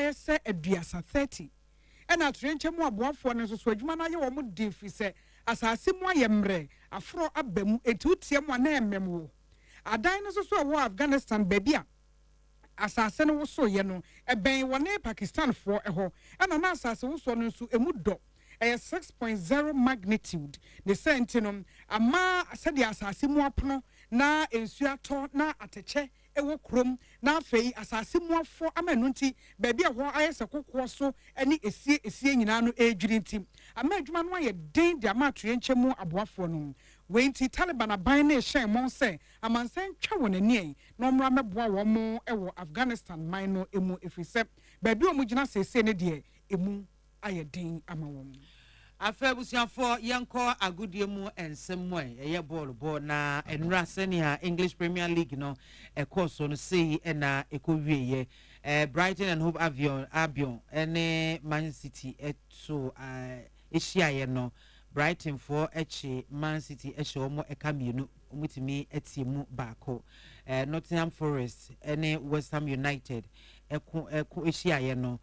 ayese aduasa 30 ena trenche mu aboafo ne so adwuma na ye wo mu di fi se asase mu ayemre afro abamu etutie mu na emem adan no so wo Afghanistan babia asase no wo so ye no eben wone Pakistan fo eho ena na asase wo so no nso emu do 6.0 magnitude the sentinel ama said asase mu apono na ensu ato na ateche ewo krom na afei asase mu afo amanu nti baabi a ho ayese kokko so eni esie nyina no edwiri nti ama adwuma no aye den de ama atwe nchemu aboafo no wenti Taliban aban na ehyen mon se amansan twa wonani ai no mra meboa wo mo ewo Afghanistan man no emu efise baabi o mu gina sese ne de emu aye den ama wo Afebusiafo yanko agudie mu ensemo ye ball na enra senior English Premier League no course no sei na ekowieye Brighton and Hove Albion ene Man City eto ehia no Brighton for echi Man City ehia omo ekamienu omutimi etiemu baako Nottingham Forest ene West Ham United eko ehia no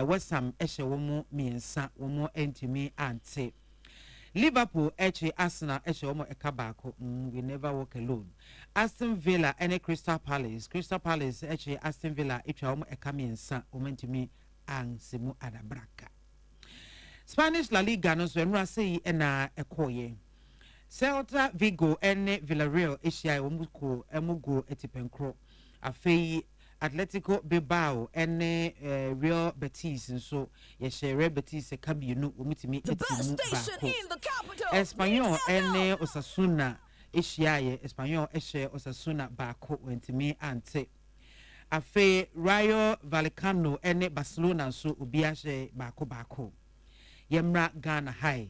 West Ham ehia womo miensa womo entimi ante Liverpool echi Arsenal ehia womo ekabako we never walk alone Aston Villa ene Crystal Palace echi Aston Villa ehia womo ekamiensa womo entimi ansemu adabraka Spanish La Liga no so enra sei na ekoye Celta Vigo ene Villarreal ehia womo emugo etipenkro afei Atletico Bilbao ene Real Betis nso ye share Betis kabienu omutimi etimu baako Espanyol ene Osasuna ehia Espanyol ehia Osasuna baako wentimi ante afe Rayo Vallecano ene Barcelona nso obi ahye baako yemra Ghana High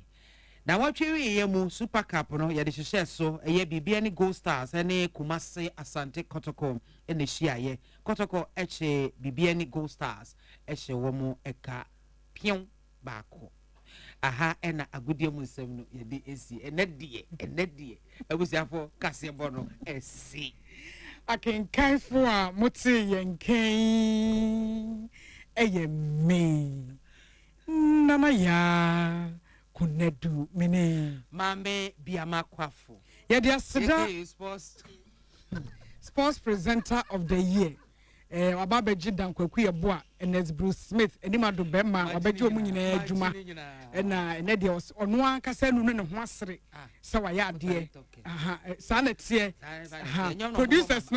na watwewi yemu Super Cup no ye de hyehyɛ so eye bibia ni Gold Stars ene Kumasi Asante Kotoko ene hyiaye Kotoko eche bibia ni Gold Stars ehye womo eka pion baako aha ena agudie mu nsem no ye de esi enedie abusiafo kase bono esi akenkanfo a moti yenken eye me nana ya kunedu mene mambe biama kwafo yede aseda sports presenter of the year wababeji dankwaku yebo a Enes Bruce Smith enimado bema wabeji omu nyina adwuma na ene de ono ankasa nu ne ho asere se wa ya ade aha sa na tie producers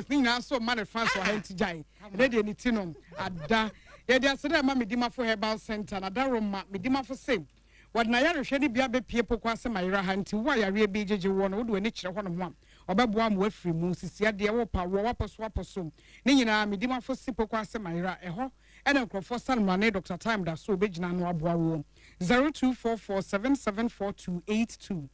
ni nyina so man fans wa henti jai ene de ni tinom ada yede aseda ma medimafo herbal center na daroma medimafo same wadna ya rehwe ni bia be pie pokwa se mayira ha nti wa ya re be jeje wo no wo de ni kire ho no ho obeboa mo afiri mu sisia de wo pa wo waposo ni nyina medimafo si pokwa se mayira eho ene nkrofo sanmane Dr. Time da so obegina no aboa wo 0244774282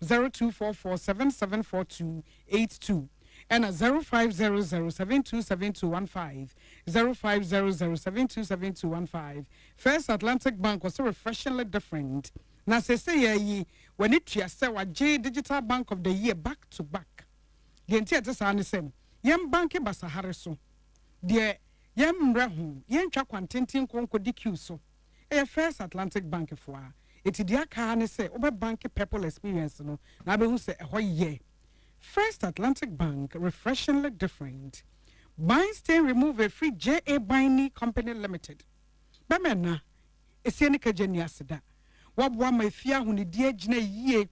0244774282 and 0500727215 0500727215 First Atlantic Bank was so refreshingly different. Na say ye when it say wa J Digital Bank of the Year back to back. The entire this same. Yem banki basahare so. The yem rehu yen twa kwantentin konko DQ so. First Atlantic Bank for it dia ka ne say obe banki people experience no na be hu say ho ye. First Atlantic Bank, refreshingly different. Buy, stay, remove a free J.A. Biney Company Limited. Bamena, Essenica Geniasida. Wabwa my fear when the dear Jina ye.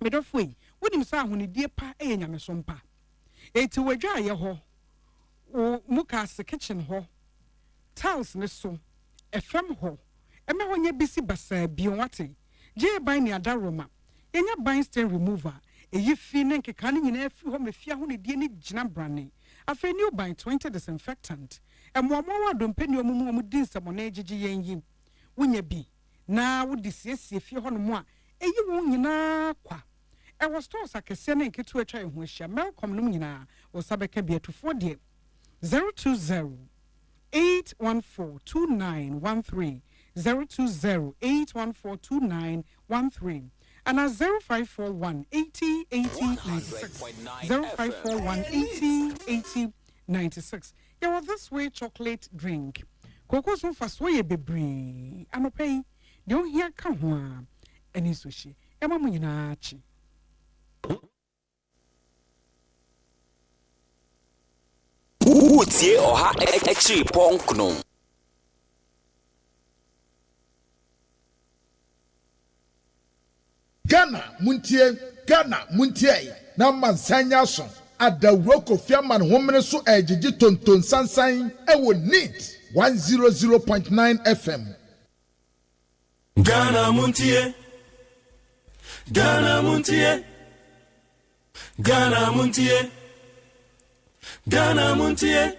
Medofway, would him say when the dear pa a yamasompa. A to a dry ho, or Mukas the kitchen ho. Tiles neso, a fem ho. A me when ye busy basa bionwati. J.A. Biney Adaroma. Enya buy, stay, remover. Ye feeling kekani nyina afi ho mafia ho ne die ne gina brane afa new by 20 disinfectant emwamo wa dompani omumu omu din samona egigi yenyi wonya bi na wo disiesie fie ho no mu a eyi wo nyina kwa e wo stores akese ne nketu atwa ehu ahia melcom no nyina wo sabeka bi atufo de 020 8142913 020-814-2913 and at 0541 80 96 0541 80 96. Yeah, well, this way chocolate drink koko so fa so ye bebre anopai de ohia ka ho a eni so hye e ma mo nyina achi Utie oha echi ponkno. Ghana muntie na mansanya so adawro kofiaman homene so ejiji tonton sansan e wo neat 100.9 FM. Ghana muntie Ghana muntie Ghana muntie Ghana muntie.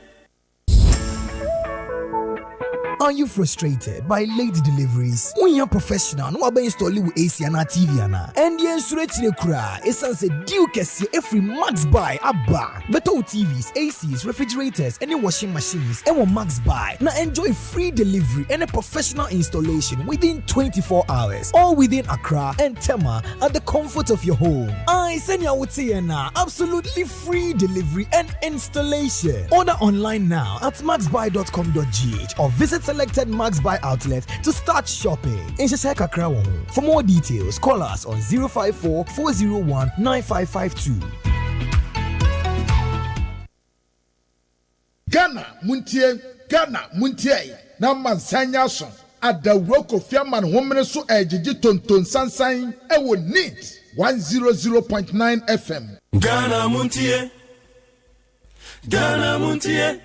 Are you frustrated by late deliveries? When you're professional, no one install with AC and TV and the insurance kura essence Duke every Max Buy abba. Better TVs, ACs, refrigerators, any washing machines, and Max Buy. Now enjoy free delivery and a professional installation within 24 hours, all within Accra and Tema at the comfort of your home. I send you out here now, absolutely free delivery and installation. Order online now at maxbuy.com.gh or visit selected Max Buy outlet to start shopping. For more details, call us on 054 401 9552. Ghana muntie na mansanya so adawro kofiaman homene so ejiji tonton sansan e wo neat 100.9 FM. Ghana muntie Ghana muntie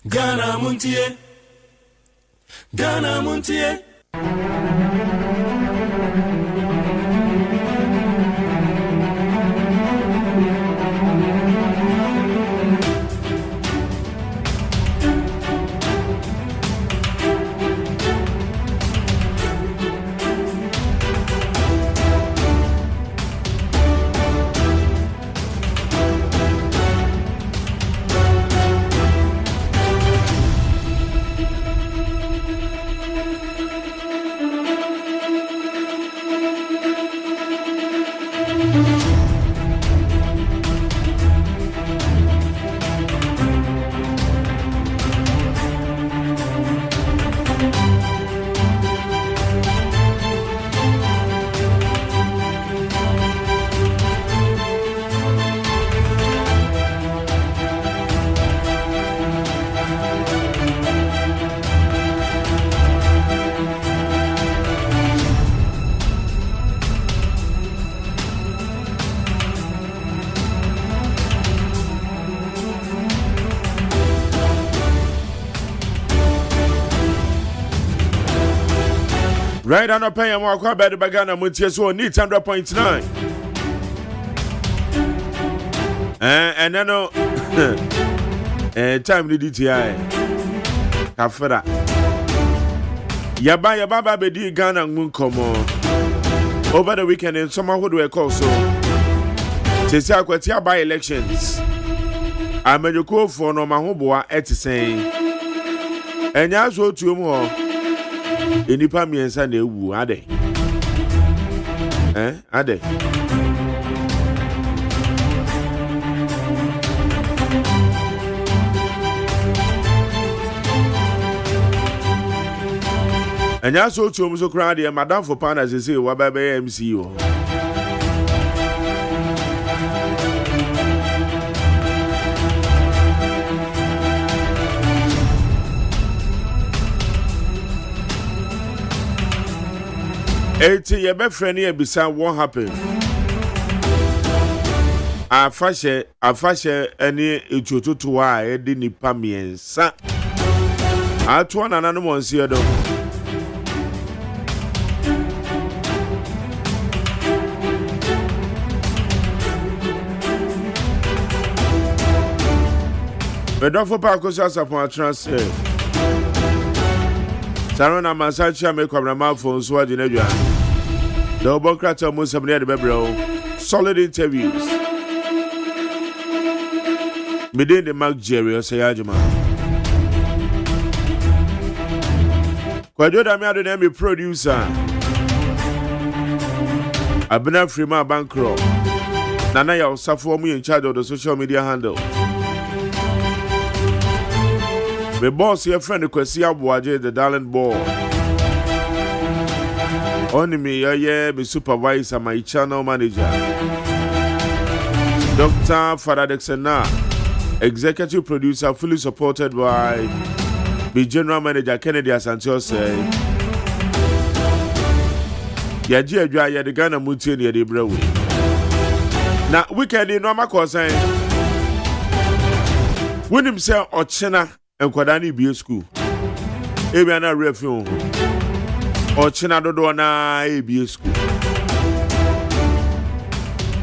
Ghana muntie Ghana muntie. Right on a pay and walk about the Bagana Muntie so neat 100.9. And then time the DTI. Kafera. Yaba Baba Bedi Ghana Munkomo. Over the weekend in summer who do I call so? Tesa Kwatia by elections. I'm a call for no Mahoboa at saying. And as well to more. Enipa miensa na ewu ade ade enya so tuom so kra de madam for pana say wa ba be MC o your best friend here beside what happened. A fashe any echoto to why I didn't pay me sa. I to one another one see do. But don't for Parkos as upon transfer. Sarona Masacha make up my phone so I didn't do. The Obokrata most of the Bebro solid interviews. Within the Mark Jerry or OSEI AGYEMAN. Kwado da me ado na me producer. Abena Frima Bankro. Nana ya Osafo mu in charge of the social media handle. My boss here friend Kwesi Abuaje the darling boy. Only me my supervisor, my channel manager. Dr. Father Dexena, executive producer, fully supported by the general manager Kennedy Asantio say. Yaji Adwa ya the Ghana Montie near the Brewe. Now weekend in normal course when himself Ochena and Kwadani B school. Ebiana refuge. Ochena dodo na ABA school.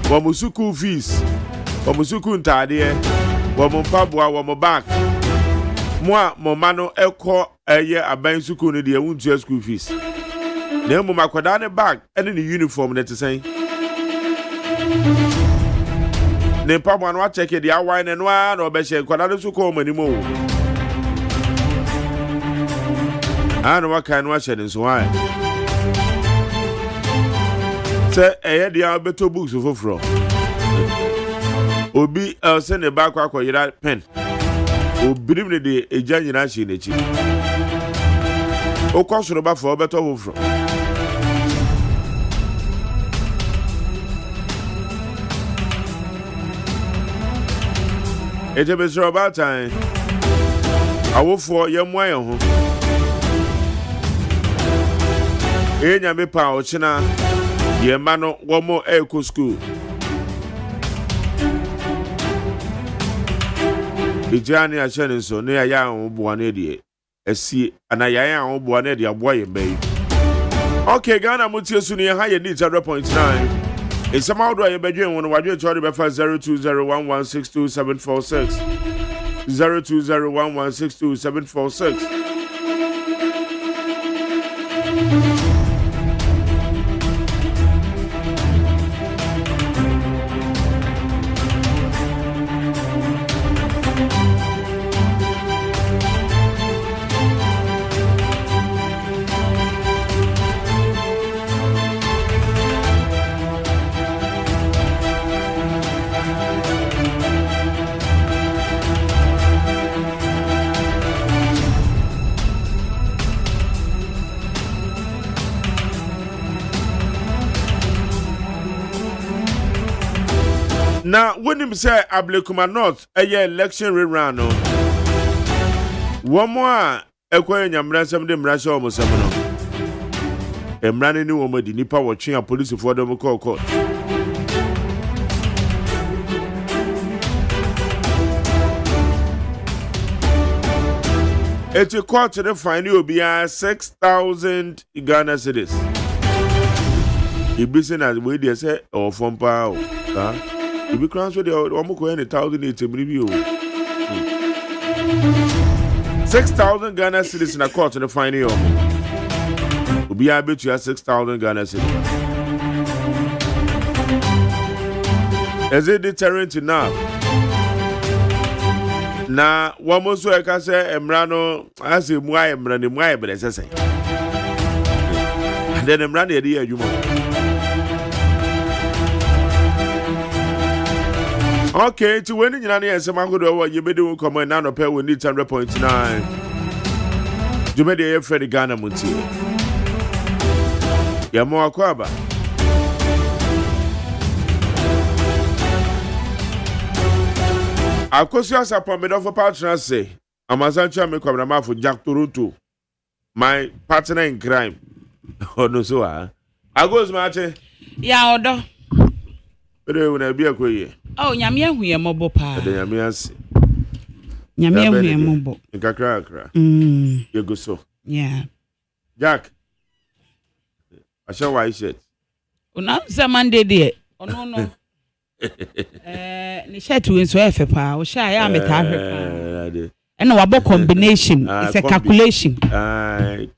Wamusuku fees. Wamusuku ntade. Wamumpabwa wamubak. Moi momano eko eye aban suku ne de wuntu school fees. Na mu makwada ne bag ene ne uniform ne te ne pabwa no check the awine no na obehye kwada ne suku omanimo ana waka no ahye ne so why se eye dia beto books foforo obi else ne ba kwa yira pen obirim ne de eja nyina ahye ne chi okosoro ba fo beto foforo It's a bit about time. I will for your way home. Enya me pa ochina ye mano one more echo school. Ijani a chenin so near ya on buanedi. A see and I am on buanedi a boy and babe. Okay, Ghana Montie Suni higher needs 0.9. It's a mouth where you're bedroom when you try to be 0201162746. 0201162746. Now, when him say Ablekuma North, a year election rerun, one more equine Yamrasam de Mrasha almost a running new woman, the Nipa watching a police for them call court. It's a court to the fine will be 6,000 Ghana cedis. He business as way they say or from power. If you cross with the almost 1,080 review 6,000 Ghana cedis in a court to the fine year. Will be able to have 6,000 Ghana cedis. Is it deterrent enough? Na one more so I can say Emrano as a why Emrani, but as I say. And then Emrani, dear, you okay, to winning Yanni some good you may do come on now, pay with need 100.9. You made a Freddy Ghana Montie. Yamo Aquaba. Of course, you are permitted of a partner say, Amazon Chame Kwamama for Jack Toronto, my partner in crime. Oh, no, so I goes, Martin. Ya odo. But when I be a quay. Oh, Yamia, we are mobile pa. Yamias. Yamia, we are mobile. In Kakra. You go so. Yeah. Jack. I shall why shit. Una Monday, dear. Oh, no. Ni shirt we so efe pa. O sha ya meta hwe pa. And our combination. It's a calculation.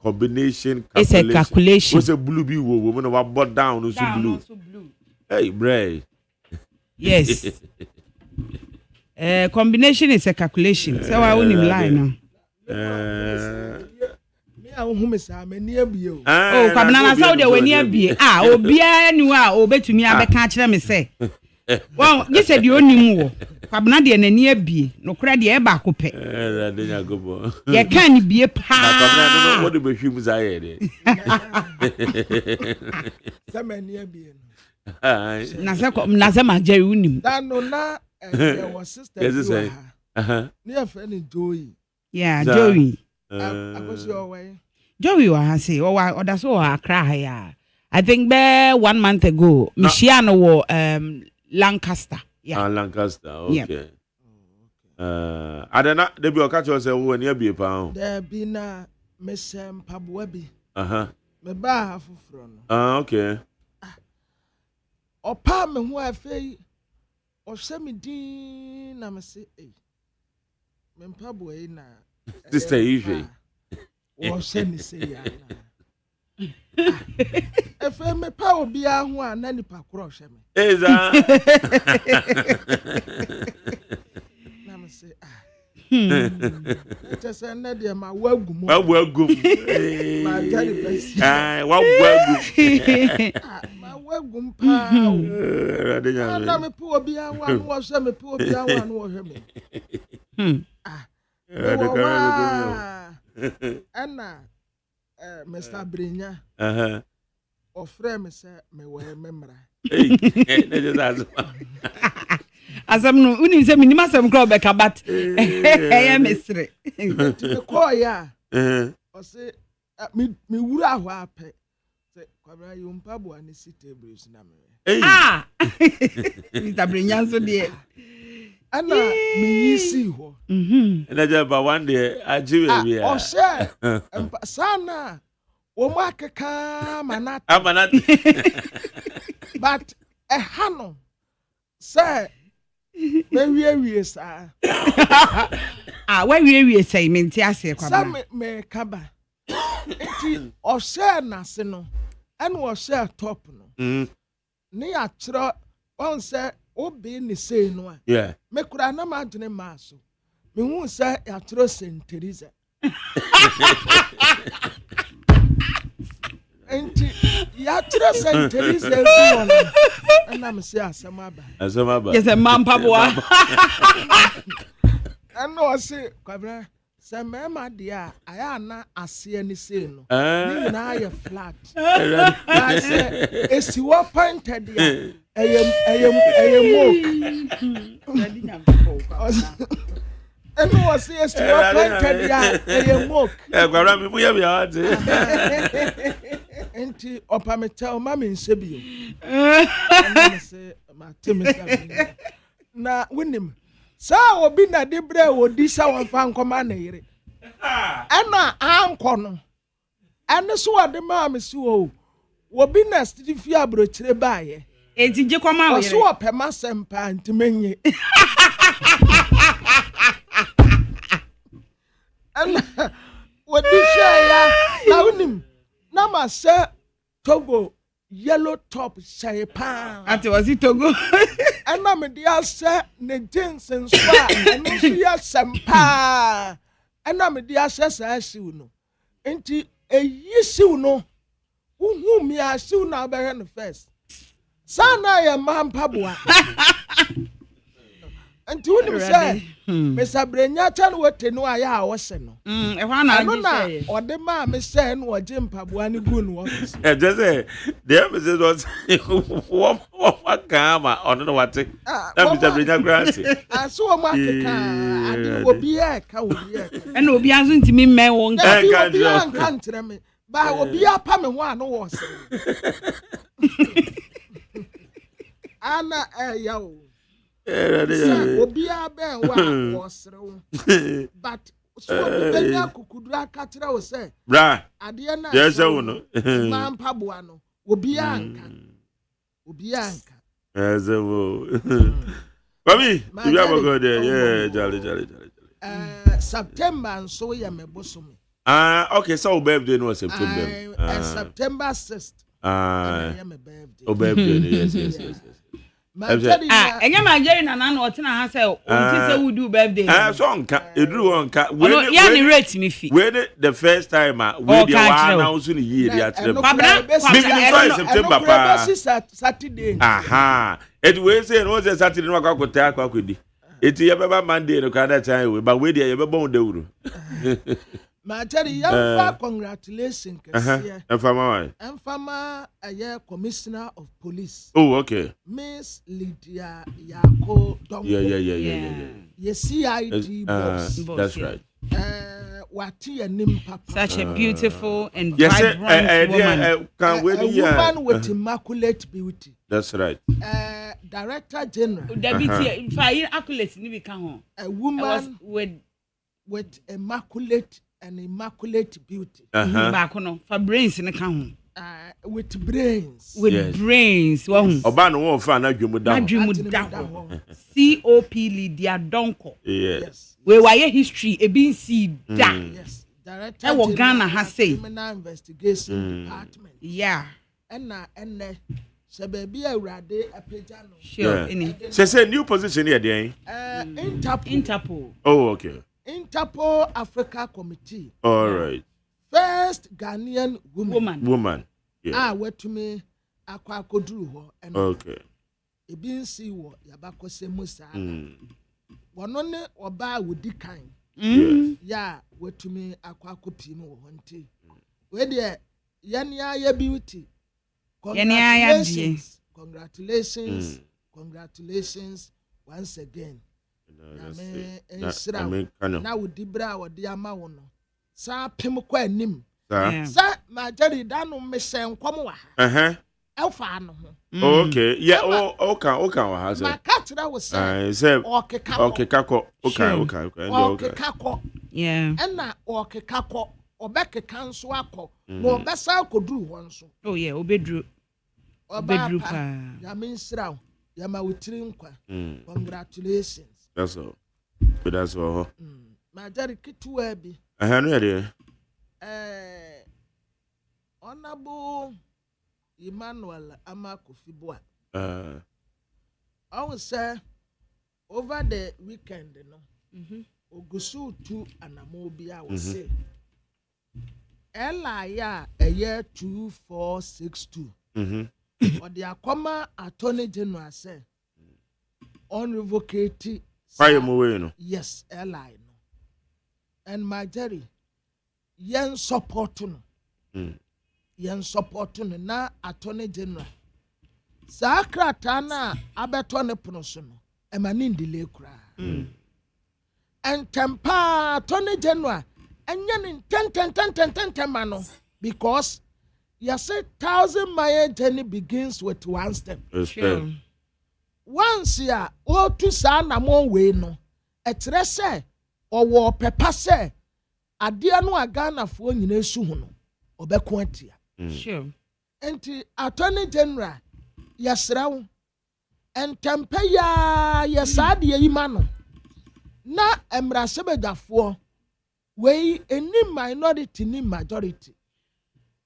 Combination. It's a calculation. What's a blue bee woman of bought down? Also blue. Hey, Bray. Yes. Combination is a calculation. So I won't lie now. Oh, Kabana Saudi when near be. Ah, Obia, you are, obey to me. I can't let me say. Well, you said you only more. Kwabena de nani abie. No kra de e ba ko pe. De nya gobo. Ye kan bie pa. Kwabena no what do be hwim zaye de. Samani abie no. Na se ma Jerry unim. That no na was sister. Yes say. Near friend Joey. Yeah, Joey. I was your way. Joey wa say o da so Accra ya. I think be 1 month ago, Michiano wo Lancaster. Yeah. Lancaster. Okay. Adana de bi o ka cho say wo ni abie pa. There be na mesem pabuabi. Me ba afufro no. Okay. Opa me ho afei o hwe me din na me se me mpaboe na Sister Ivy. O hwe me se ya na. Efe me pa obi a ho a na nipa kro hwe me. Eza. Na me se Just na de ma wagum. Wagum. Ma gari bless. Wagum. Ma wagum pa. Na me pa obi a ho a no hwe me pa obi a ho a no hwe me. Anna Mr. Brinya. Ofre me say me we memra. Asam no uni say minima asam kro be ka bat. Eh mesre. Me call ya. O say me wura ho ape. Say kwabra yo mpabo ani si tables na me. Mr. Brinya so de. Anna me yisi ho. Na jaba one day ajiwe bia. O say sana o makeka manat. But hano say we sa. Where we say menti ase kwa ba. Some me kaba. Enti o say na se no. And o say top no. Ni atro on say obi ni say no a. Yeah. Me kura na ma dwene ma so. Me hu say atro St. Teresa. Enti ya atro St. Teresa bi won. Na me say asama ba. Yes, a man paboa. And no say kwabra say mema dia aya na ase ani say no. Ni na ya flat. I say esi wo pointed dia. Ayem moke. And no say esi wo pointed dia ayem moke. Kwabra mi buya bia ate. Enti opa me tell mama nsebio. And say ma temi na winim sa obi na de bre odi sa won fa nkoma na yire ana anko no ane so ade ma me si o obi na stifi abrochire baaye enti je koma wo yire so opema sempa ntimenye ana odi ya na winim na ma se Togo yellow top say pan. Ati was it Togo? And na me dia say ne Jensen swa no so ya sempa. And na me dia say say siw no. Enti eyi siw no. Hu mi a siw na be no first. Sana ya mampaboa. Enti woni say Mr. Brenya chan wote no aya awose no. E hwa na no na ode ma me say no oje mpaboa ni gu no office. Just say there me say what kama ono no wate. Na Mr. Brenya grant. So o ma keka ade obi e ka obi e. E na obi azu ntimi mme wo nka. Obi anka ntere me. Ba obi apa me ho ano wo se. Ana ya o. Obi aben wa osrewo but so benya kukudura katira wo say bra ade na yes wo no ma mpaboa no obi anka yes wo Mami you have go there yeah jolly September so ya mebosomi okay so birthday no September September 6th ya my birthday oh birthday yes enya ma Jerry na na o tina ha say o ti say we do birthday so onka eduru onka we ya ni rate me fi we the first time we dey wa announce ni year ya tire September pa Saturday It we say no say Saturday no akwa akodi. It ye beba Monday no kind time we but we dey ye beba on dawuru. Ma tell you congratulations kesiye. Enfama aye commissioner of police. Oh okay. Miss Lydia Yako Donko. Yeah. Ye CID boss. That's right. Such a beautiful and vibrant woman. A woman with immaculate beauty. That's right. Director General. A woman with immaculate beauty. For brains in the with brains. With brains. Obano won fa na COP Lydia Donko. Yes. We were history a been see that. Yes. Director General Criminal Investigation Department. Yeah. And so baby awrade apejano. Sure. Say new position here there. Interpol. Oh okay. Interpol Africa Committee. All right. First Ghanaian woman. Yeah. Wetumi akwa koduru ho. Okay. Ebi nsi wo yabakose musa. Wono ne oba wodi kan. Ya wetumi akwa kopi mu ho nti. We de yania ya beauty. Congratulations once again. Na wodi bra wodi ama wo no. Sa pem kwa anim. Sa majari danu mesenkom wa ha. Elfa no ho. Okay. Yeah, okay wa ha say. Makatra wo say. Okekako. Okay. Yeah. Enna okekako obekeka nso akọ. Na obesa akoduru ho nso. Oh yeah, obedru pa. Ya minsra. Ya ma witiri nkwa. Congratulations. That's all. But that's all. Majari kitu bi. No idea. Honorable Emmanuel Amakofiboa. I would say over the weekend, Ogusu to Anamobia will say Elia a year 2462. Or the Akoma Attorney General say unrevocate. Yes, Elia. And Marjorie. Yen support na Attorney General. Sakrata na abeto ne pono so no e ma ni ndile kura. And tempa Attorney General enya ni ten ma no because you say 1,000-mile journey begins with one step. Sure. Once ya o tu sa na mo we no etre se owo pepa se ade anu agana fo nyina su hu no obeko atia. Sure. Enti Attorney General yasrawo entempa ya yasade yi ma no na emrasebedafo we any minority ni majority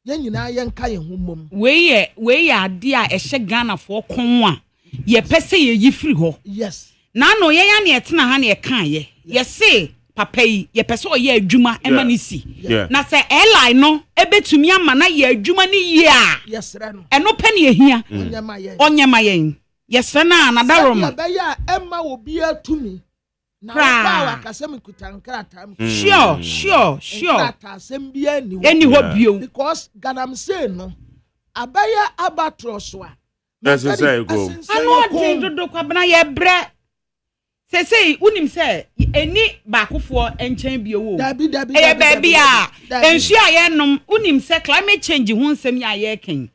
yen nyina yen ka ye humom we ade a ehye Ghana fo kon a ye pese ye yifiri ho. Yes. Na no ye ya na etena ha na ye kan ye. Ye say papa yi ye pese o ye adwuma ema ni si. Na se airline no ebetumi ama na ye adwuma ni ye a. Yes ra no. Eno pe ne ehia. Onyema yen. Yes ra na another room. Ya be ya emma obi atumi. Na wa akasem kutankrata. Sure. Krata sem bia ni. Eni ho bio. Because Ganam say no. Abaya abatroswa. That's say go. Anu ade dodo kwabena ye bre. Say unim say eni baakofo enchen bi owo. Dabi. Eh baby a. Ensu a ye nom unim say climate change ho nsem ya ye ken.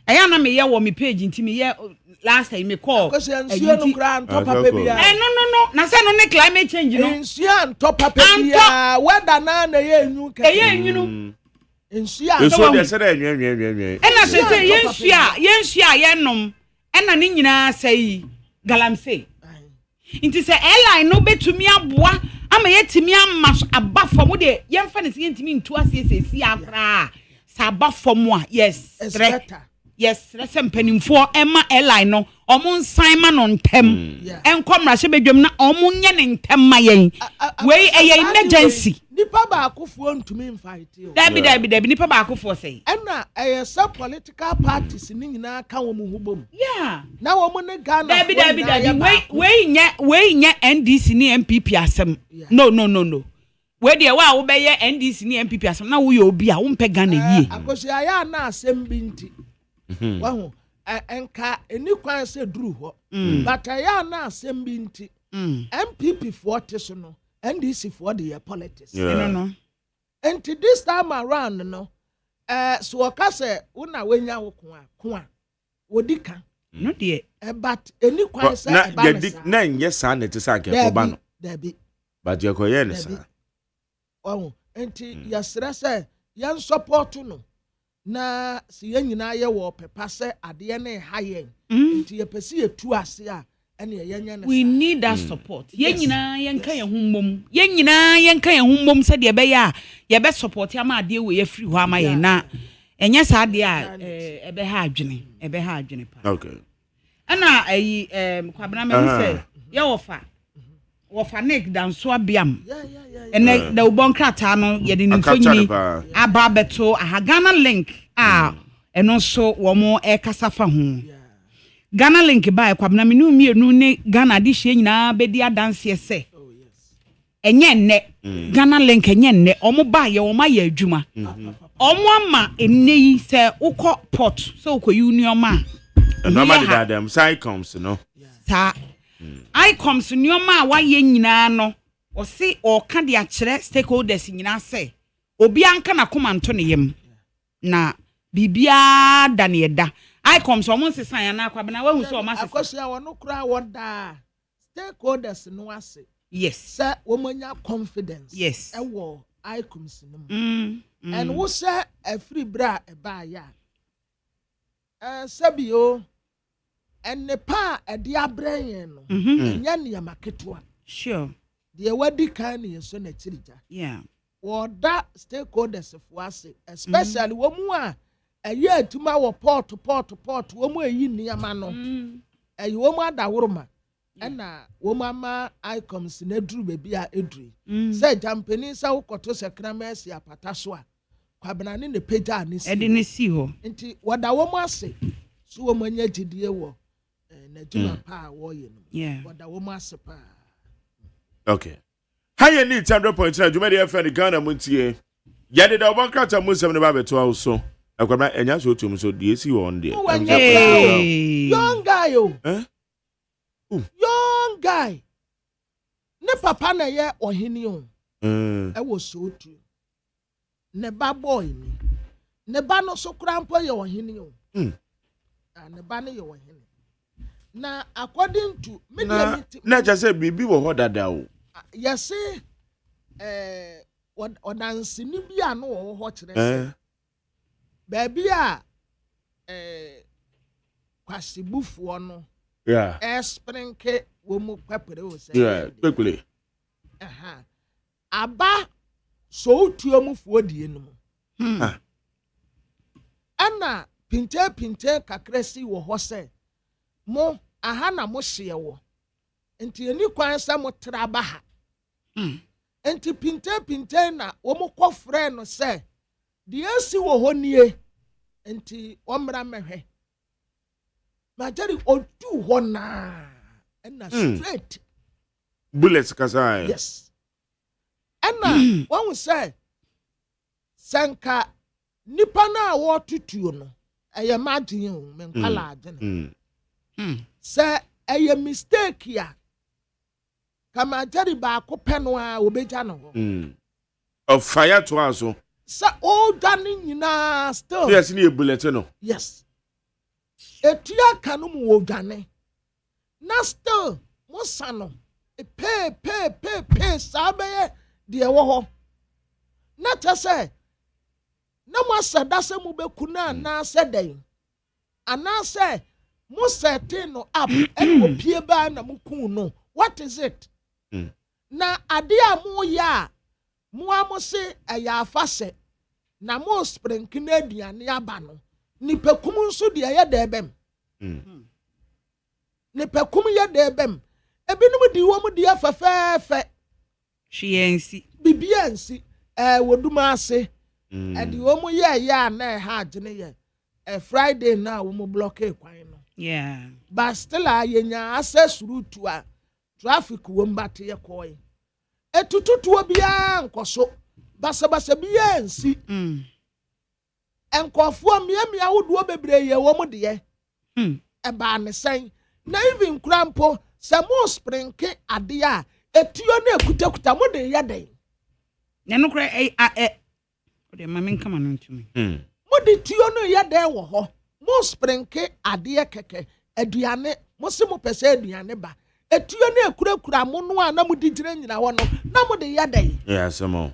Eya na me ye wo me page nti me ye last time me call. Because ensu no kra ntop papa bia. No. Na say no ne climate change no. Ensu ntop papa bia. Weda na ye enyu ke. Ye enyu no. Ensu a. Ensu de say enyu. Ena say yensu a ye nom. Ena ne nyina say galamsey. Inti se airline no betumi aboa ama yetimi amma abafom de yemfa ne se yentimi ntu asese akra sa abafom a yes better. Yes resem panimfo ema airline no omo nsan ma no ntem enkom ra hye bedwam na omo nye ne ntem ma yen we emergency nipa ba akofo ntumi fight o dabi nipa ba akofo say na some political parties ni nyina ka wo mu hubom na wo mu ne Ghana dabi we nye NDC ni MPP asem no we dey wa wo be ye NDC ni MPP asem na wo ye obi a wo mpe Ghana yie akosia ya na asem bi nti wa ho enka eni kwan se duru ho but ya na asem bi nti MPP for so no NDC for the politics no and this time around no so oka say una wenya wo ko a wodika no dey but eni kwan say na yes sa na te sa ke ko ba no dabi but you ko ye ne sa enti yasra say yan support no na si yan nyina ye wo pepa say ade ne ha yen enti ye pesi etu ase a ene ye nya ne we need that support yen nyina yen ka ye hummom yen nyina yen ka ye hummom se de be ya ye be support ama ade we ye free ho ama ye na enye sa ade a ebe ha adwene pa okay ana ayi kwabena me say ye wo fa Nick danso abiam ene da ubon krata no ye de nfonyini aba beto aha Ghana link eno so wo mo kasa fa ho Ghana link ba kwabena me nu mienu ne Ghana di hye nyina be di adanse ese enye nne Ghana link enye nne omo ba ye wo ma ye adwuma omo ama enne yi se ukọ port so ukọ union ma no ma dey dem side comes no ta ICOMS nyoma wa ye nyina no o se o ka de akere stakeholders nyina se obi anka na komanto ne yem na bibia da ne da ICOMS o mo sesan ya na akwabena wa hu so o ma sesan akosia wono kura woda stakeholders no ase yes se wo manya confidence yes e wo ICOMS no and wo se afri bra e ba ya sabio enne pa edi abrenyen no nya ne maketwa sure de wadi kan ne so na chirija woda stakeholders for ase especially wo mu a eye atuma wo port wo mu eyi niama no eye wo mu adaworoma na wo mu ama ICOMS na duru bebi a eduru say jampani sa wo koto sekramesi apata so a kwabena ne peja ne si edi ne si ho nti woda wo mu ase so wo mu anya gidie wo na juma pa wo ye no woda wo mu ase pa okay haye ni 100.9 juma de FM Ghana Montie ya de da obon krata mu sem ne ba beto awso akwama enya so otum so de esi won de young guy young guy ne papa na ye ohini o e wo so otu ne ba boy ni ne ba no so krampo ye ohini o ne ba ne ye ohini na according to media na just bibi wo ho dada o yes odansi ni bia no wo ho kire se ba bia kwasibufuo no esprinke wo mu pepere o se pekule aba so otuo mu fuo die no mu ana pinte kakresi wo ho se mo aha na mo hye wo enti eni kwan sa mo traba ha enti pinte na wo mo kofre no se de asi wo ho nie enti omra mehwe majari odu ho na na straight bullets kasai yes ana won say sanka nipa na wo tutuo no eye madin o me nkala adene say eye mistake ya kama jari ba ko peno a obeja no ho of fire to aso sa o dani nyina still yes ni bullet no yes etua kanu mu wo dwane na still mo sano pe sabe de wo ho na tese na mo asada se mu bekuna na seden ana se mo setting no up and opie ba na mo kun no what is it na ade a mo ya mo amose aya afase na mo sprink na aduane aba no ni pekum nso de ya da ebem ne pekum ye de bem ebinom di wo mu di afafefe hwiensi bibiansi woduma ase edi wo mu ye na ha agene ye Friday na wo mu block e kwan no yeah but still yenya access route a traffic wo mbate ye koy etututuo bia nkoso basabasa bia nsi enkofo miamia woduo bebre ye wo mu de eba ne sen na even krampo se mo sprinke ade a etuo na ekutakuta mo de ye den na no kra o de mama nkama no ntumi mo de tuo no ye den wo ho mo sprinke ade keke aduane mo se mo pese aduane ba etuo na ekurakura mo no a na mo di gire nyina wo no na mo de ye den yeah some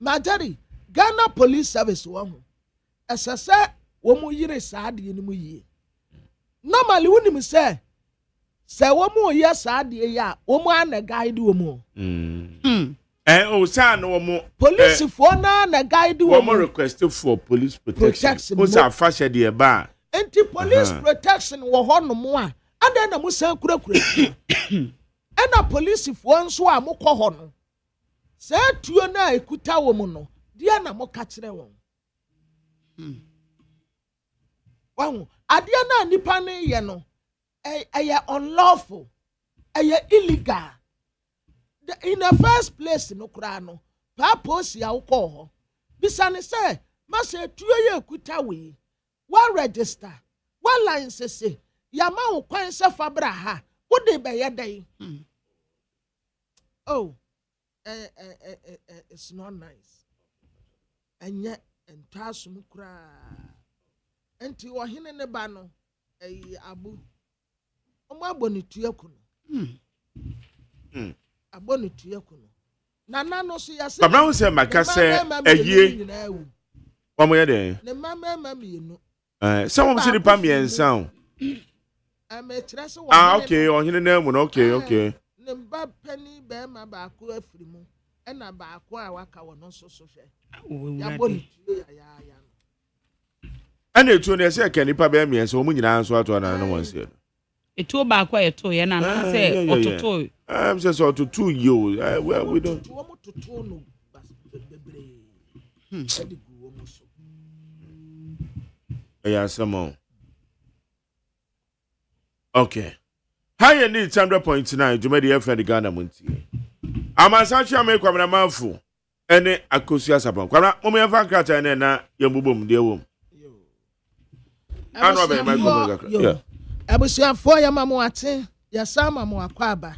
Majari Ghana Police Service wo ho esese wo mu yire saade ni mu yie normally wonim se wo mu ye saade ya wo mu ana guide wo mu o sa no mo police for na guide wo mo request for police protection o sa fashion de ba anti police protection wo ho no mo a ada na mu san kurakura ena police for nso a mo kɔ ho no se tuo na ekuta wo mu no dia na mo ka kire won wahu adia na nipa ne ye no eye unlawful eye illegal in the first place no kura no purpose ya ukọ ho bisane se ma se tuo ye ekuta we wa register wa license ya ma wo kwan se fabra ha wo de be ye dan oh it's not nice enye entasum kura enti wo hene ne ba no abu omo aboni tuye kuno aboni tuye kuno nana no so ya se babra wo se makase ayie wo mo ye de ne mama mienu se wo se dipa miensa o kire se wo okay o hene na mu no okay ne ba pani be ma ba ko afiri mu ena ba ko a waka wo no so hwe ya boni tuye ya ana etu na se ka nipa be miensa o mu nyina nso ato na no wonse etu ba kwa eto ye na na se ototo say so to you well we don't wo mo toto no bebre edi gu wo mo so yeah some okay high need 100.9 Jumedi FM Ghana Montie amasachi amekwa na manfu ene akosia sapon kwa mo me fa krata ene na yembubom de wo anu be my go yeah abusuafo ya mamu ate ya sama mu akwaba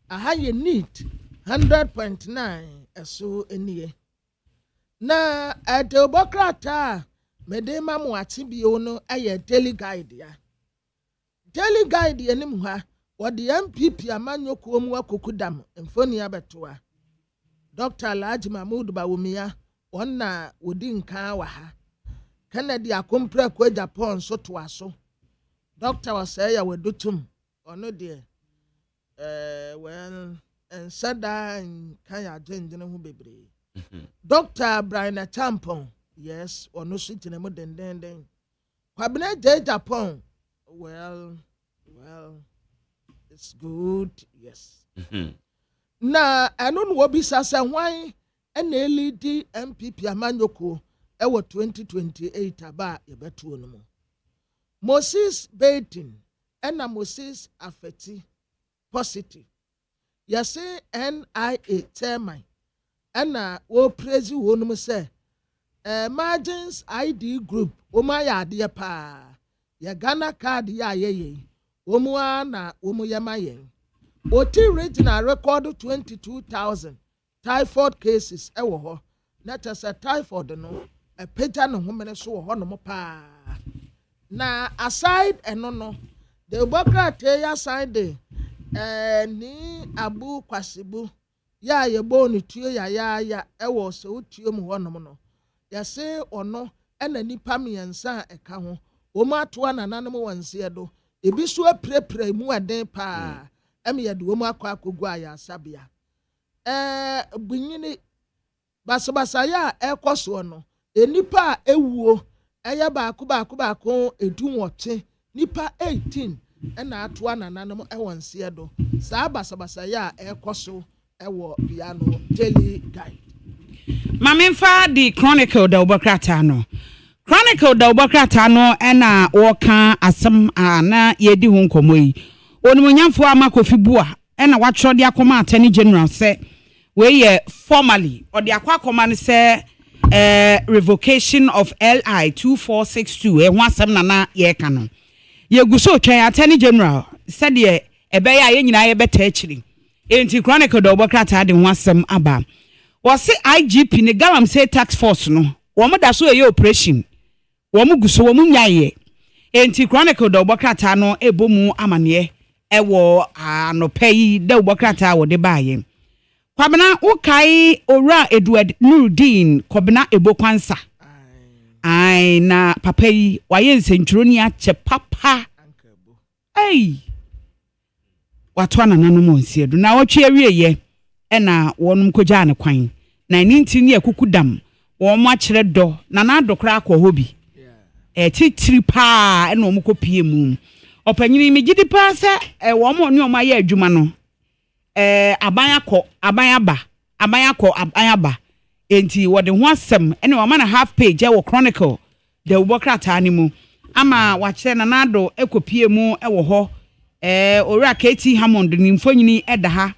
aha ye need 100.9 eso enie na adobokrata mede mamu ate bio no aye daily guide ya nim ha wode MPP amanyoko mu akokudam mfoni abetoa Dr. Alhaji Mahmoud Bawumia wonna wodi nka wa ha Kennedy akompra kwa Japan so to aso Doctor was say ya wedutum ono de well and sada kan ya dendene ho bebre Dr. Brian Champon yes ono sitine mo dendenden kwabena je Japan well it's good yes na eno no obi sasa hwan ena elidi MPP amanyoko ewo 2028 aba yebetuo no mo Moses Baiting ena Moses Afeti positive yase NIA chairman ena wo praise wo no say margins ID group o ma ya ade pa ya Ghana card ya ye o mu na o mu ya mayen oti regional record 22,000 typhoid cases ewo ho na tesa typhoid no pagya no homene so wo ho no mo pa na aside eno the Bokrate ya side ni Abu Kwasibu ya yebo ni tuo ya ewo so tuo mu ho no ya se ono ena nipa miensa eka ho o ma to ananam wanse do ebi so aprepre mu aden pa em ye do mu akwakogu aya sabia bunyini basabasa ya ekoso no enipa ewuo eye baako edu wote nipa 18 ɛna atoa nananom ɛwɔ nseɛ do saa basabasa ya ɛkɔ so ɛwɔ piano daily guide Mame mfa di chronicle da obokrata no chronicle da obokrata no ɛna wɔka asɛm na yɛdi ho nkɔmɔ yi onimonyamfo ama Kofi Bua ɛna watwerɛ de akɔma Attorney General sɛ we yɛ formally or the akɔma no sɛ revocation of LI 2462 ho asɛm na yɛka no yɛgu so twɛn Attorney General sɛdeɛ ɛbɛyɛ a yɛnyina yɛbɛta akyiri enti chronicle da obokrata de ho asɛm aba wɔse IGP ne Galamsey tax force no wɔn da so yɛ operation wɔn gu so wɔn nyaayɛ enti chronicle da obokrata no ebomu amane ɛwɔ anɔpɛ yi da obokrata wɔ de baayɛ kwabena wokai owura Edward Nurudin kobena ebokwansa ai na papa yi wayɛ nsɛntwerɛni akyɛ papa ai wato anananom onsie do na wɔtwe awieyɛ ɛna wɔnom kogya ne kwan na ninti ne akuku dam wɔn akyerɛ dɔ na na adokra akɔ hɔ bi titiri pa ɛna wɔn kɔpie mu ɔpanyini mi gidi pa sɛ wɔn oni wɔn ayɛ adwuma no aban aba enti wɔde ho asɛm ɛna wɔn na half page ɛwɔ chronicle the ubokrata ne mu ama wakyerɛ na na ado ekɔpie mu ɛwɔ hɔ owura KT Hammond ni mfonyini ɛda ha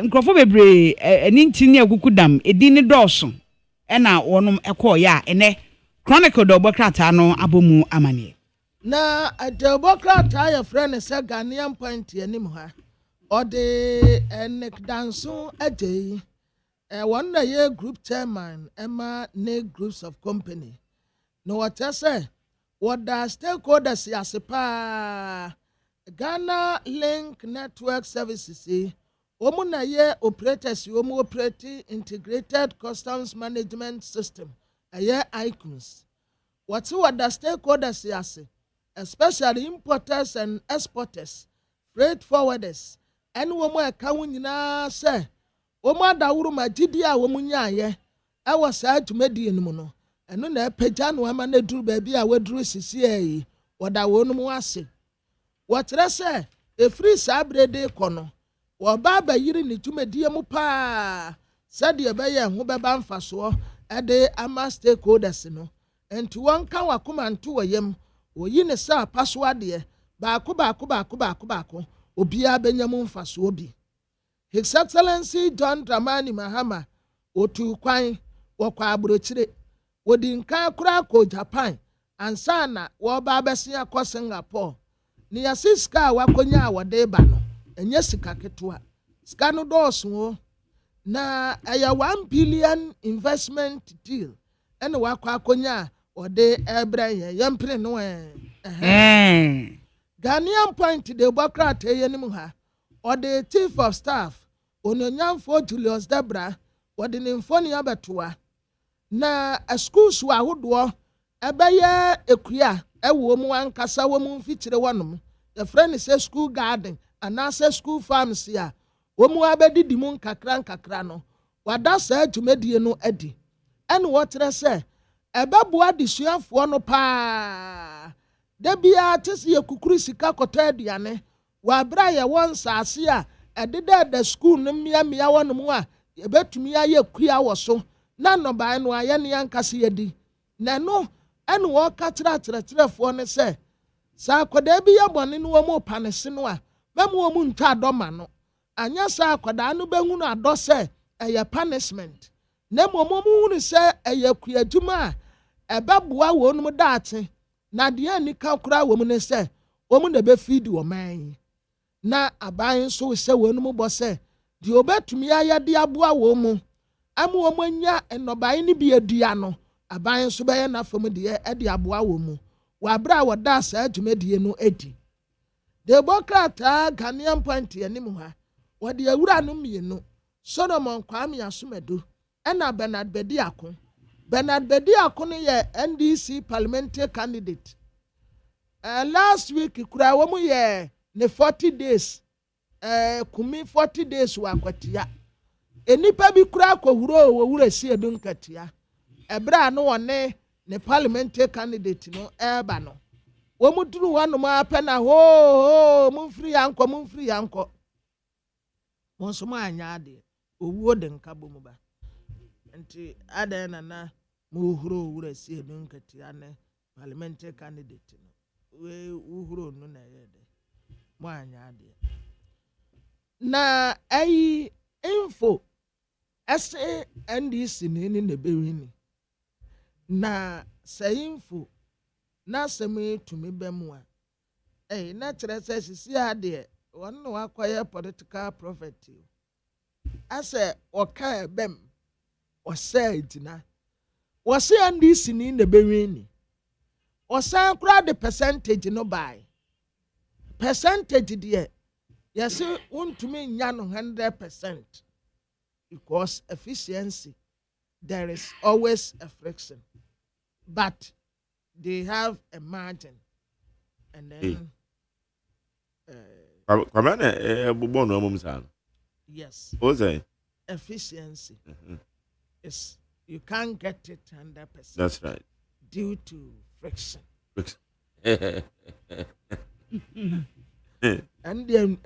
nkrofo bebre ninti ne akuku dam edi ne dɔɔso ɛna wɔnom ɛkɔ ya ene chronicle do bokrata no abomu amane na adebokrata ya frɛ ne sɛ Ghanaian point anim ha ɔde enek danso agye wɔn na ye group chairman ɛma ne groups of company no wɔtɛ sɛ wɔda stakeholders yasepa Ghana Link Network Services na ye operators operate integrated customs management system icons what the stakeholders yase especially importers and exporters freight forwarders and womo aka nyina se womo adawuru magidi a womo nyaaye e was to medi enu no eno na epagya no ama na duru ba bia waduru sisi yi wada wonum ase wotre se efri sabrede kono wɔba bayiri ne dwumadie mu pa sɛdeɛ bɛyɛ ho bɛba mfasoɔ ɛde ama stakeholders no enti wɔn ka wakoma nto wɔyam oyi ne sɛ apaso adeɛ baako obiara bɛnya mu mfasoɔ bi His Excellency John Dramani Mahama otu kwan wɔkɔ aburokyire wodi nkan kora kɔ Japan ansa na wɔba abɛsia kɔ Singapore ne yasiska wakonya a wɔde ba no enye sika ketua sika no dɔɔso na ɛyɛ 1 billion investment deal ɛna wakɔ akonya ɔde ɛbrɛ yɛmpere no Ghanaian point de bokrata yenim ha ɔde chief of staff ononyamfo Julius Debra ɔde ne mfoni abɛtoa na schools wa ahodoɔ ɛbɛyɛ ekua ɛwɔ mu ankasa wɔ mu mfikyire wɔnom the friend say school garden anase school farms ya womu abedidi mu nkakra no wada saa dwumadie no adi ene wotre se ebeboa disuafo no pa da bia tese yekukuru sika kɔtɔ aduane wa bra ye won saase a ededa da school no mia wonom a ebetumi aye kua wo so na no ban no aye ne yankase yedi na no ene wo ka kyerɛkyerɛfo ne se sa akɔda bi ya bɔne no wo mu panese no a memu omu ntwa adoma no anya sa akwada no behunu adɔ sɛ ɛyɛ punishment na momu hunu sɛ ɛyɛ kuadwuma a ɛbɛboa wɔnum daate na de anika kora wɔ mu ne sɛ wɔn na bɛfidi wɔ man na aban so sɛ wɔnum bɔ sɛ de obetumi ayɛ de aboa wɔ mu amu wɔn anya nnɔbae ne bi adua no aban so bɛyɛ na fam de ɛde aboa wɔ mu wɔ abra wɔ da saa dwumadie no edi de bokrata Ghanaian point anim ha wɔde awura no mienu Solomon Kwame Asomadu ɛna Bernard Bediako no yɛ NDC parliamentary candidate last week kura wɔn yɛ ne 40 days kumi 40 days wɔ akwatia enipa bi kura akɔhuro wɔ wura sie do nkatia ɛbra no wɔne ne parliamentary candidate no ɛba no Womudru one ma pena ho mumfri yanko. Monsoma anyade. Owuo de nkabo mu ba. Nti adan na mu huro wura sie no nkati ane parliamentary candidate no. We uhuro no na yede. Mo anyade. Na ai info ese NDC ni ne bewini. Na say info na seme tumi bemu a na kyerɛ sɛ sisi ade wɔn no akɔyɛ political prophet asɛ ɔka bɛm ɔsɛ itina wɔsɛ NDC ni na bewini ɔsan kura de percentage no by percentage deɛ yɛsɛ wontumi nya no 100% because efficiency there is always a friction but they have a margin and then yes efficiency you can't get it 100%. That's right. Due to friction. And the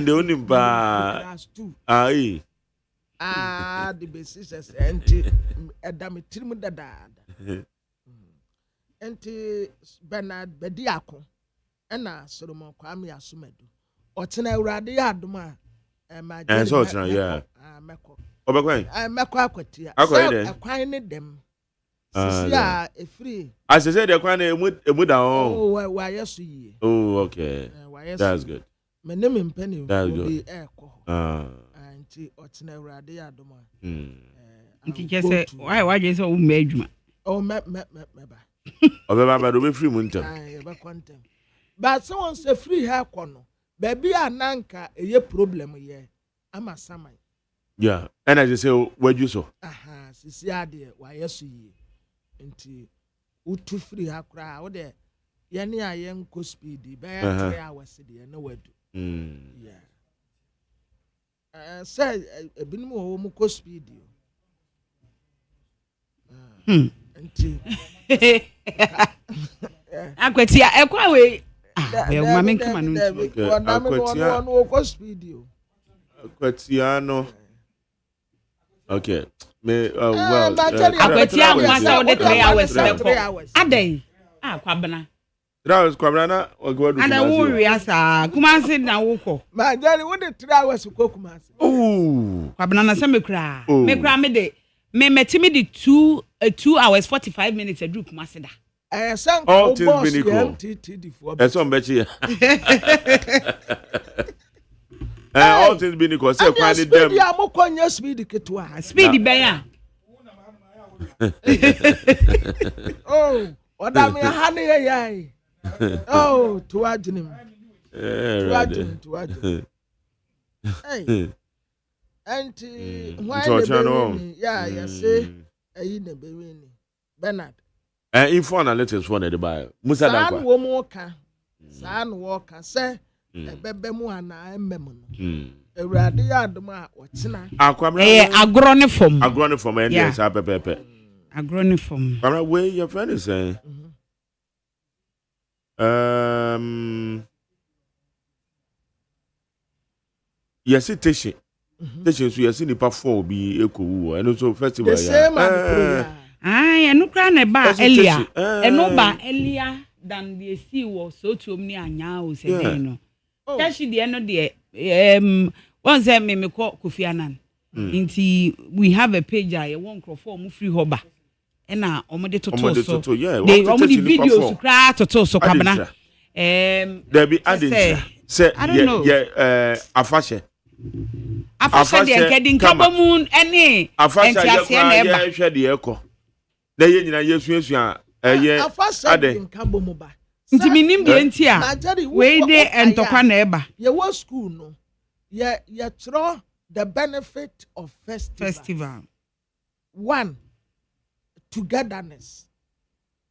only bar the basis is anti adamitrim dada. Enti Bernard Bediako ena Solomon Kwame Asumedu otena urade adoma ma so otena yeah meko obekwan meko akwatia akwan ne dem sisi a efri as I said the kwan emu da oh wa yeso yi oh okay that's good me ne me mpani obi eko anti otena urade adoma nti kese why je so umma adwuma oh me Obeba do be free muntem. Ba quantum. But someone say free hair kono. Baby ananka eye problem ye. Ama saman. Yeah. And I just say where you so. Aha, sisi ade wa yeso yi. Nti utu free ha kra wo de ye ne aye nko speed be 3 hours de na wadu. Yeah. Say ebinum wo mu ko speed yo. Nti akwatia ekwa we ma me nkama no akwatia no ko speed yo akwatia no okay me well akwatia ma sa o de 3 hours adai kwabena 3 hours kwabena na ogwadu ada wo wi asa kumase na wo ko ma jari wo de 3 hours ko kumase kwabena na se mekra me de me metimi de 2 hours 45 minutes a group masida all things been equal that's on betcha all things been equal say find them ya mo konya speed ketwa speed ben ya oh oda me ha ne yai oh to adwunim to adwunim hey anti why the yeah yes ayi na bewini Bernard info analytics for the buy musa da kwa wo mo ka sa no wo ka se ebebe mu ana emmem no ewurade ya adom a wotena agro ne form and yes pepe agro ne form all where your friend is saying yes it teach teaching so yes nipa 4 bi ekowu and so festival ya enu kra na ba earlier enu ba earlier than the see was so to me anya o se den no tashi de no de one say me call Kofi Annan nti we have a page I won crofo mu free hoba na omo de toto so they omo the videos kra toto so kwabena there be added say yeah afashe de kedin kabomun ene entiase na eba hwe de eko na ye nyina yesu a ade nkabomu ba nti minim de enti a we de entokwa na eba ye wo school no ye tro the benefit of festival 1 togetherness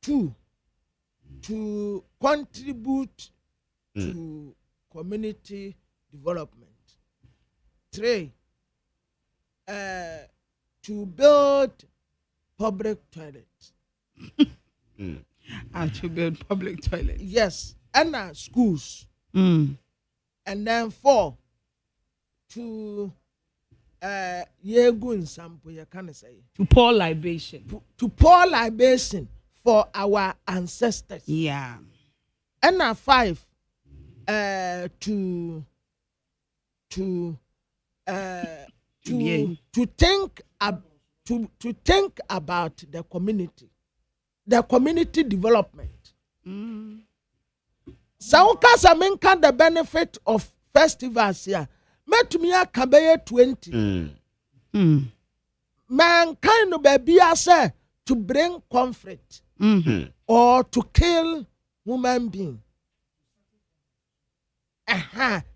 2 to contribute to community development 3 to build public toilets And to build public toilets. Yes, and schools. Mm. And then 4 to yegun sample you can say To pour libation. to pour libation for our ancestors. Yeah. And 5 to Yeah. to think to think about the community development. So kasa menka the benefit of festivals here. Met me a kabeye 20. Man kind of baby say to bring conflict or to kill human being.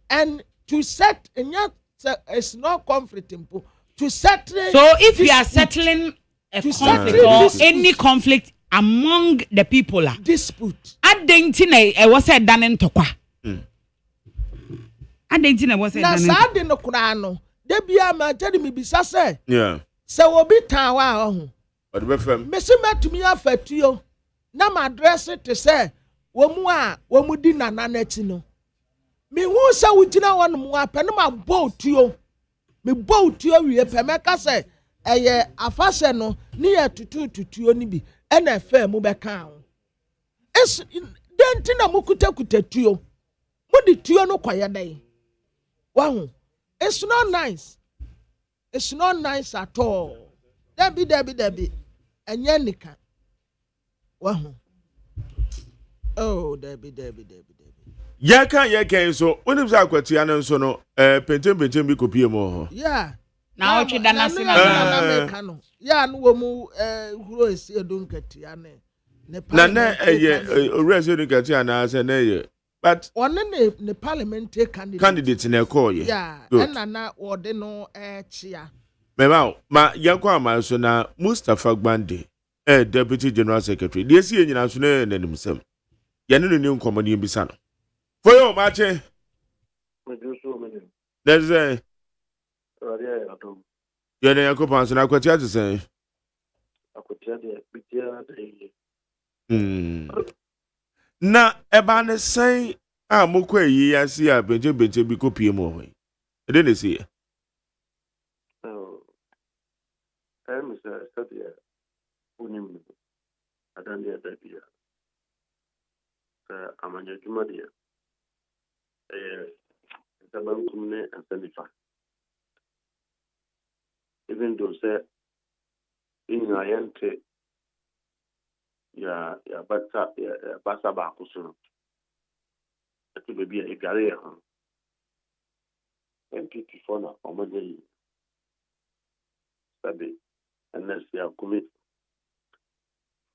And to set it's not conflict to settle. So if you are settling a conflict or any conflict among the people, dispute. I was said done in Tokwa. I was said Na done. sa de no kura no. De bia ma jedi mi bisa say. Yeah. Se obi tan wa ho. What be fam? Me se matumi afatuo. Na ma address it to say wo mu di nana na ti no. Me hu se wo gina won mu apɛ no ma bo tuo. Me bo tuo wie pɛ meka say eye afase no ne ya tutuo ni bi ɛna ɛfɛ mu bɛka ho. Es denti na mu kuta tuo. Mu di tuo no kwaya dai. Wow, it's not nice. It's not nice at all. Debbie. And Yanika. Wow. Oh, Debbie. Yaka, so when it's a quatian so no, pentem be copy more. Yeah. Now what you done as Yeah, no mu who is a dunketiane. Nana, a resident Catiana, and a but one the parliamentary candidates in a call, yeah, and Nana or de no chia. Mema, ma Yankwa so na Mustafa Gbandi, Deputy General Secretary. They see in national and himself. Yanu new common in Bisano. For your match, there's a Yanako and I could tell to say. Na eba ne say a mokwa yi ase a benje bi kopie mo ho. E dey see. Mr. Stadia unim adande da biya. Amanya jumadiya. The bank kumne ansanifa. Even though say in ayente ya basa ba kusuno. Ati bebi e gare ya. MPP fona omoje sabe unless they are commit.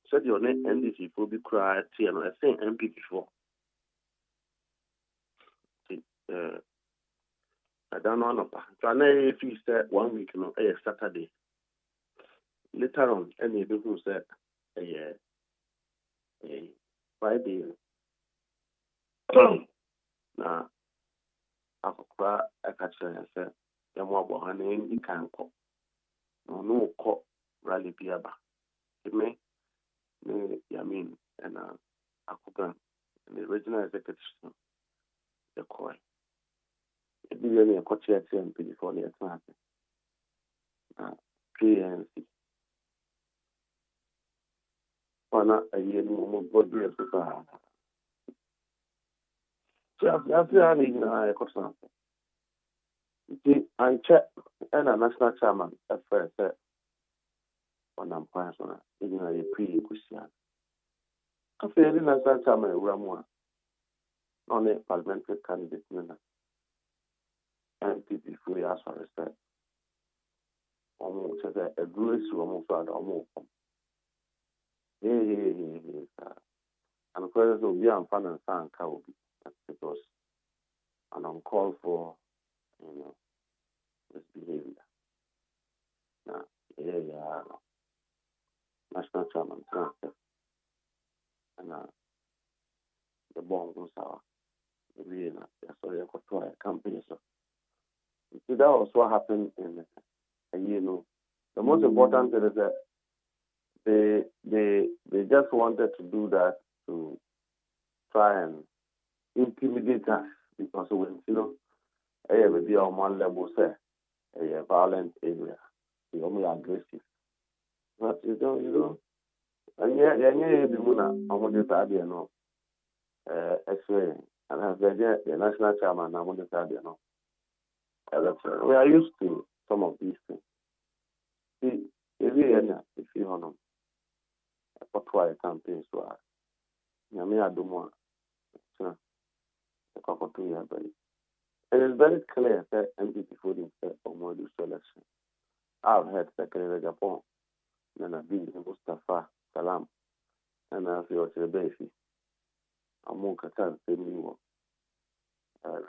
Said your name NDC for be cry and I say MPP for. I don't know. So I feel that 1 week no Saturday. Later on, any people said Friday. Na akokra akachira ya say yamo abo na ndi kanko. No ko rally biaba. Me Yamin and Akugan and the regional executive the call. It be really a coach at MP before the attack. PNC. Pana a year more body as a so after having a question. I check and a national chairman at first on a person in a pre-Christian. I feel in a national chairman Ramwa on a parliamentary candidate and people fully ask for respect. Almost a grace almost almost. And of course, will be on fun and fan cow because an uncalled for, misbehavior. Now, national chairman transfer and the bomb was our really sorry, I got to a company. So, that was what happened in a year. The most important thing is that they just wanted to do that to try and intimidate us because when maybe on one level say a violent area, the only aggressive. But you don't, and the Muna, I want to say, X-ray, and as the national chairman, I want to say, we are used to some of these things. See, if you know, for try campaigns to us, Yamia Dumois, the Cocotu Yabari. It is very clear that MPP voting for more election. I've heard Secretary Japan, Nana B. Mustafa Salam, and I feel to the basis. I'm more concerned than you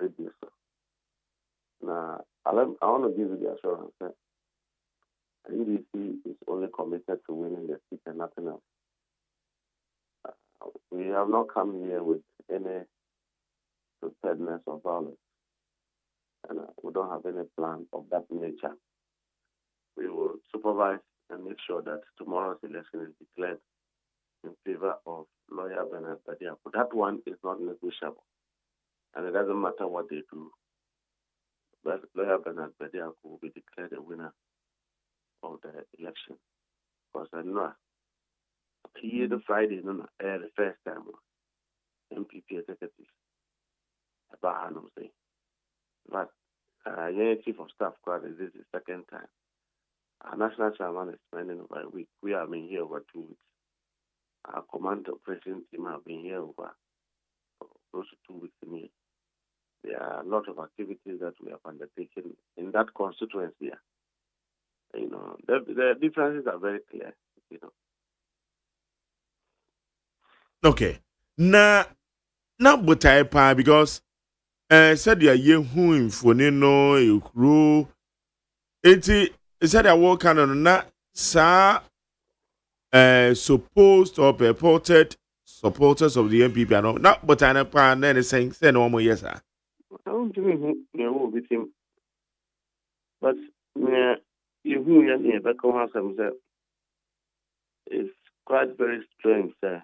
radio. Now, I want to give you the assurance that NDC is only committed to winning the seat and nothing else. We have not come here with any preparedness of violence, and we don't have any plan of that nature. We will supervise and make sure that tomorrow's election is declared in favor of lawyer Bernard Badiako. That one is not negotiable, and it doesn't matter what they do. But lawyer Bernard Badiako will be declared a winner of the election. Because I know here the Friday, the first time, MPP executive, about Hanum say. But chief of staff, this is the second time. Our national chairman is spending over a week. We have been here over 2 weeks. Our command operations team have been here over close to 2 weeks in here. There are a lot of activities that we have undertaken in that constituency. The differences are very clear. Okay. Na butai pa because said ya yehu infoni no ekru enti said ya work on na sa supposed or purported supporters of the MPP and not butai pa na ne saying say no more yes sir. I don't think you will beat him. But you who it's quite very strange, sir.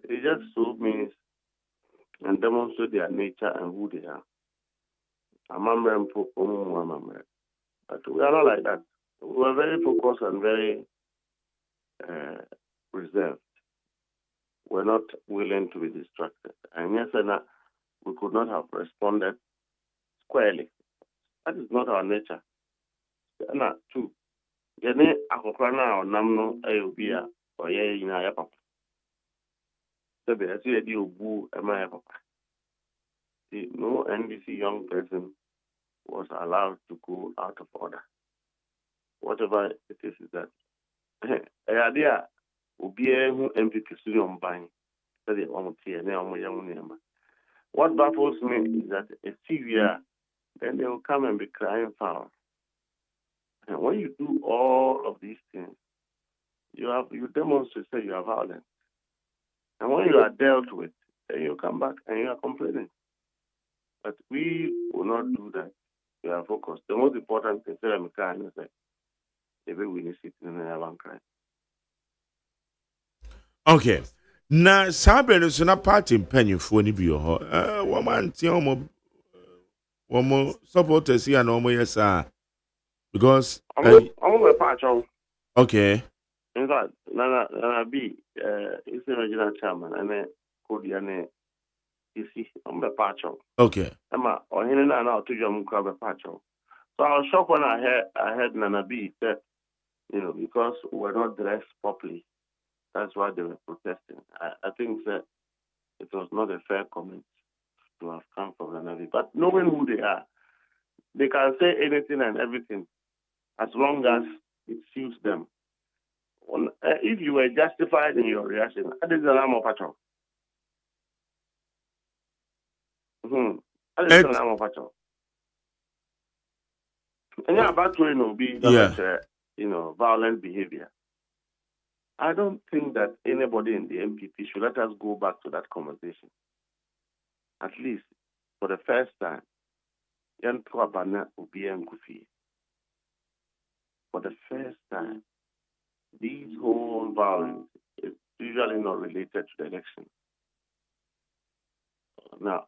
It just so means and demonstrate their nature and who they are. But we are not like that. We are very focused and very reserved. We're not willing to be distracted. And yes, we could not have responded squarely. That is not our nature. Two. Jene akokrana or namno ayobia or ye ina ya papa. So be as you do boo ama ya papa. No NDC young person was allowed to go out of order. Whatever it is that idea ubie who MPP studio mbany. What baffles me is that a severe then they will come and be crying foul. And when you do all of these things, you demonstrate that you are violent. And when you are dealt with, then you come back and you are complaining. But we will not do that. We are focused. The most important thing is that every we need to never cry. Okay. Na sabe no so na party mpanyefo ni bi ho. Woman tie omo supporters here na omo yesa. Because I'm a patch on. Okay. In fact, Nana B is the original chairman and then Kodiane I'm a patch on. Okay. Emma or him and now to jump grab a patch on. So I was shocked when I heard Nana B said, because we're not dressed properly. That's why they were protesting. I think that it was not a fair comment to have come from the Navy. But knowing who they are, they can say anything and everything as long as it suits them. If you were justified in your reaction, that is the alarm of patrol. That is the alarm of patrol. And yeah, about to be violent behavior. I don't think that anybody in the MPP should let us go back to that conversation. At least for the first time, yɛnto aba na obiara nkɔ fie. For the first time, these whole violence is usually not related to the election. Now,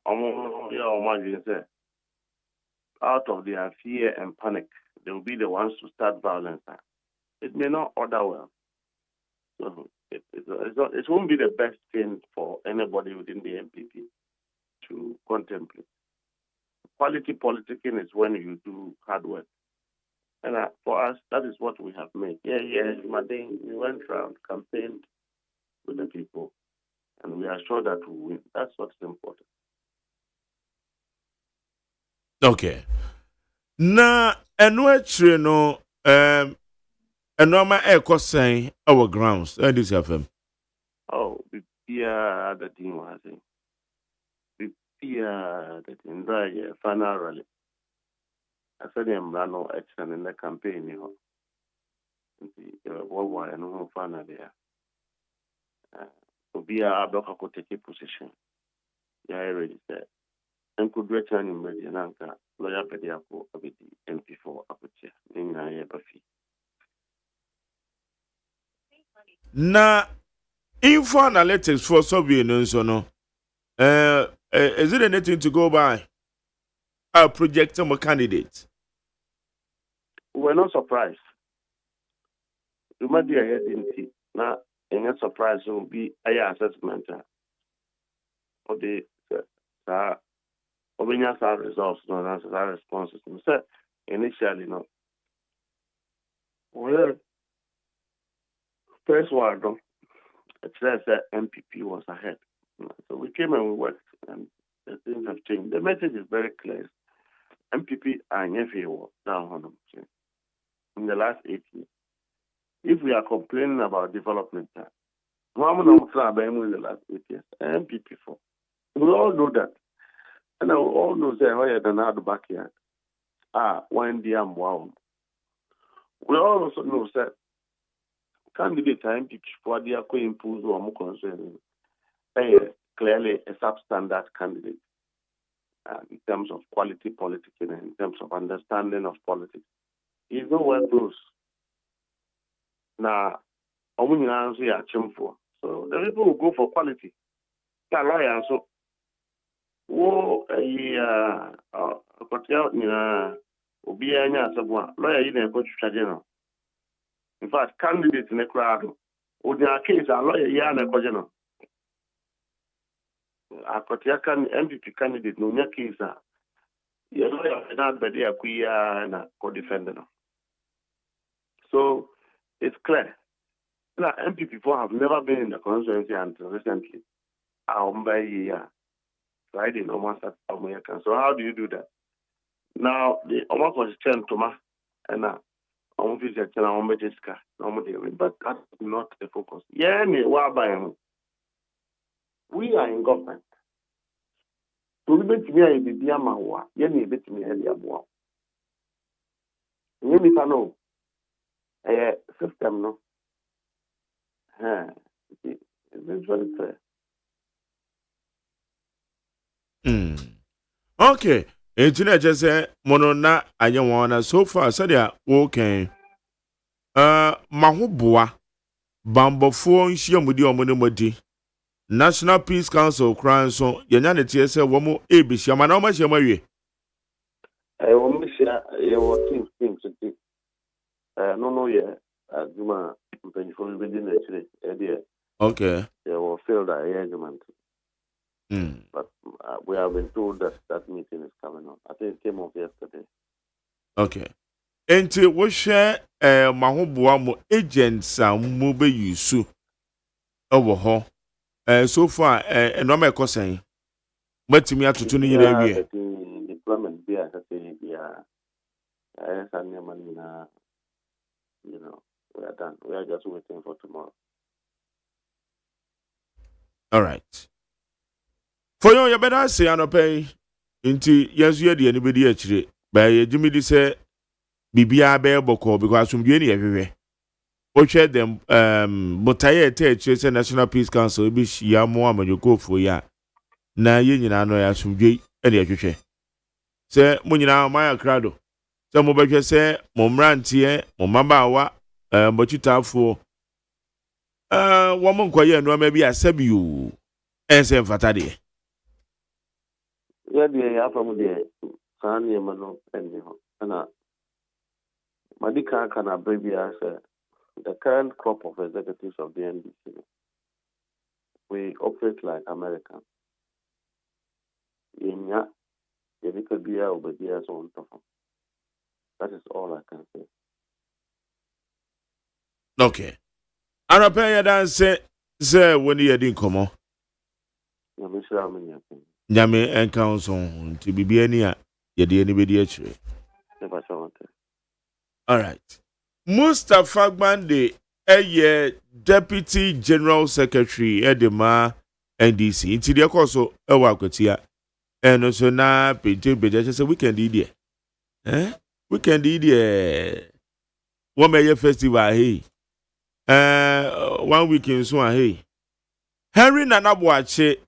say, out of their fear and panic, they will be the ones to start violence. It may not order well. So it won't be the best thing for anybody within the MPP to contemplate. Quality politicking is when you do hard work. And for us, that is what we have made. Madin, we went around, campaigned with the people, and we are sure that we win. That's what's important. Okay. Na enwe no enoma ekosen our grounds. And this FM. Oh, yeah, the team was in. Yeah, the team that final rally. I said I'm running action in the campaign, you know. What were no final there. To be a block could take a position. Yeah, I already said. And could return in Mediananka, lawyer Pediaco, a bit MP4 Aputia, in Buffy. Na info analytics for surveillance or no? Is it anything to go by? A projecting more candidates. We're not surprised. You might be ahead in tea. Now, any surprise will be a assessment for the results, no answers, our responses. So, initially, no. Well, first word, no, it says that MPP was ahead. So we came and we worked, and the things have changed. The message is very clear. MPP are down on them in the last 8 years. If we are complaining about development, how many in the last 8 years? MPP for. We all know that. And we all know that higher than our backyard. One day I'm wow. We also know that candidate MPP for the impose or more concern clearly a substandard candidate in terms of quality politics and in terms of understanding of politics. He's nowhere close. Now, so the people who go for quality. Lawyer, so lawyer in fact, candidates in the crowd, or their case are lawyer yana kojeno. MPP candidate no nya case lawyer not be there kuya na co-defender. So it's clear. Now MPP have never been in the constituency until recently. Friday no matter American. So how do you do that? Now the Oma constituent Toma and but that's not the focus. We are in government. To be to me, I be Diamawa, Yenny bit me earlier. You know, a system, no. It's very clear. Okay. Ejina just say mono na anyewana so far said ya okay. Mahubua bambofo nhia mudi omudi National Peace Council cry so yenya ne tie se wo mo ebisia ma na o ma hia mawie. Wo misia ye wo team today. No ye aduma mpanifo be di na chire e dey. Okay. They will feel that agreement. But we have been told that meeting is coming up. I think it came up yesterday. Okay. Enti wo hwe mahubua mo agents mo be yusu owo ho. So far no ma ekosan. Matimi atoto ni nyina wie. Deployment be as say you know, we are done. We are just waiting for tomorrow. All right. For you better say anopay inti yesu ye de anybody akire ba ye jimi di say bibia be boko because asumdue ni ehwehwe o hwe dem botaye te say National Peace Council bi shia mo amanyokofo ya na ye nyina no ya asumdue ɛne ahwehwɛ sɛ mo nyinaa maya krado sɛ mo bɛhwɛ sɛ mo mmeranteɛ mo mmabaawa mbɔkyitaafoɔ wɔn nkɔyɛ nneɛma bi asɛbi o ɛnsɛ mfata deɛ yɛdeɛ yɛafa mu deɛ saa nneɛma no ɛnni hɔ ɛna madi kan ka na berɛ biara sɛ the current crop of executives of the NDC, we operate like Americans. That is all I can say. Okay. And I pay you dance say when you didn't come on. Nyame and council to be any anybody actually. All right. Mustafa Gbande, Deputy General Secretary Edema NDC. Inti dia koso ewa kwetia. Eno so na pete beje se weekend idie. Weekend idie. One meye festival hey. 1 weekend so hey. Henry Nanabuache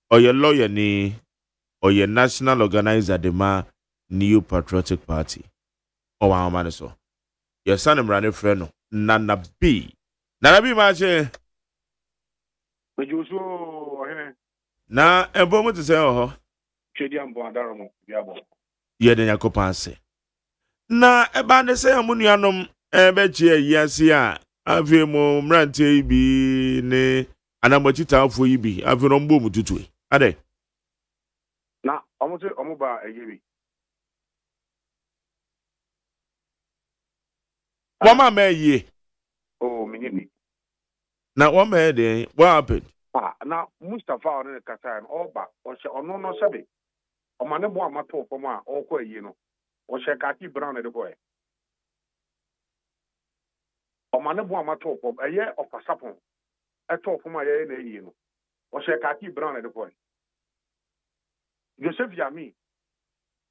oye lawyer ni oye national organizer dema New Patriotic Party. Owa amane so. Your son and brother friend Nana B. Nana B mache. Na ebo mo te say oh. Chedi ambo adaramo biabo. Ye de yakopa ase. Na eba ne say amunuanom ebe chie yiase a afi mo mrante bi ne anamochita afo yi bi afi no mbo mututu. Ade. Na omo ba eyebi. Wama me Oh, minini. Na wama de what happened? Na Mustafa on kasa and oba o se ono no sebe. O mane bo amato fo ma o ko yi no. O se kaki brown de boy. O mane bo amato fo eye o pasapon. E to fo ma ye na yi no. O se kaki brown de boy. Joseph Yami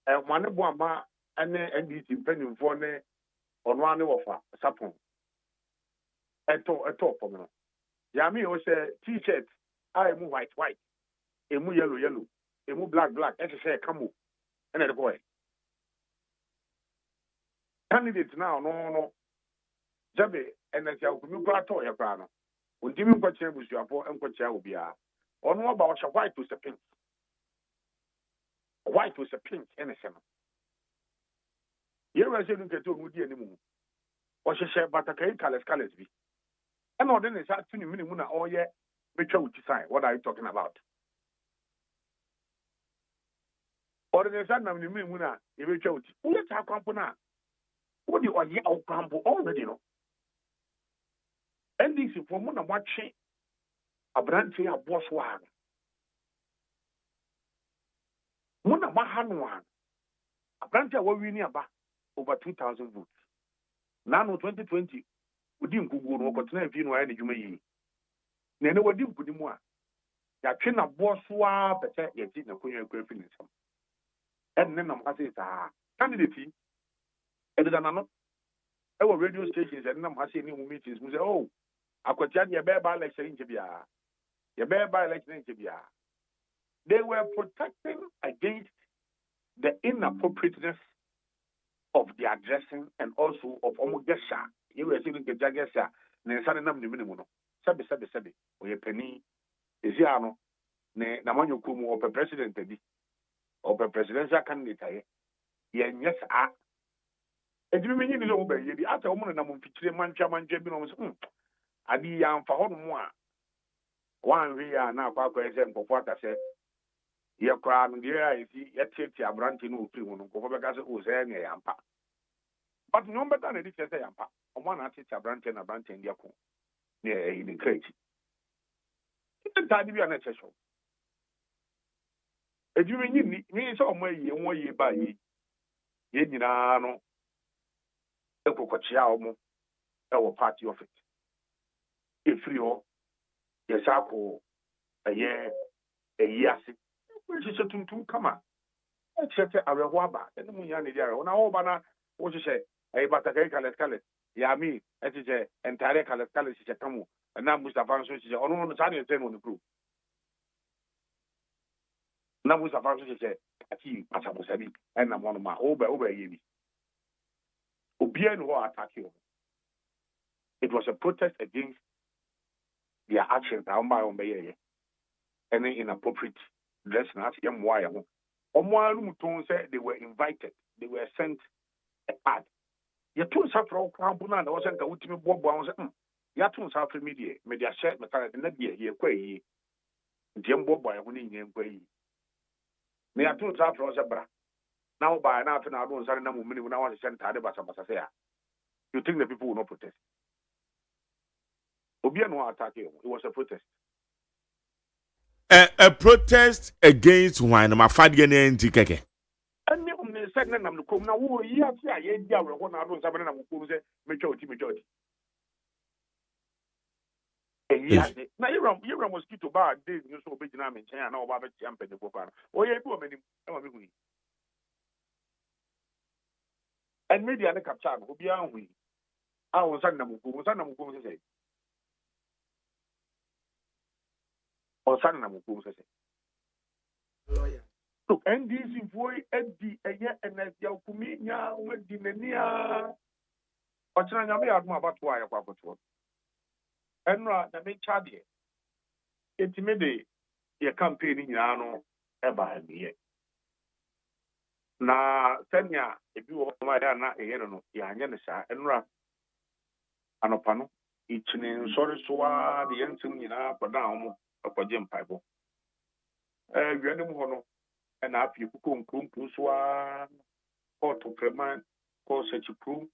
e mane bo ama ene NDC penimfo ne ono ane wofa sapon. Eto for me. Yami o say t-shirt, I mu white, emu yellow, emu black, et say camo, and the boy. Candidates now, no. Jabe, and as you go to your brano. When Jimmy Cocher was your poor and Cocher will be or no about your white was a pink. White was a pink, and a summer. Here I said, get to Moody anymore. Or she said, but a colors be. And all then is actually minimum all year, which I would sign. What are you talking about? Or then is that minimum, if you chose. Let's have company. What do you are yet already know? And this is for Mona watching a branch here, boss one. Mona Mahan one. A branch where we near back over 2,000 votes. Now, 2020. Udim kugu no kotena fi no ayi ne dwuma yi na ne wadim kudimu a ya twe na bosoa pete ye ti na konyo ekwa fi ne sam en ne nam ase sa candidate edida na no e wo radio stations en nam ase ni mu meetings mu say oh akwatia de be ba election nche bia ye be ba election nche bia they were protecting against the inappropriateness of the addressing and also of omogesha. You were saying that Jagesa, Nensanam Nimuno, Sabi, or your penny, Isiano, Ne Namanyo Kumu, or president, or presidential candidate. Yes, and you mean you obey the other woman and I'm Manchaman Jebino. Adi Yam for one we are now quite present for what I said. Your crown, dear, if you take your branch in Uprimun, Covagas was a yampa. But no better than it is a yampa. One artist a branch and in the Yako. Yeah, in the crate. It's a time to be an essential. If you mean me, so way you want ye by ye, Yenano, Ecochiamo, our party of it. If you, yes, Ako, a year, a year. Which is a to come on. Except a rewaba, and the Muyani there. On our banner, what you say, a batagay color, Yami, as is a entire color, is a tamu, and now Mustafa is on the Sunday on the group. na mo safa so se ati asabosa bi na mo no ma oba ye bi obia no attack you. It was a protest against their actions down by on ye any inappropriate dress na as yam wire ho omo anu ton say they were invited, they were sent a card. You too suffer kwampo na was nka wutimi bobo an say ya too suffer media share meta na dia ye kwa yi ndiem bobo ya ho ni nyem kwa yi me ya too suffer o say bra na wo ba na afi na do nsare na mo mini na wa se ntade basa say ya. You think the people will not protest? Obia no attack you. It was a protest. A protest against wine ma fadie na enti keke. Any on the second nam no kom na wo yi afi aye dia we ho na do nsare na mo kom say metwa oti. Na you mosquito bar days you so be na me nchen na oba be tiam pe de bofa. O ye bi o menim e ma me hu yi. And media na capture no obia hu yi. Ah won san na mo kom say. On na mo kom say. Look, NDC boy Eddie eye energy okumi nya wadi nania. Ochina nya me aduma abato aye kwa akoto. Enra na me chade. Etime de ye campaign nyina no e ba ye. Na senya ebi wo ma da na eye no ya anya ne sa enra anopa no ichine nsori so a de yentim nyina kwada homo akwaje mpaibo. Wiane mu hono na afi kuko nkrumpu so a porto preman ko sechipru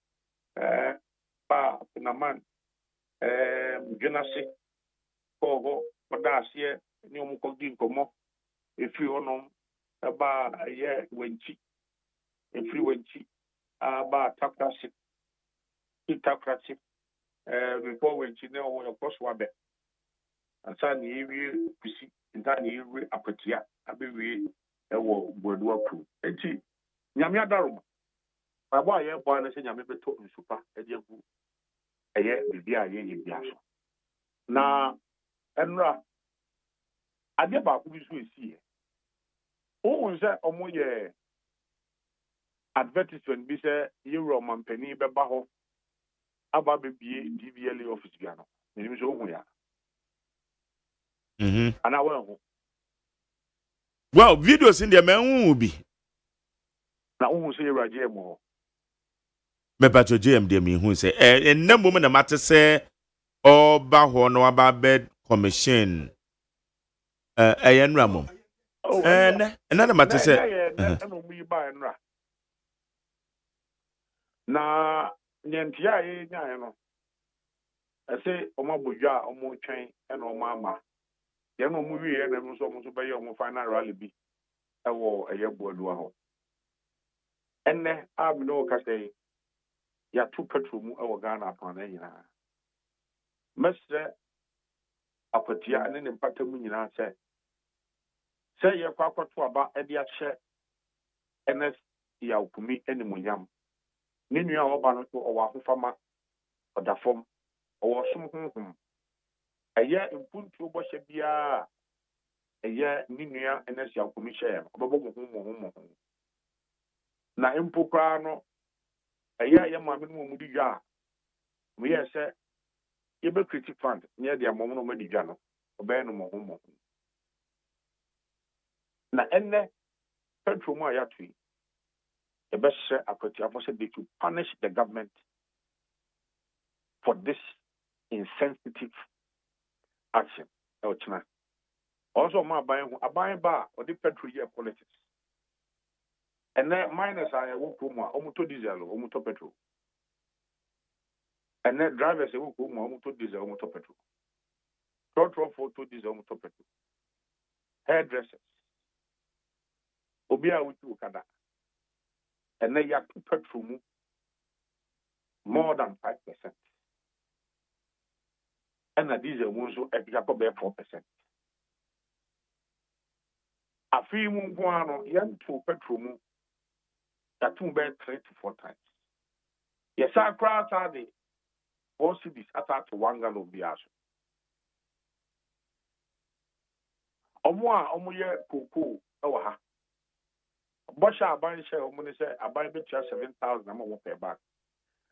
ba na man dwenase ko podase ni omo ko di nkomo efi hono ba ye wenchi efi wenchi ba takrasi itakrasi before wenchi ne omo yakoswa be ansa ni ewi kusi nta ni ewi apatia abewi ewo bodua pro enti nyame adaroma babo aye bo na se nyame beto nsupa ede agu eye bibia ye bia so na enra ade ba ku bi so esi o wonse omo ye advertisement bi se euro mampani be ba ho aba bebie DVLA office bia no ni so hu ya ana wa ho. Well, videos in the man bi. Na hu se euro agye mo Me patro JM de me hu say enam mo na mate say oba ho no aba bed commission enra mom. Na mate say na mu yi ba enra. Na nyentia ye nyaa no ese omo bodwa omo twen na omo ama ye no mu wi ye na no so omo so be ye omo final rally bi ewo eye boadu aho enne am no ka say ya tu petrol mu ewo Ghana pan na nyina mesre apatia ne ne mpata mu nyina say ye kwakwato aba e dia hye ns ya okumi animunyam ne nua oba no so owa hofama odafom owo som honhom eye impuntu oboshe bia eye ni nua ns ya okumi hye obebo mo na impokra no eye ye maame no mu di dwa mo ye se ye be critic fund ne dia mo no di dwa no obe no mo na enne petrol mu ayatui the best akwati afose they to punish the government for this insensitive action. Also, my buying bar or the petrol year politics. And then miners are a wukuma, omuto diesel, omuto petrol. And then drivers a wukuma, omuto diesel, omuto petrol. Trotro photo diesel, omuto petrol. Hairdressers. Obia wutu kada. And then you have to petrol more than 5%. And that diesel also at 4%. A few months, young to petrol that will be 3 to 4 times. Yes, I crowd are the 4 cities attack to 1 gallon of bias. Omo ye cocoa, ɛwɔ ha bɔhyɛ aban hyɛ ɔmo ne sɛ aban bɛtua 7,000 ama wɔn pɛ back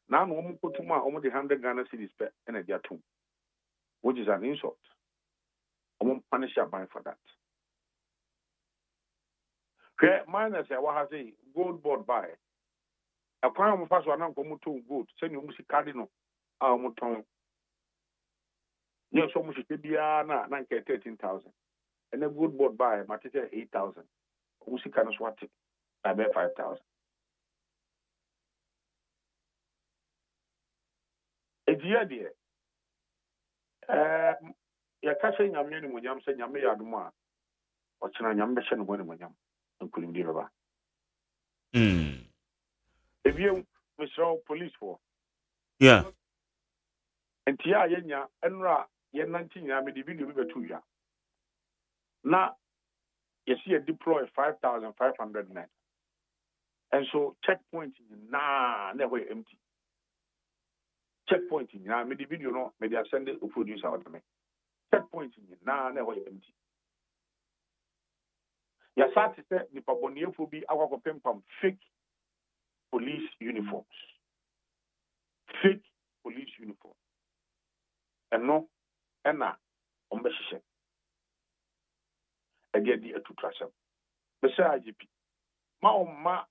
na ano ɔmo kotum a ɔmo de 100 Ghana cedis pɛ ɛna de atum which is an insult ɔmo punish aban for that hwɛ minus ɛwɔ ha sɛ gold board buy ɛkwan a ɔmo fa so anan kɔ ɔmo tɔn gold sɛnea ɔmo si kadi no a ɔmo tɔn nyɛ sɛ ɔmo hyehyɛ biara na nkɛ 13,000 ɛnɛ gold board buy ma te sɛ 8,000 ɔmo sika no so ate abɛ 5,000 ɛdiɛ deɛ yɛka sɛ nyame animonyam sɛ nyame yɛ adom a ɔkyena nyame bɛhyɛ no bɔ animonyam nkonimdi bɛba ebiem mesrɛ wo policefoɔ nti a yɛnya ɛnora yɛnante nyinaa mede video bi bɛto wia na yɛsi yɛ deploy 5,500 men ɛnso checkpoint nyinaa na ɛhɔ yɛ empty checkpoint nyinaa mede video no mede asɛnde o producer ɔde me checkpoint nyinaa na ɛhɔ yɛ empty yɛsa te sɛ nipa bɔneyɛfoɔ bi akɔkɔpempam fake police uniforms ɛno ɛna ɔmbɛhyehyɛ ɛde adi atutrasɛm bɛsɛ agp ma ɔmma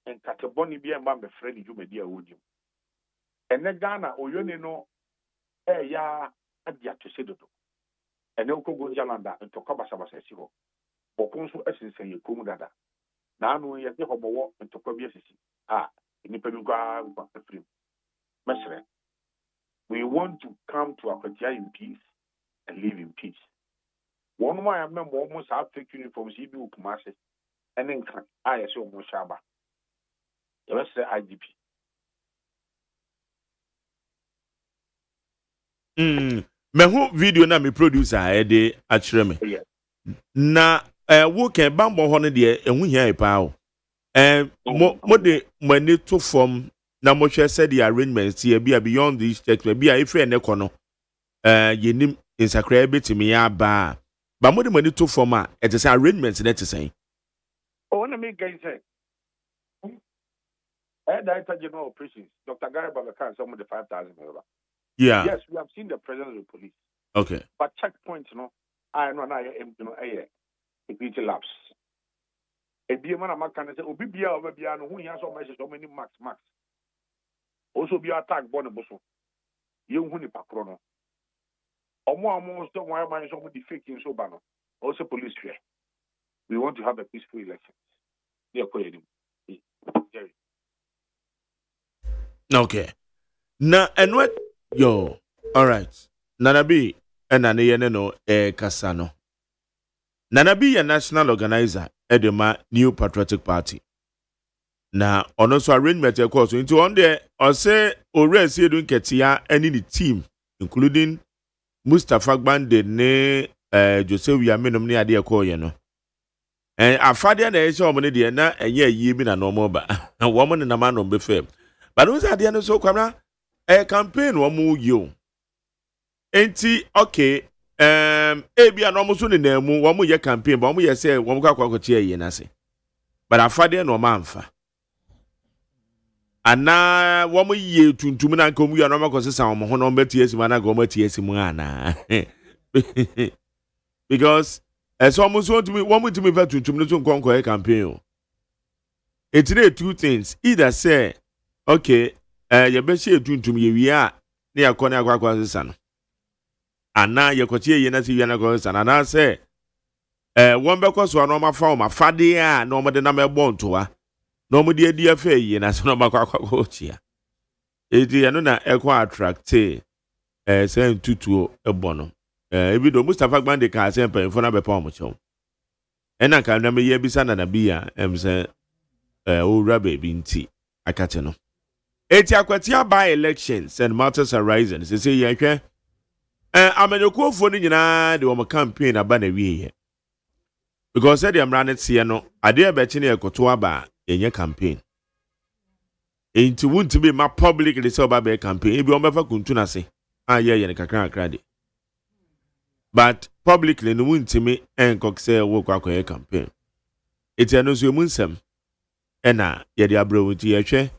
nkatebɔne bi ɛmba mbɛfrɛ ne dwumadi a wɔdim ɛnɛ Ghana oyone no ɛyɛ adi ato sɛ dodo ɛnɛ wokɔgo Jalanda ntɔkwa basabasa asi hɔ bɔko nso asinsɛn yɛ kom dada na ano yɛde hɔ bɔwɔ ntɔkwa bi asisi a nipa bi nkwa afirim mɛsrɛ we want to come to Akwatia in peace and live in peace. One more I remember almost have fake uniforms, he be Kumase, and then I assume Moshaba. The rest say IGP. Mehu video na me producer ede akyerɛ me. Na wo kan bambo ho no de ehu hia epa o. Mo de mani to form na mo hwɛ sɛ the arrangements here be beyond this text be a ifre ne kɔ no yenim insakra betimi ya ba ba mo de mani to form a it is arrangements that is saying oh na me guys say Director General Operations Dr. Gary Babaka some of the 5,000 yeah yes we have seen the presence of the police okay but checkpoints no I know na you know equity lapse ebi man amaka na say obi bia obia no hu hia so many max also be attack born boso you hu ni pakro no omo so why man so the fake in so ba no also police fear we want to have a peaceful election they are calling Jerry okay na enwe yo all right nanabi enane ye no kasa no nanabi ya national organizer edema New Patriotic Party na ono so arrangement e course into on there or say ore see do nketia any the team including Mustafa Gbande ne Joseph Yamenom ne ade e call ye no afade na e se omo ne de na enye yie bi na no mo ba wo mo ne na ma no be fam but won say ade no so kwamna campaign wo mo yi enti okay ebi anomo so ne na mu wo mo ye campaign ba wo mo ye say wo mo kwakwa tie ye na se but afade no ma amfa ana womo ye tuntum na nka omu ya no makose sa omo ho no mbeti esimu na ga omo ti esimu ana because as omo so ntumi womo ntumi fa tuntum no so nkonko e campaign it dey two things either say okay ye be she tuntum ye wi a na yakọ na akwa sa no ana ye koche ye na se wi na ko sa na say won be koso no ma fa o ma fade a na omo de na me bo ntoa no mo de adi afa yi na so no makwa chia edi eno na ekwa attract say ntutuo ebo no ebi do Mustafa Gbande ka say mpa na bepa omo chew ena ka na me ye bisa na bia say owura baby nti akate no eti Akwatia by elections and matters arising say ye hwe amenyokofo ni nyina de wo campaign aba na wiye because said am ran it no ade e be chi na ekoto aba enye campaign enti won't be ma publicly say oba be campaign ebi on befa kuntu na se ye ne kakra de but publicly no won't me enkok say wo kwa campaign Eti ano so emunsem. Ena ye de abro nti ye hwe.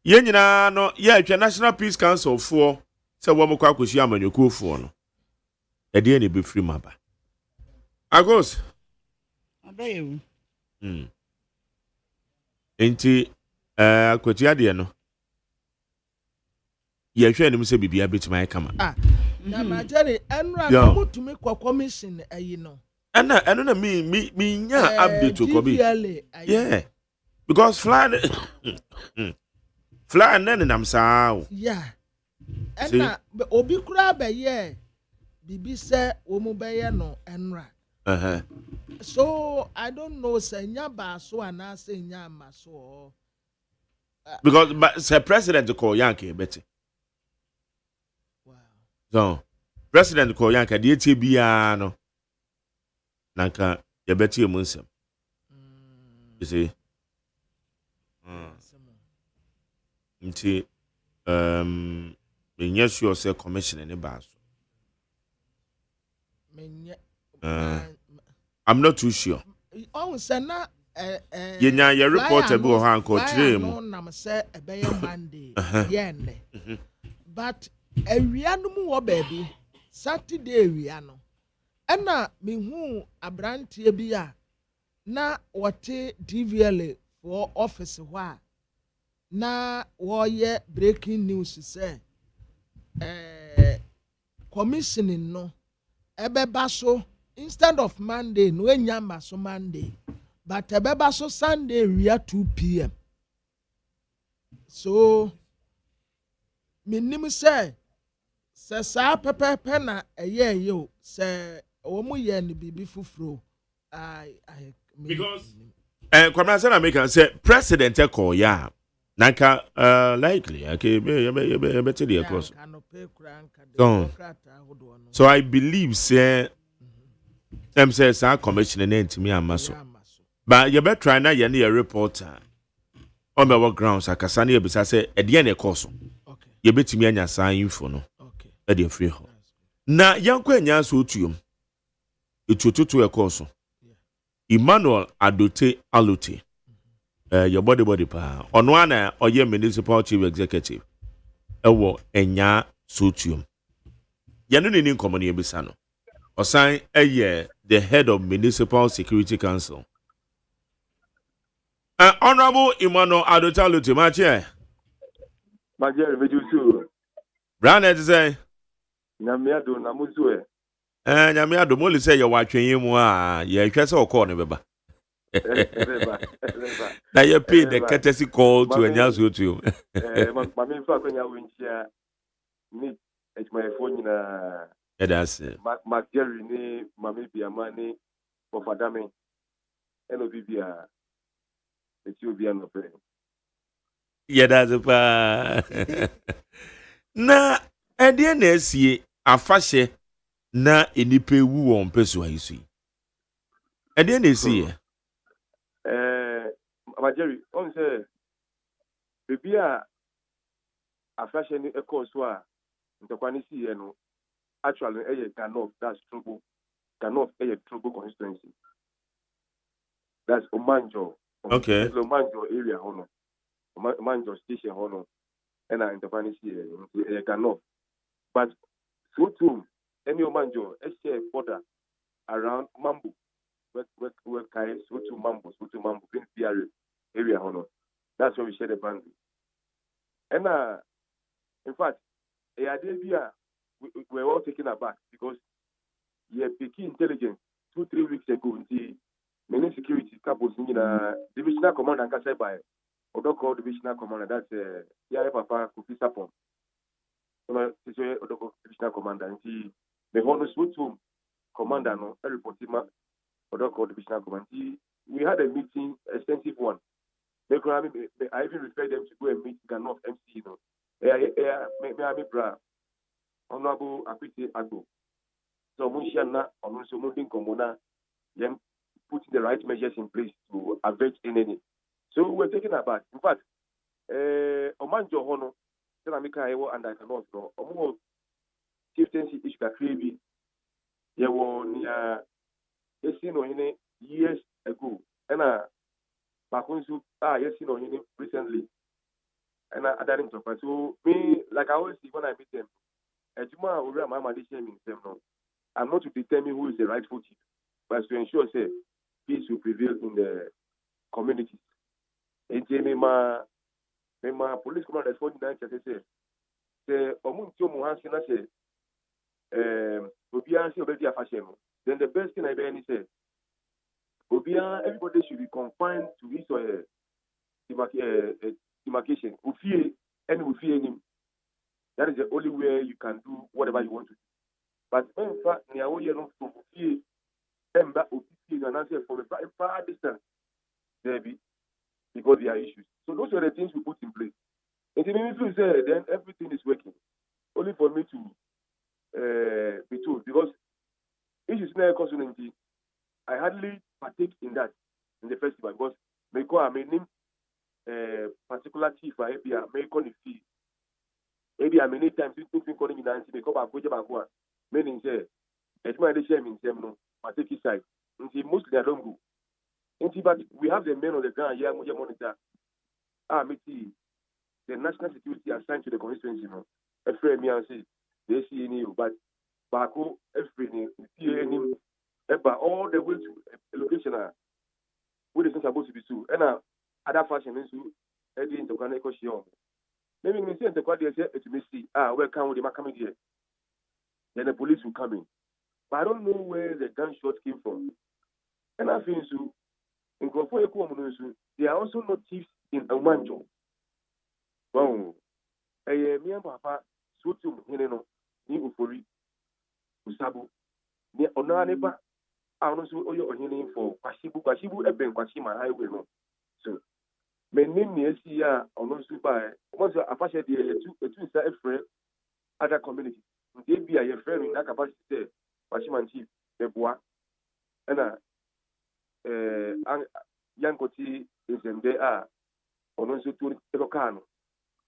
Ye nyina no ye hwe National Peace Council for se wo mokwa akosi amanyoko fo no. E de ne be free maba. Agos. Abayewu. Enti akwati ade no. Ye hwe ne mse bibia betima kama. Na majere enra no mutumi kwa commission ayi no. Eno na mi nya update ko bi. Yeah. Because fly nene nam saa. Yeah. Ena obi kura be ye bibi se wo mu be ye no enra. So I don't know say nya ba so ana say nya ma so. Because say president call Yankee Betty. Wow. So president call Yankee the tie bia no. Nanka ye beti emunsem. You see? Nti menye sure say commission any ba so. I'm not too sure. Oh, say na ye nya ye report e bi o han ko tire mu. No nam say e be ye Monday ye ne. But ewia no mu wo baby Saturday ewia no. Ena mehu abrantie bi a na wote DVL for office ho a na wo ye breaking news say commissioning no ebeba so instead of Monday no enyama so Monday but ebeba so Sunday ria 2 p.m. So minim say sa pepepe na eye yo say omo ye ni bibi fufuro because kwamra say na make say president call ya nanka likely okay be better the across so I believe say them say sa commission na ntimi amaso but you better try na ye na reporter on our grounds akasa na ebisa say e de na ekoso okay you betimi anya sa info no okay e de free ho na yanko anya so otuom etututu ekoso Emmanuel Adote Alote your body pa ono ana oye municipal chief executive ewo enya sotium yanu ni nkomo ne ebisa no osan eye the head of municipal security council honorable Emmanuel Adote Alote mache reduce brand it say na me ado na muzu nyame ado mo le say ye watwen mu a ye hwese okọ ne beba na ye pay the courtesy call to anya so to you mama fa kwanya winchia ni my phone na that's Mark Jerry ni mama biama ni ofadame eno bibia eti obi an ope that's pa na ede na esie afahye na enipe wu won peso ayisu ede na esie Jerry, on say, Bibia a fashion a course where the Quanisi and actually a Ganof, that's trouble. Ganof a trouble constituency. That's Omanjo. Okay. Omanjo area honor. Omanjo station honor. And I in the Quanisi a Ganof. But so too, any Omanjo, a share border around Mambu. Where Kai, so to Mambu, area honor. That's where we share the boundary. And in fact, we're all taken aback because you picking intelligence 2-3 weeks ago. The many security couples in divisional commander and Kasai by Odoko divisional commander. That's Yaya Papa Kufi Sapon. So Odoko divisional commander and the honor to commander no report him Odoko divisional commander. We had a meeting, extensive one. I even referred them to go and meet Ganof MC. Honorable Apiti Agbo. So Mushiana or Musumudin Komona, then putting the right measures in place to avert any. So we're taking aback. In fact, Omanjo Hono, Seramika Ewo and I cannot know. Omo chieftaincy issue a crazy. There were years ago. And Bakunsu, yes, you know, him recently. And I didn't talk. So, me, like I always see when I meet them, Ejuma, Ura, Mama, they shame them. No, I'm not to determine who is the rightful chief, but to ensure, say, peace will prevail in the community. And my police commander is 49, say, Omunto Muhansina say, Obiansi already a fashion. Then the best thing I ever say, Obia, everybody should be confined to his demarcation. Ufie and Ufie him. That is the only way you can do whatever you want to do. But in fact, near you know from Ufie and back Ufie and answer from a far distance, there be because there are issues. So those are the things we put in place. And if you say then everything is working. Only for me to be told because issues now constantly. I hardly partake in that in the festival because I name particular chief for ABI, may call it fee. Maybe I many times you think calling in answer because I'm going to meaning say, it's my shame in them, no, partake his side. Mostly I don't go. But we have the men on the ground here, monitor. Miti, the national security assigned to the constituency, you know. A friend me and say, they see you, but Baku, everything, but all the way to a location where it's supposed to be so. And other fashion is to heading into Kaneko Shion. Maybe we say the Quadia said to me, see, where can we come here? Then the police will come in. But I don't know where the gunshot came from. And I feel so in Kofoe, they are also not thieves in Amanjo. Wow. Me and Papa, so to Heneno, Ni Ufori, Usabu, near Onaneba. I also owe you healing for Kwashibu, Eben, Kwashima Highway. So, my name is here on no super. Once I passed the two friend, other community. They be a friend in that capacity, Kwashima Chief, the bois, and Yankoti is in there, or also to Tokano,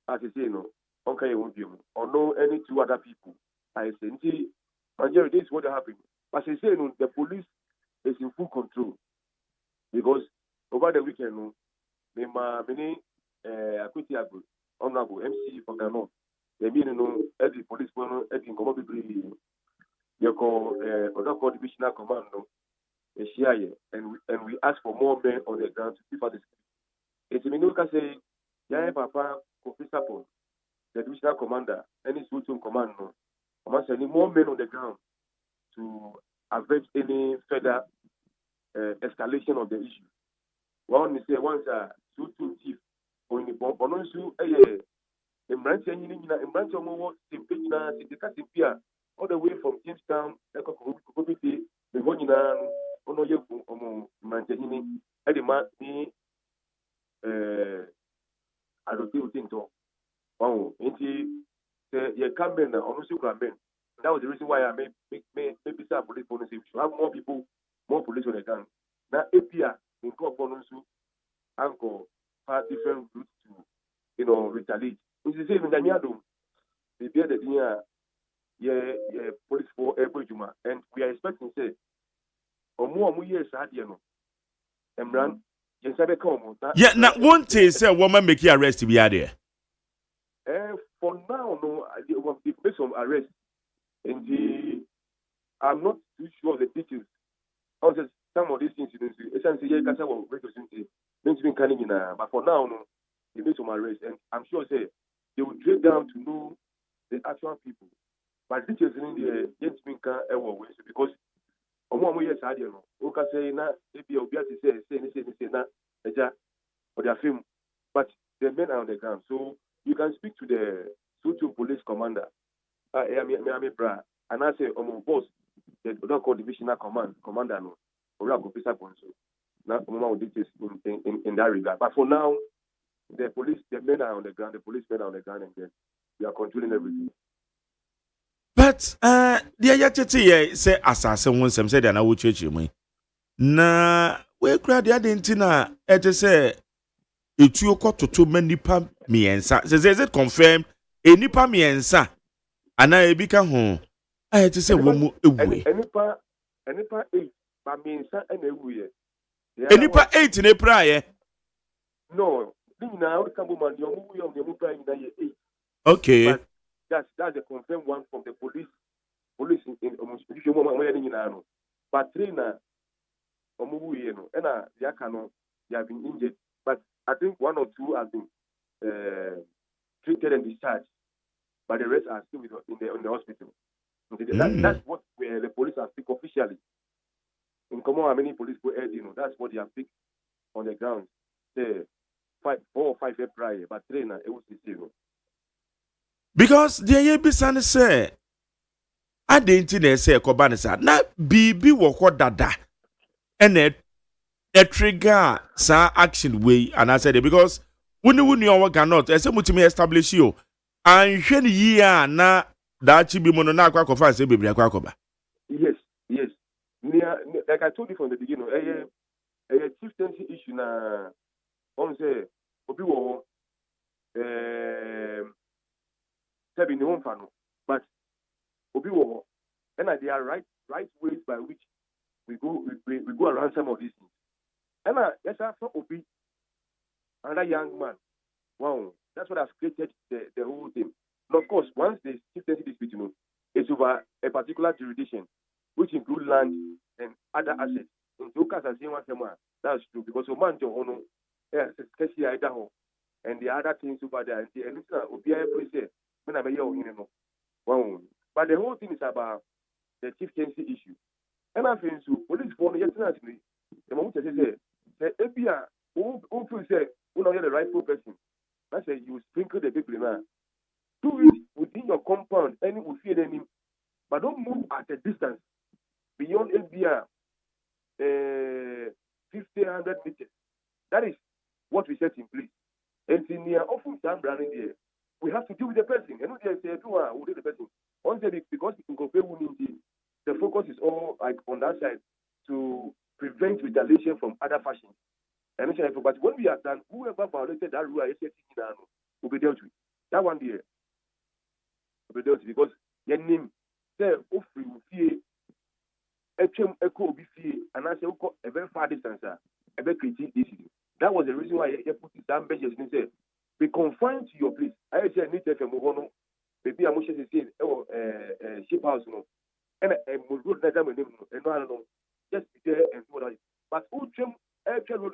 as you say, no, okay, won't be, or no any two other people. I say, this is what happened. As I say, the police is in full control because over the weekend, many honorable MC for Ghana, they mean at the police at the commodity, you call other divisional command, and we ask for more men on the ground to keep us. It's a minute can say, yeah, Papa, Professor Paul, the divisional commander, any Sultan command, I must send more men on the ground to avert any further escalation of the issue. One is once a two chief or in the bomb, but also a branch in branch of more all the way from Jamestown, Economity, the Vonina, Onoye, Mantini, Edima, I don't think so. Oh, you come in on men. That was the reason why I made start police policy. We should have more people, more police on the ground. Now, APA in Kokonusu, Anko, have different routes to, retaliate. Which is even Danyado. They bear the police for every Juma. And we are expecting, say, or more years, and run. Yeah, now won't say a woman make you arrest to be out there. For now, no, they make some arrest. And I'm not too sure of the details. Also, some of these incidents, essentially, but for now, no, they made some arrest. And I'm sure, say, they will drill down to know the actual people. But details in the gentleman can't ever wait because yes, I don't know. Okay, say na maybe you'll be able to say na or their film, but the men are on the ground, so you can speak to the Sutu police commander. And I say, boss, the don't call divisional commander no, or officer so now will details in that regard. But for now, the men are on the ground, the policemen are on the ground, and then we are controlling everything. But the ayatete say assassin won some said na wo church mu na we kra de adentina e te say etu okototo manipa miensa say it confirm enipa miensa ana ebika ho I te say wo mu ewu enipa 8 ba miensa na ewu ye Enipa 8 in April. No, now come on, you prime 8. Okay. But that's a confirmed one from the police. Police in almost but trainer and they have been injured. But I think 1 or 2 have been treated and discharged, but the rest are still in the hospital. That's what the police have picked officially. In common, how many police go ahead, that's what they have picked on the ground. Say 4 or 5 April, but trainer it was the Because the yebi san say I didn't say Kobanisa. Na bibi woko dada. And a trigger sa action way and I said it because wuni your cannot ese mutimi establish you and hwe ni year na da chibi mono na akwa kofa se bebri akwa koba. Yes. Like I told you from the beginning, a chieftaincy issue na on say obi wo sebi ni won fano but obi wo and there are right ways by which we go around some of these things. And yes, for obi another young man. Wow, that's what has created the whole thing. And of course, once the chieftaincy dispute, it's over a particular jurisdiction, which include land and other assets. In Jokas and Sema, that's true because a man to honor, and the other things over there, and it's not Obi when I'm a wow. But the whole thing is about the chieftaincy issue. And I feel so police for the moment say Ebia who say who know the rightful person. I say you sprinkle the people now. Do it within your compound, any will fear any, but don't move at a distance beyond Ebia 100 meters. That is what we set in place. And in the often time running there, we have to deal with the person. And they say, we'll do the person. Because the focus is all like on that side to prevent retaliation from other fashions. But when we are done, whoever violated that rule will be dealt with. That one there will be dealt with because your name say free fear echo be fear and I say a very far distance a very critique issue. That was the reason why you put it down measures and say be confined to your place. I say need to have maybe I'm saying ship house and road that and no just be there and do that. But who trim road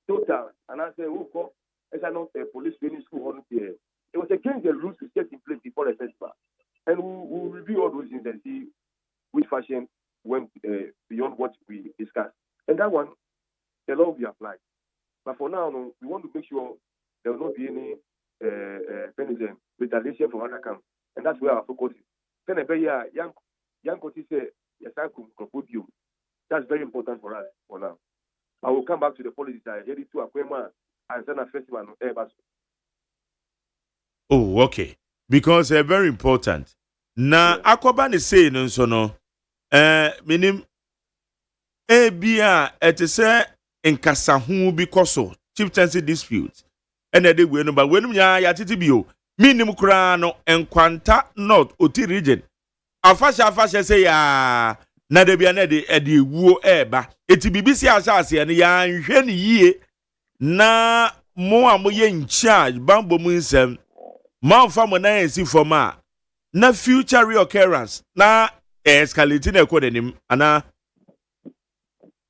total and I say who go as I know a police training school on here. It was against the rules we set in place before the festival. And we'll review all those things and see which fashion went beyond what we discussed. And that one, the law will be applied. But for now, we want to make sure there will not be any retaliation from other camps. And that's where our focus is. Then young Koti say, yes, I could podium. That's very important for us for now. I will come back to the policy side, headed to Aquema and send a festival on Airbus. Oh, okay. Because they're very important. Na Akoba is saying no minim ebia etese nkasa hu because of chieftaincy dispute. And they we no but when ya titibio minim kra no enkwanta north oti region. Afasha say ya na de bia na de ewuo eba. Eti bibisi asase ne ya nhwe ne yie na mo amoye in charge bambo mu nsem. Man fa mo na esi forma na future reoccurrence na escalating e ko denim ana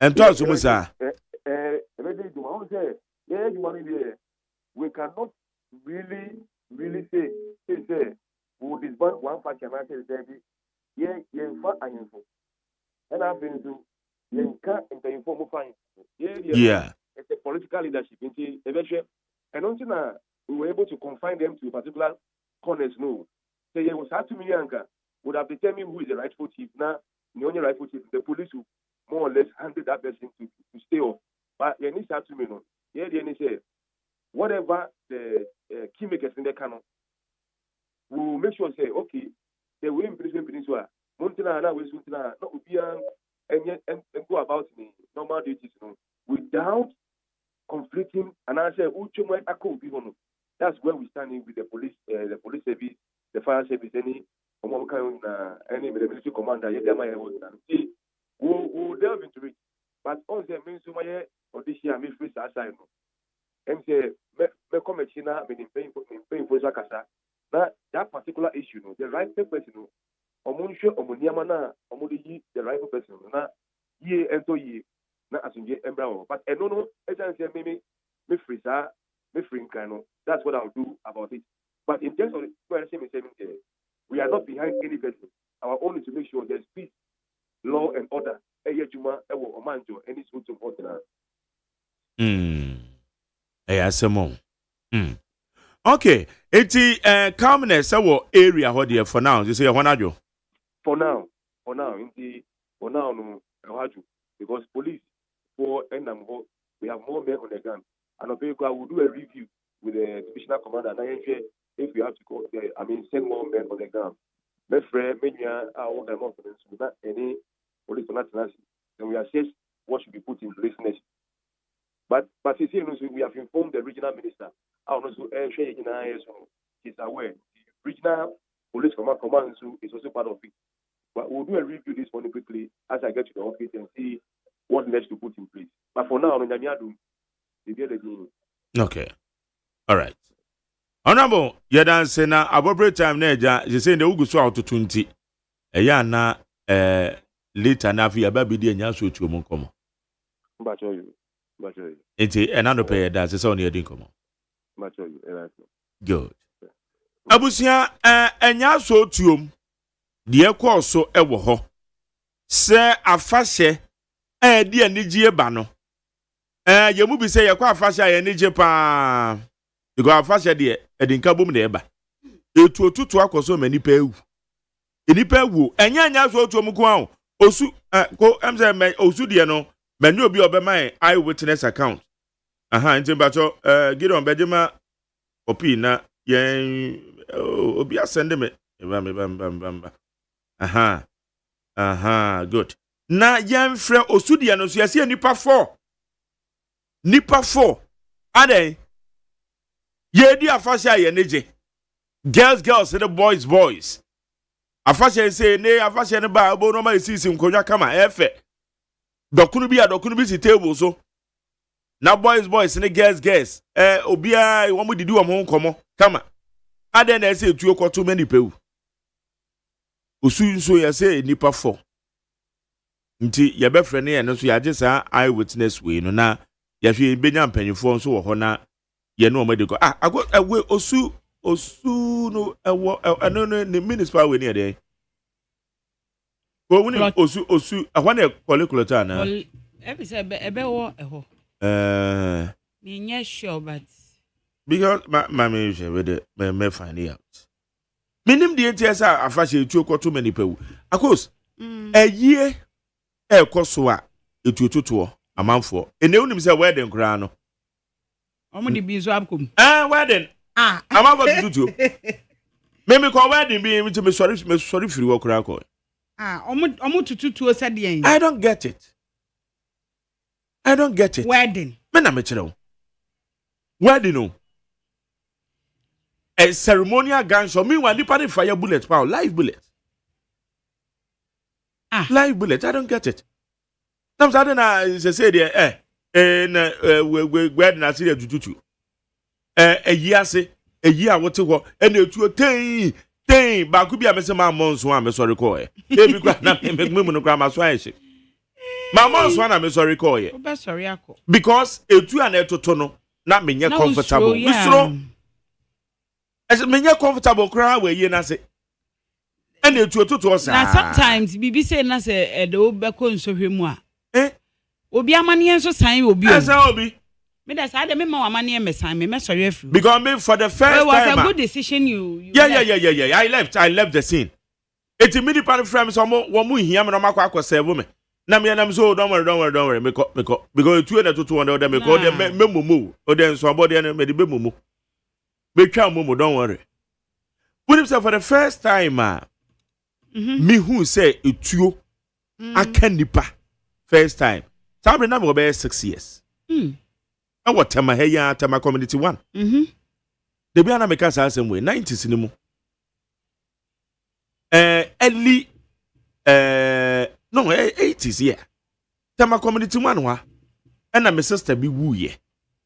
ento aso musa we cannot really say we disband one faction and say fa anyfo and I've been to inform fine yeah it's a political leadership into eventually and until we were able to confine them to particular corners. No, so it was hard to me. Would have determined who is the rightful chief. Now, the only rightful chief, the police will more or less handle that person to stay off. But you need to me no. Yeah, they say whatever the key makers in the canon, we will make sure say okay, they will implement Peninsula. Montana na we Suntana not Ubian and go about the normal duties, without conflicting. And I say, that's where we stand in with the police service, the fire service, any military commander. we'll delve into it. But also, means so my audition, I mean, free aside. And say, me come China, me paying for Zakasa. That particular issue, no, the right person, no, omunsho omuniamana, omudi the right person, na ye ento ye, na asunje embrao. But no, I say me free sa, me free kind. That's what I'll do about it. But in terms of we are not behind any person. Our own is to make sure there's peace, law, and order. Any sort of order. Okay, it's calmness our area what there for now. You say one For now, no, because police for NMO, we have more men on the ground. And I will do a review with the divisional commander. And if we have to go there, send more men on the ground. My friend, many are all the confidence without any police or national. And we assess what should be put in place next. But you see, we have informed the regional minister. He's aware. The regional police command is also part of it. But we'll do a review this morning quickly as I get to the office and see what next to put in place. But for now, okay. All right. Honorable, you dance na appropriate time na you say the ugu so out to 20. Eya na later na fi aba bi di anya so tuo mu nkomo. Enti enano pay that say on yedin komo. Good. Abusia anya so tuom de ekọ so ewo ho. Se afahye di anigye ba no. Yemu bi say yakọ afahye anigye pa. Because afahye de edinka bom de eba. Etu otutu akoso manipa ewu. Enipa ewu anya so tuom ko an. Osu ko emze me osu de no. Many obi obema eyewitness account. Nti bacho Gideon Bejima opi na yen obi asende me. Good. Na yen frɛ osudi no so yɛse nipa 4. Nipa 4. Ade yedi afasha ye neje. Girls the boys. Afasha say ne afasha ne ba obo no ma sisi nkonwa kama efe. Dokunu bi si table so. Na boys ne girls. Obia wo mu didi wo mo nkomo kama. Ade na say tuo kwato mani pewu. Osu nso ya say nipa 4. Nti ye be frɛ ne ye no so ya gisa eyewitness we no na ya hwe benya mpanyifo nso wo ho na ye no omade ko agwe osu no no ne municipal we ne dey. Ko woni osu ahwane kolekota na every say ebe wo eho me nye sure but because my me we find it out. Minim the NTSA afashe etu okoto many pewu. Akos a ekoso a etu ototo amanfo. Ene unim say wedding kra no. Omo di bi so abkom. Wedding. Amanfo tutu. Me call wedding bi me sorry firi wo kra ko. Omo tutu said yen. I don't get it. Wedding. Me na me kire. Wedding no. A ceremonial gunshot. Meanwhile, nipa fire bullet, power live bullet. Live bullet. I don't get it. Some sudden say there. We na see the tutu. A year say a year what to go and you ten. But could be a mess my months one. I'm sorry, call it. Baby, not make me grandma swag. My mom's one. I'm sorry, call it. Sorry, because a 2 and a tono not mean you're comfortable. As many comfortable crowd where you say, and you to us. Now sometimes BB say na say the obeko so hwemu a. Obi amane enso san obi. Asa obi. Me that say me ma amane me san me sorry afu. Because me for the first time. It was a good decision you Yeah. I left the scene. It's a mini part of friends wo mu hia me no makwa akose me. Na me nam so don't worry me ko because two and to one them me ko them me mumu. O dem so abode na me de be mumu. Betwa mumu, don't worry. When himself for the first time, me who say etuo akanipa first time. Sabre na me be 6 years. I what time here time community 1. The be na me ka say same way 90s ni mu. Early no 80s yeah tema community man wa and my sister be woo ye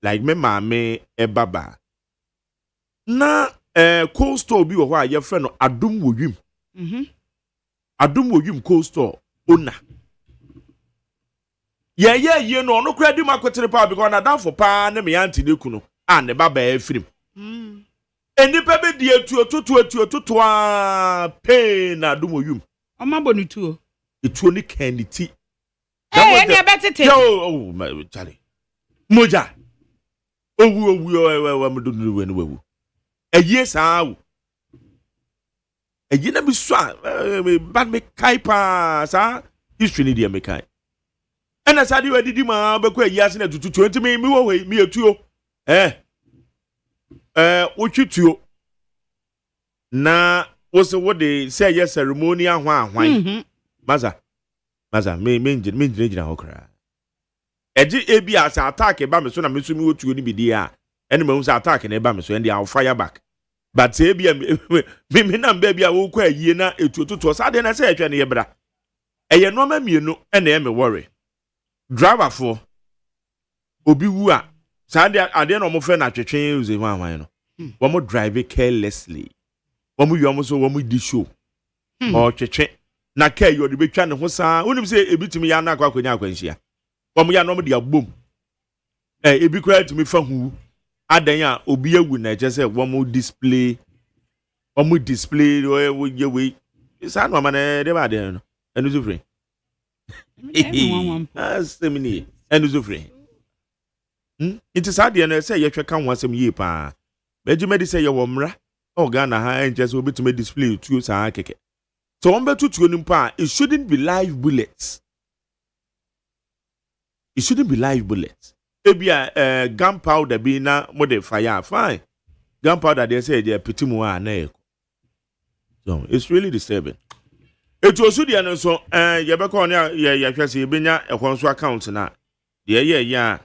like me mama e baba na cold store bi wo ho a ye frɛ no adom wodwim adom wodwim cold store owner ye no no kura di makotere pa because na dan for pa na me auntie ne kunu and ne baba e firim enipa be di etuo a pain na adom wodwim omabo ni tuo etuo ni kan ni ti eni abetete oh Charlie moja owu amdo we no wu eye saa eye na bi so bad me kai pa saa history ni dia me kai ena saa di wadidi ma bekọ eye ase na tutu 20 mi wo we mi etuo otwituo na wo se wo de say yes ceremony ahwan maza me njira hokra eji ebi as attack ba me so na me so mi wotuo ni bidi a ene me so attack na ba me so and I'll fire back but say ebi me na mba bia wo kwa yie na etuototo sa de na say etwa ne yebra eye no ma mienu ene me worry driver for obi wu a sa de ade na mo fe na twetwen uze hwan no wo mo drive carelessly wo mo yo mo so wo mo di show o twetwen na kai yo de betwa ne ho saa wonim se ebitimi ya na akwakonya akwanhia wo mo ya no mo de abom ebi kura timi fa hu adan a obi awu na eje se wo mo display wo ye we sa no ma na de ba de no enu so free asemini enu so free it is hard na say ye tweka ho asem yie pa bejimedi say ye wo mra o Ghana ha enje se obitimi display tuo saa keke. So one better to nimpa, it shouldn't be live bullets. It shouldn't be live bullets. Maybe gunpowder be na more fire. Fine. Gunpowder they say they pity more na. So it's really disturbing. It was so the so you be call ya hwese you benya e konso account na. Yeah.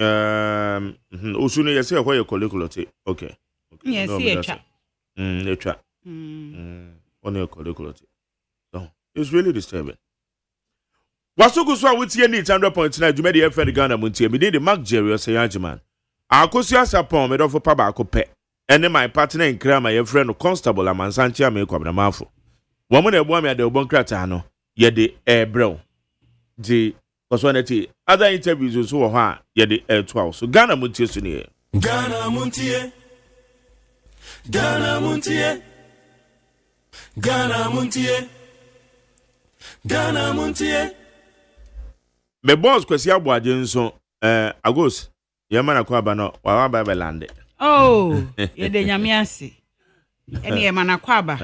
Osu no you say where you calculate. Okay. Yes, etwa. Etwa. On your curriculum. So it's really disturbing. Wasuku so with ye need 100.9 Jumedi FM Ghana Montie. Me need the Mark Jerry OSEI Agyeman. Akosia sapon me do for pa ba ko pe. Ene my partner in crime my friend no constable amansanchi ame kwabna mafo. Wo mo na ebo am ya de obon krata no ye de ebrew. Di kosoneti other interviews so wo ho a ye de 12. So Ghana Montie so ne. Ghana Montie. Ghana Montie. Ghana Montie. Ghana Montie. Me boss kwesi aboaje nso agos yema na kwa ba no wa ba lande. Oh, ye de nyame ase. Ene yema na kwa ba.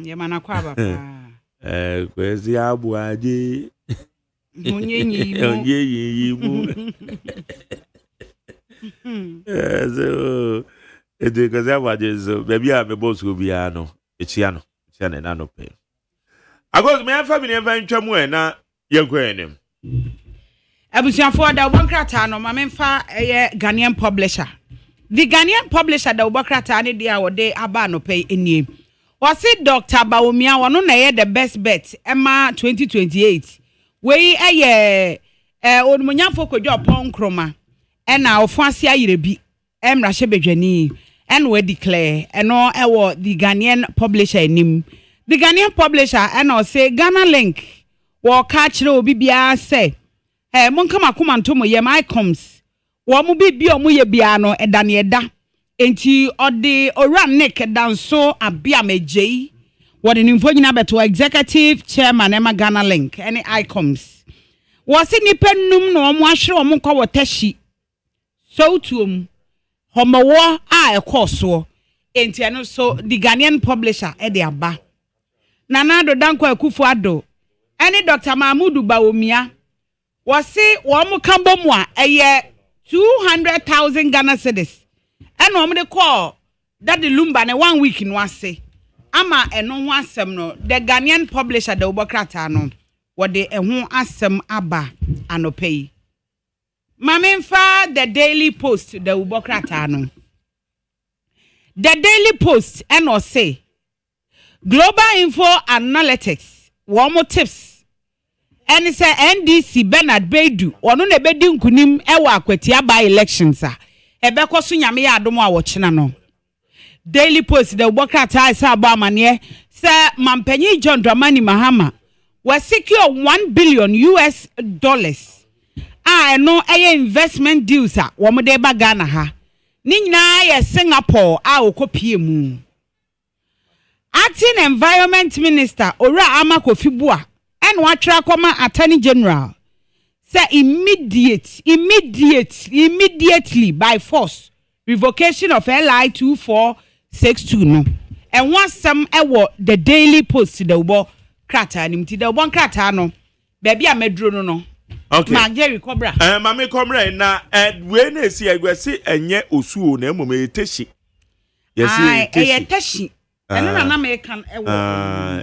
Yema na kwa ba pa. Kwesi aboaje. Onyenyi mu. So ede kwesi aboaje so baby a me boss go bia no. Echiano na no pe. Agos me afa bi ne fa ntwamu na yenko enem. Abusiafo da Obonkrata no ma memfa Ghanaian publisher. The Ghanaian publisher da Obonkrata ne dia wode aba no pe enie. Wasi Dr. Bawumia wono na the best bet Emma 2028. We onumunyafo kodwo pon kroma. Na ofo ase ayerebi emra hyebedwani. And we declare and all the Ghanaian publisher nim. The Ghanaian publisher and all say Ghana Link will catch no bibia say monkama kumantomo ye my comes wo mu bibia mu ye bia no edanieda enti ode oran neck dan so abia mejei what the nyina beto executive chairman Emma Ghana Link any icons was ni pennum no mo ahwere o mo kwa wotashi so tuom homowo a ekoso enti eno so the Ghanaian publisher e de aba nana do danko akufo ado ene Dr. Mahmudu Bawumia wase wo mo kambo mu a eye 200,000 Ghana cedis ene wo mo de call that the lumba ne 1 week no ase ama eno ho asem no the Ghanaian publisher the Obonkrata no wo de ho asem aba anopei Mamemfa the Daily Post the Obonkrata no. The Daily Post and say Global Info Analytics wɔn tips ɛne sɛ NDC Bernard Beidu ɔno na ebedi nkunim ɛwɔ akwatia by elections a ɛbɛkɔ so nyame yɛ adom a wɔkyena no Daily Post the Bokrata is about money. Sir Mampenyi John Dramani Mahama was secure $1 billion. No investment deals are Womode Bagana ha. Nina Singapore copy mu. Acting Environment Minister Ora Amako Fibua and Watra Koma Attorney General say immediately by force revocation of LI 2462 no. And once some the Daily Post the wo krata nim ti the one krata no baby a medro no. Okay. Ma Jerry Cobra. Mami Cobra na we na esi agwase enye osuo na emom eteshi. Yes eteshi. Eno na me kan ewo.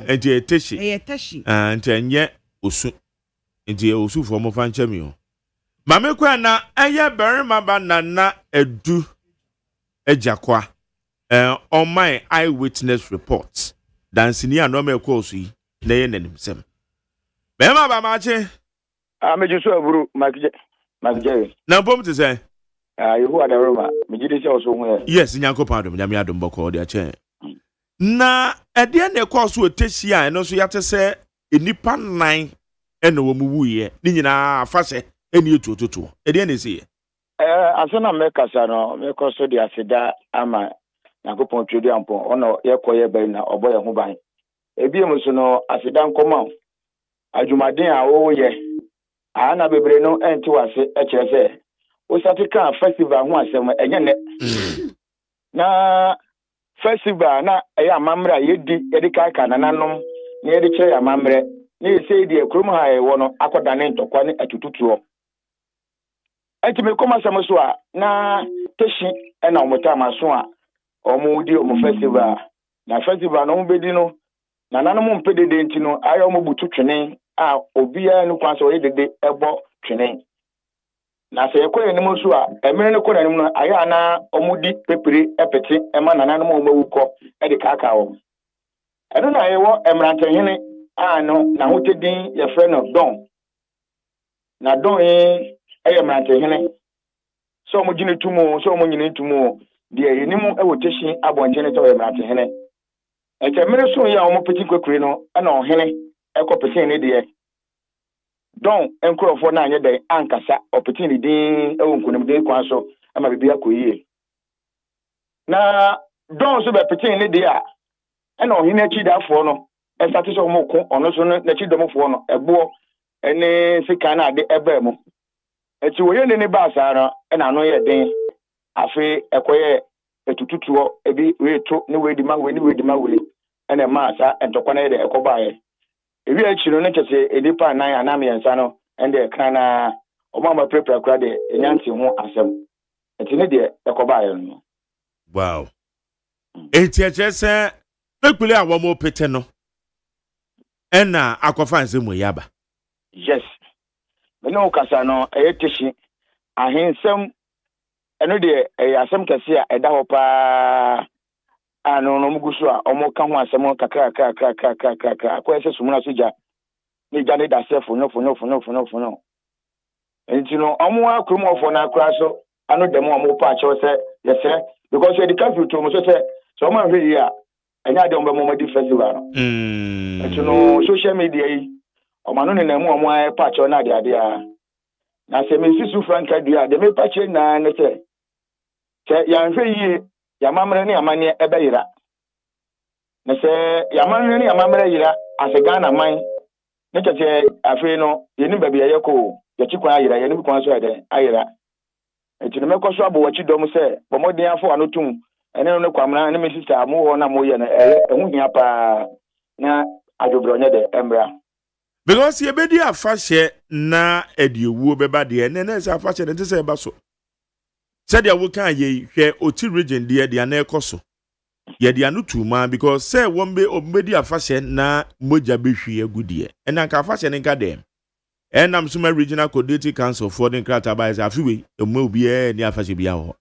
Enti eteshi. Eteshi. Enti enye osu. Enti osu fo mo fa nchami o. Mami kwa na eye berima ba na edu ejakwa. On my eyewitness reports, dancing here no me course yi na ye nanim sem. Bema ba mache. Me just aburu Magje. Na bom te say. You are the Roma. Me jide se oso hu. Yes, nyankopon adom nyame adom boko de ache. Na ede na course o teshi a no so yate se enipa 9 ene wo mu wuye. Ni nyina afase eni etuototo. Ede na se. Asana me kasa no me koso de aseda ama Nakopon twedi ampon ono yekoye bai na oboye ho ban ebiem so no aseda nkoma adwumaden a wo ye ana bebre no enti wase ekire se o satika festival ho asem enye ne na festival na eya amamra yedi kaka nananom na yedi kire amamre na yesi di ekrum ha e wo no akodane ntokwa ne atututuo enti me koma sam so a na teshi na omota maso a omudi omo festival na festival no mbedi no na nanom mpedede enti no ayo mo butu twene a obia no kwanso yedede ebo twene na se yekoye nim so a emere ne kora nim no ayo na omudi pepere epete ema na nanom omawuko e de kaka wo eno na yewo emrantehene a no na hotedin ye frɛ no don na don emrantehene so mo gine tumo so mo nyine tumo de yenimu ewoteshi abonjene to emrantehene etemere so ya omo peti kwekure no na ohene ekopete ne de don enkrofo na anye de ankasa opete ne din ewonkunem de kwan so ama bibia koyie na don so be pete ne de a na ohene achidafo no esate so mo ko ono so na chidomfo no ebo ene sika na de eba mu eti woye ne ba asara na no ye den afi ekoye etututuo ebi weto ne wedi ma we ene ma asa entokwa na de ekoba ye ebi achiro ne kese edipa nan anam yensa no ende kana omama prepare kra de enyanti ho asem eti ne de ekoba ye no wow eti achese pekule awo mo pete no ena akofanse mo yaba yes me no kasa no eyeteshi ahensem eno de asem kase a eda ho pa ano no muguso a omo ka ho asem kakra akwa ese sumuna soja ni jane da sefo no enti no omo akrum ofo na akra so ano dem omo pa ache se yesere because we the country to mo so se so omo hwe yi a enya de omo mo di festival no enti no social media yi omo no ne na mu omo pa ache na de a na se me sisu franka dua de me pa ache na ne se ya hwe yi ya mamre ne amane ebeyira na se ya mamre ne amamre yira asega na man ne tete afi no yeni baby ayeko ya chikwa ayira yeni kwan so ede ayira enti no mekoso abo wachi dom se bomodin afo anotum ene no kwamra ne me sister amu ho na mo ye no ehu hia pa na adobronye de embra because ye bedi afahye na ediewuo beba de ene na se afahye ne se eba so said ya woka ye hwe oti region de na ekoso ye de anu tuma because say wombe obedi afahye na moja behwi agudie ena ka afahye ne nka dem enam suma regional coordinating council for the krata ba isa afiwe emu obi ni afahye bia ho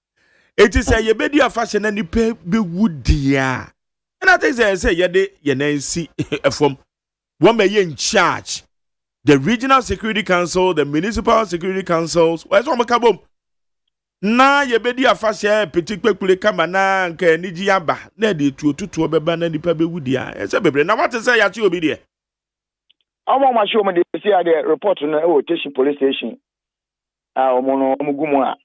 eti say ye bedi afahye na nipa bewudia ena te say ye de ye na nsi efom One may in charge. The regional security council, the municipal security councils. Where's one kabom? Na ye bedi afashe petit kwekule kama na nke niji yaba na de tuotutu obeba na nipa be wudi a ese bebre na what say ya ti obi de Omo ma show me dey see the report na e station police station omo no omugumu a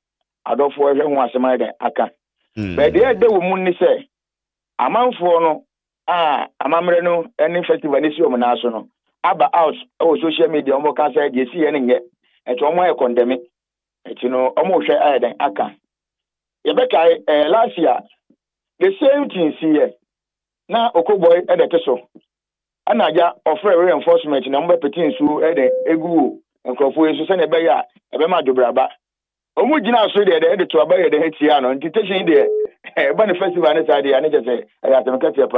adofo ehwe ho asema dey aka but dey wo mun ni say amanfo no amamre no any festival ni si omo na so no aba out social media omo ka say dey see ye nye eto omo e condemn you know, almost aka. Yebeka last year, the same thing here. Now, Okoboy at the Teso. Anaja offer reinforcement in number petting su at the Egu and Kofu is send a bayer, a Bema Dubraba. Omujina so there, the editor by the Hetiano, and detention there. But the festival is idea, and just say, I have to catch up.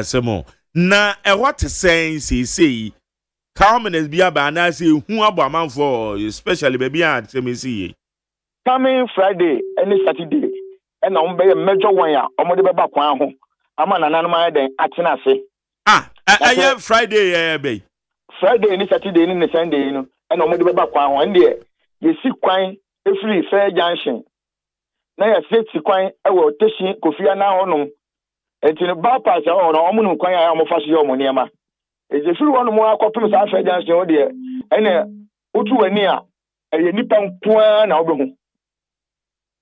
Some more. Na, what is saying, see. Commoners be about na say who about man for especially baby at me see coming Friday any Saturday and on be a major one ya omode be ba kwan ho ama nanan ma den atena se Friday be Friday any Saturday any Sunday no and omode be ba kwan ho ende ye si kwan e free fair junction na ya safety kwan e wo teshin kofia na hono entini bypass ya hono omo kwan ya mo fa so yo mo niema. Is if you want more copy sa fa janse o de ene otu wani a eye nipa nkoa na obehu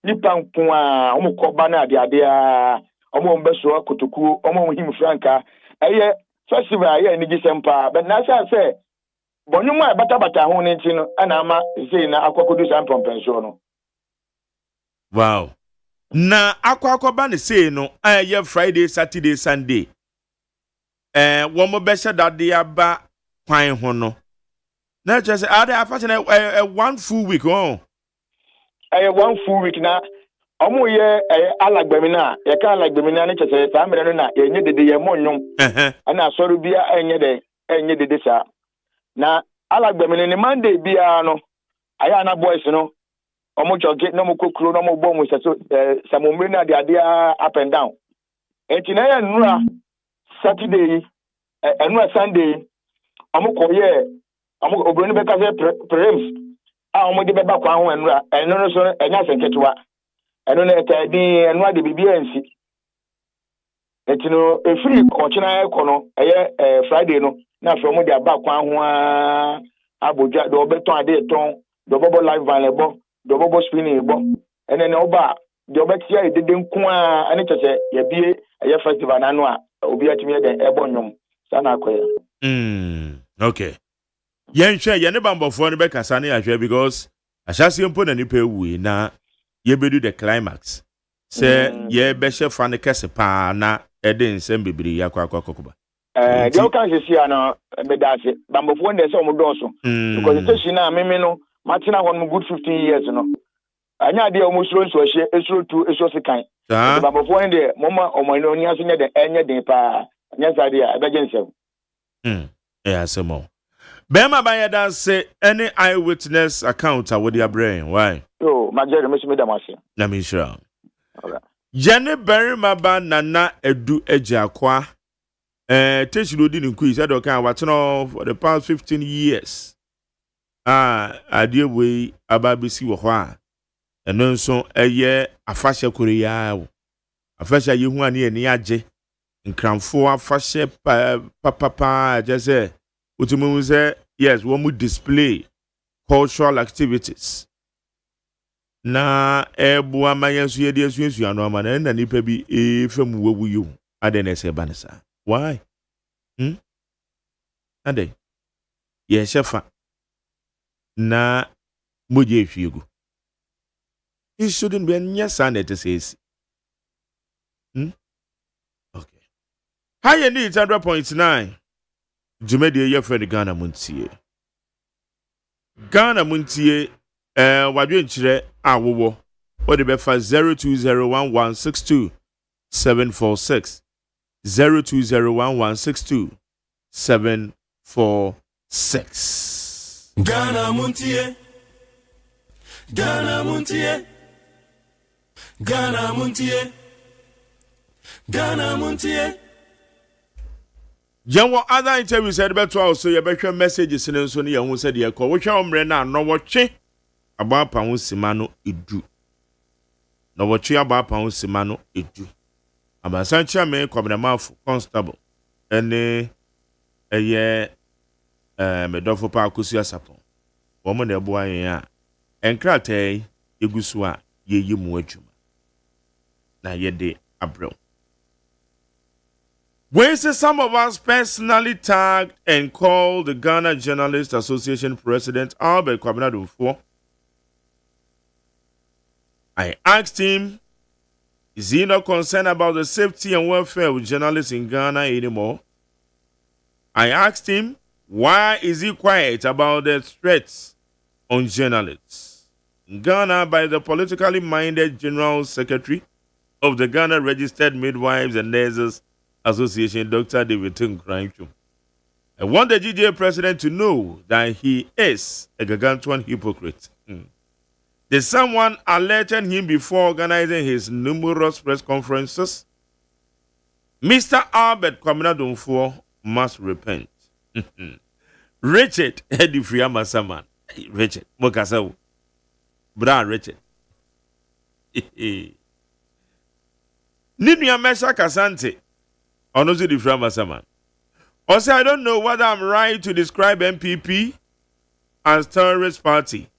nipa nkoa o mo koba na ade a o mo mbeso akotoku o mo him franka eye festival eye ni gisempa but na say bonyum a bata ho ni nti no ana ama sei na akwakodu sam pompenso no. Wow. Na akwakoba ne sei no eye Friday, Saturday, Sunday. One more better that they aba kwan ho no. Na just are they afashion one full week oh. One full week na omo ye alagbemi na ye ka alagbemi na ne chese sa mere no na ye nye dede ye monyum. Ana soru bia enye dede sa. Na alagbemi ne Monday bia no aya na boys no omo joge no mo kokuro no mo bo mo so samomre na de up and down. Enti na ye nura Saturday and Sunday, I'm going to be prems. I'm going to be back one and no so and I think it was. I don't know and what the BBNC. It's no a free coach Friday no. Now from the back one Abuja, the Obeton, the ton, the bubble live valuable, the bubble spinning and then over the Obetia didn't come and it was a festival annual. Obi atimi den ebonyom sana akoya okay yen hwe ye ne bambofo ne be kasa ne ahwe because ahyase mpo na nipa ewue na ye bedu the climax say ye be hye fa ne kese pa na ede nsem bibiri yakwakokoba de o kan sisi ana me dase bambofo ne se o mo donso because station na meme no matina ho no good 15 years no anya de o mo suro nso hye esuro tu eso sekan bambofo ne de moma o mo no nya so nya de enye den pa nya sade a be gensem asemo bema ba ya dan say any eyewitness account with their brain why majere me damase na me sure Jane Berima ba nana edu ejakwa Teshilo di nkui said okay what for the past 15 years adie we ababisi wo ho a eno nso eye afahye korea wo afahye yehu ani ani age nkramfo afahye papa just utumu say yes we mu display cultural activities na ebu amayensu ye de susu anu ama na nipa bi efam wawu yu ade na ese banisa why ade ye shefa na moje efiegu it shouldn't be any sanity says okay high need 100.9 Jumedi ye friend Ghana Muntie wadwe nchire awowo odi be fa 0201162746 0201162746 Ghana Muntie Ghana Muntie Ghana Muntie Ghana Muntie Jawo other interviews said about also you better messages in so near who said you call which na no watch about pound simano edu. No watch about pound simano edu. About Sancha me Kwabnamaf constable. Ene eye medofo pa akusia sapon. Woman de boy ya. Enkrate yegusua ye yimu adwuma. Na yede abrel. When some of us personally tagged and called the Ghana Journalists Association President Albert Kwabena Dumfuo, I asked him, is he not concerned about the safety and welfare of journalists in Ghana anymore? I asked him, why is he quiet about the threats on journalists in Ghana by the politically minded General Secretary of the Ghana Registered Midwives and Nurses Association, Dr. David Tunkraichum. I want the GDA president to know that he is a gargantuan hypocrite. Did someone alerted him before organizing his numerous press conferences? Mr. Albert Kwabena Dumfuo must repent. Richard Eddie Friama Saman. Richard Mokasawu. Bra Richard. Ninuya Mesha Kasante. Onozi the Friama Saman. Also, I don't know whether I'm right to describe MPP as terrorist party.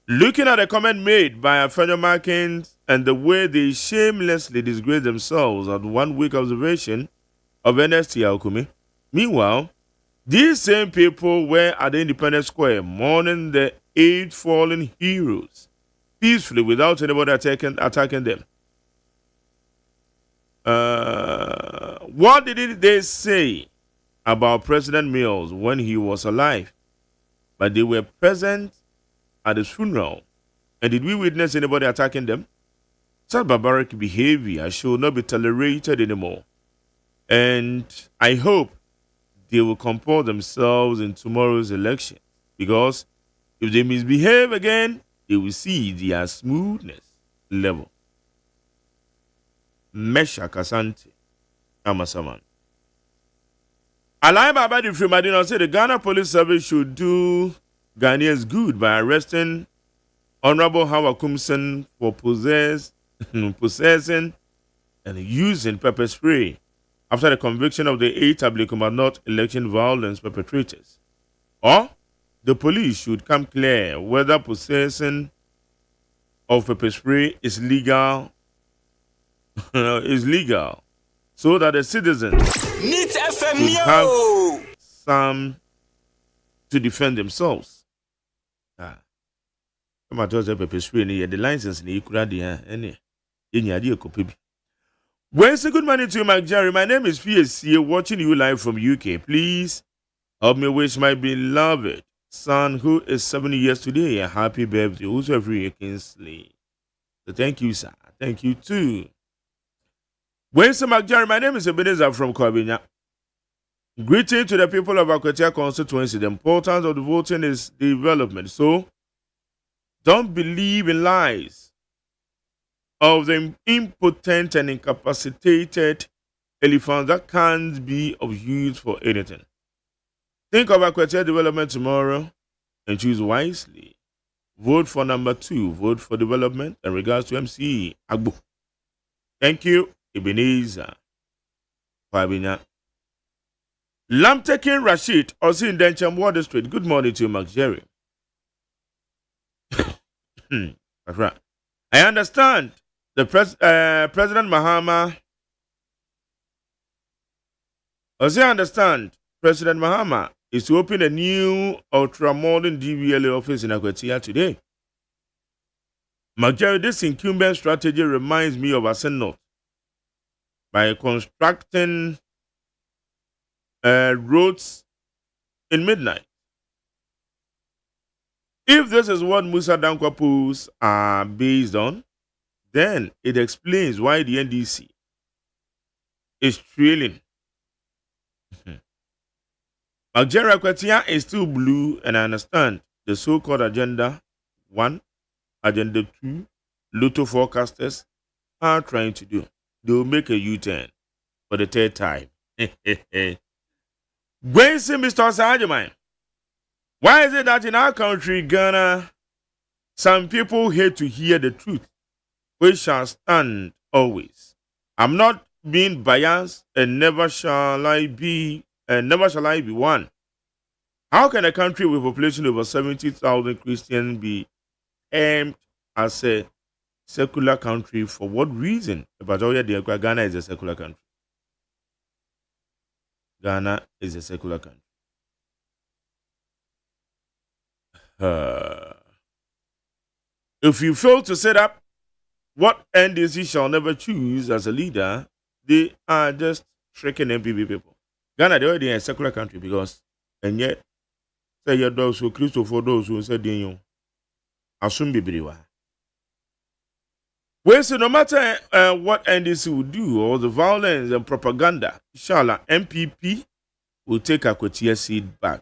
Looking at the comment made by Afenyo Markins and the way they shamelessly disgrace themselves at 1 week observation of NST Alkumi. Meanwhile, these same people were at the Independence Square mourning the 8 fallen heroes peacefully without anybody attacking them. What did they say about President Mills when he was alive? But they were present at his funeral. And did we witness anybody attacking them? Such barbaric behavior should not be tolerated anymore. And I hope they will comport themselves in tomorrow's election. Because if they misbehave again, they will see their smoothness level. Mesha Kasante Amasaman. Alai Babadi Frimadino said the Ghana Police Service should do Ghanaians good by arresting Honorable Howard Kumsen for possessing and using pepper spray after the conviction of the 8 Ablekuma election violence perpetrators. Or the police should come clear whether possessing of pepper spray is legal so that the citizens will have some to defend themselves. Come at us, pepper spray, the license, Wednesday, good morning to you, Mark Jerry. My name is PSC, watching you live from UK. Please help me wish my beloved son, who is 70 years today, a happy birthday. Who's every year, Kingsley. So thank you, sir. Thank you, too. Wednesday, Mark Jerry. My name is Ebenezer from Kobinya. Greeting to the people of Akwatia constituency. The importance of the voting is development. So, don't believe in lies of the impotent and incapacitated elephant that can't be of use for anything. Think of Akwatia development tomorrow and choose wisely. Vote for number 2. Vote for development in regards to MCE Agbo. Thank you, Ebenezer. Fabinya. Lamtekin Rashid, also in Dencham Water Street. Good morning to you, Mark Jerry. That's right. I understand the President Mahama. As I understand, President Mahama is to open a new ultra-modern DVLA office in Akwatia today. Mark Jerry, this incumbent strategy reminds me of Asenot by constructing roads in midnight. If this is what Musa Dankwapos are based on, then it explains why the NDC is trailing. Algeria Kwatia is still blue, and I understand the so-called Agenda 1, Agenda 2, Lotto forecasters are trying to do. They will make a U-turn for the 3rd time. When see Mr. OSEI AGYEMAN, why is it that in our country, Ghana, some people hate to hear the truth, which shall stand always? I'm not being biased, and never shall I be one. How can a country with a population of over 70,000 Christians be aimed as a secular country? For what reason? But Ghana is a secular country. Ghana is a secular country. If you fail to set up what NDC shall never choose as a leader, they are just tricking MPP people. Ghana, they already a secular country because, and yet, say your those who Christopher those who said you assume bibriwa. Well, so no matter what NDC will do, or the violence and propaganda, inshallah, MPP will take a Akwatia seat back.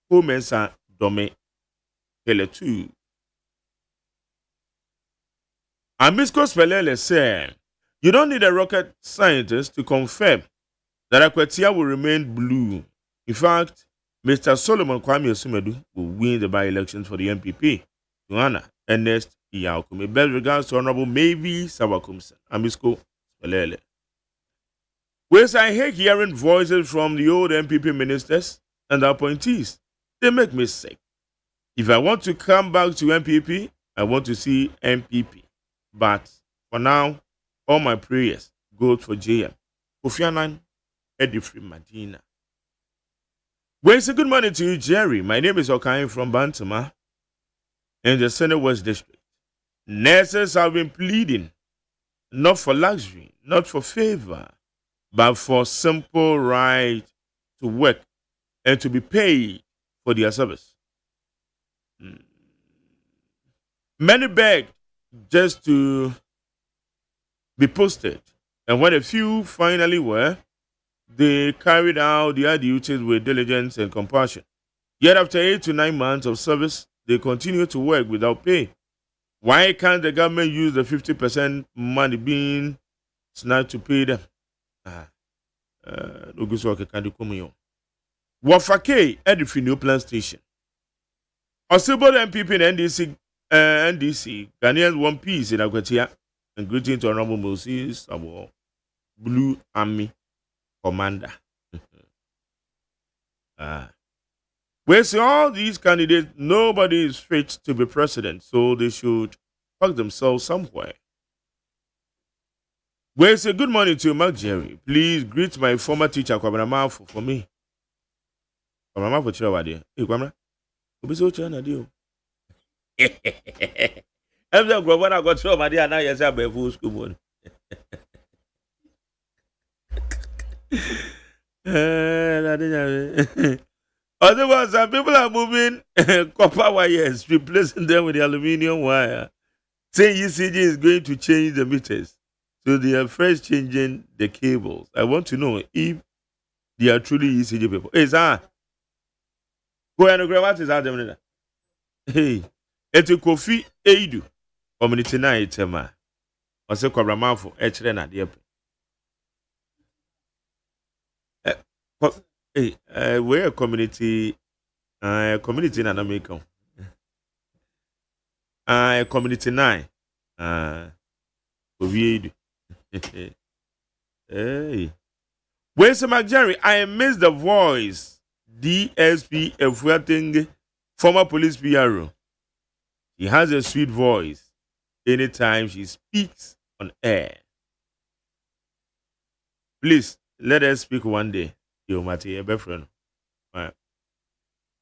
Who mensa dome hele too. Amisco Spelele said, you don't need a rocket scientist to confirm that Akwatia will remain blue. In fact, Mr. Solomon Kwame Osumedu will win the by-elections for the MPP. Joanna Ernest Iyaukume. Best regards to Honorable Maybe Sawakumsa. Amisco Spelele. Whereas I hate hearing voices from the old MPP ministers and the appointees. They make me sick. If I want to come back to MPP, I want to see MPP. But for now, all my prayers go for JM. Kofianan Edifri Madina. Well, it's a good morning to you, Jerry. My name is Okain from Bantama in the Senate West District. Nurses have been pleading not for luxury, not for favor, but for simple right to work and to be paid for their service. Many begged just to be posted, and when a few finally were, they carried out their duties with diligence and compassion. Yet after 8 to 9 months of service, they continue to work without pay. Why can't the government use the 50% money being snatched to pay them? Wafake Edifin New Plan Station. Osibo MPP and NDC, Ghanaians one piece in Akwatia, and greeting to Honorable Moses Sabo, Blue Army Commander. We see all these candidates, nobody is fit to be president, so they should park themselves somewhere. We say good morning to Mark Jerry. Please greet my former teacher, Kwamra for me. Kwamra for Chirawadi. Hey, Kwamra. Obi so China deal. I'm the group when I got to my dear now, yes, I'm a full school one. Otherwise, some people are moving copper wires, replacing them with the aluminium wire. Saying ECG is going to change the meters. So they are first changing the cables. I want to know if they are truly ECG people. Hey, sir. Go and grab what is out there. Hey, it's a coffee aidu. Community night, ma. I say, Cobra for H. na dear. Hey, we're a community in America. Community 9. Hey. Where's Mark Jerry? I miss the voice. DSP Efuating, former police PRO. He has a sweet voice anytime she speaks on air. Please, let us speak one day. Yo, Mati, a befriend.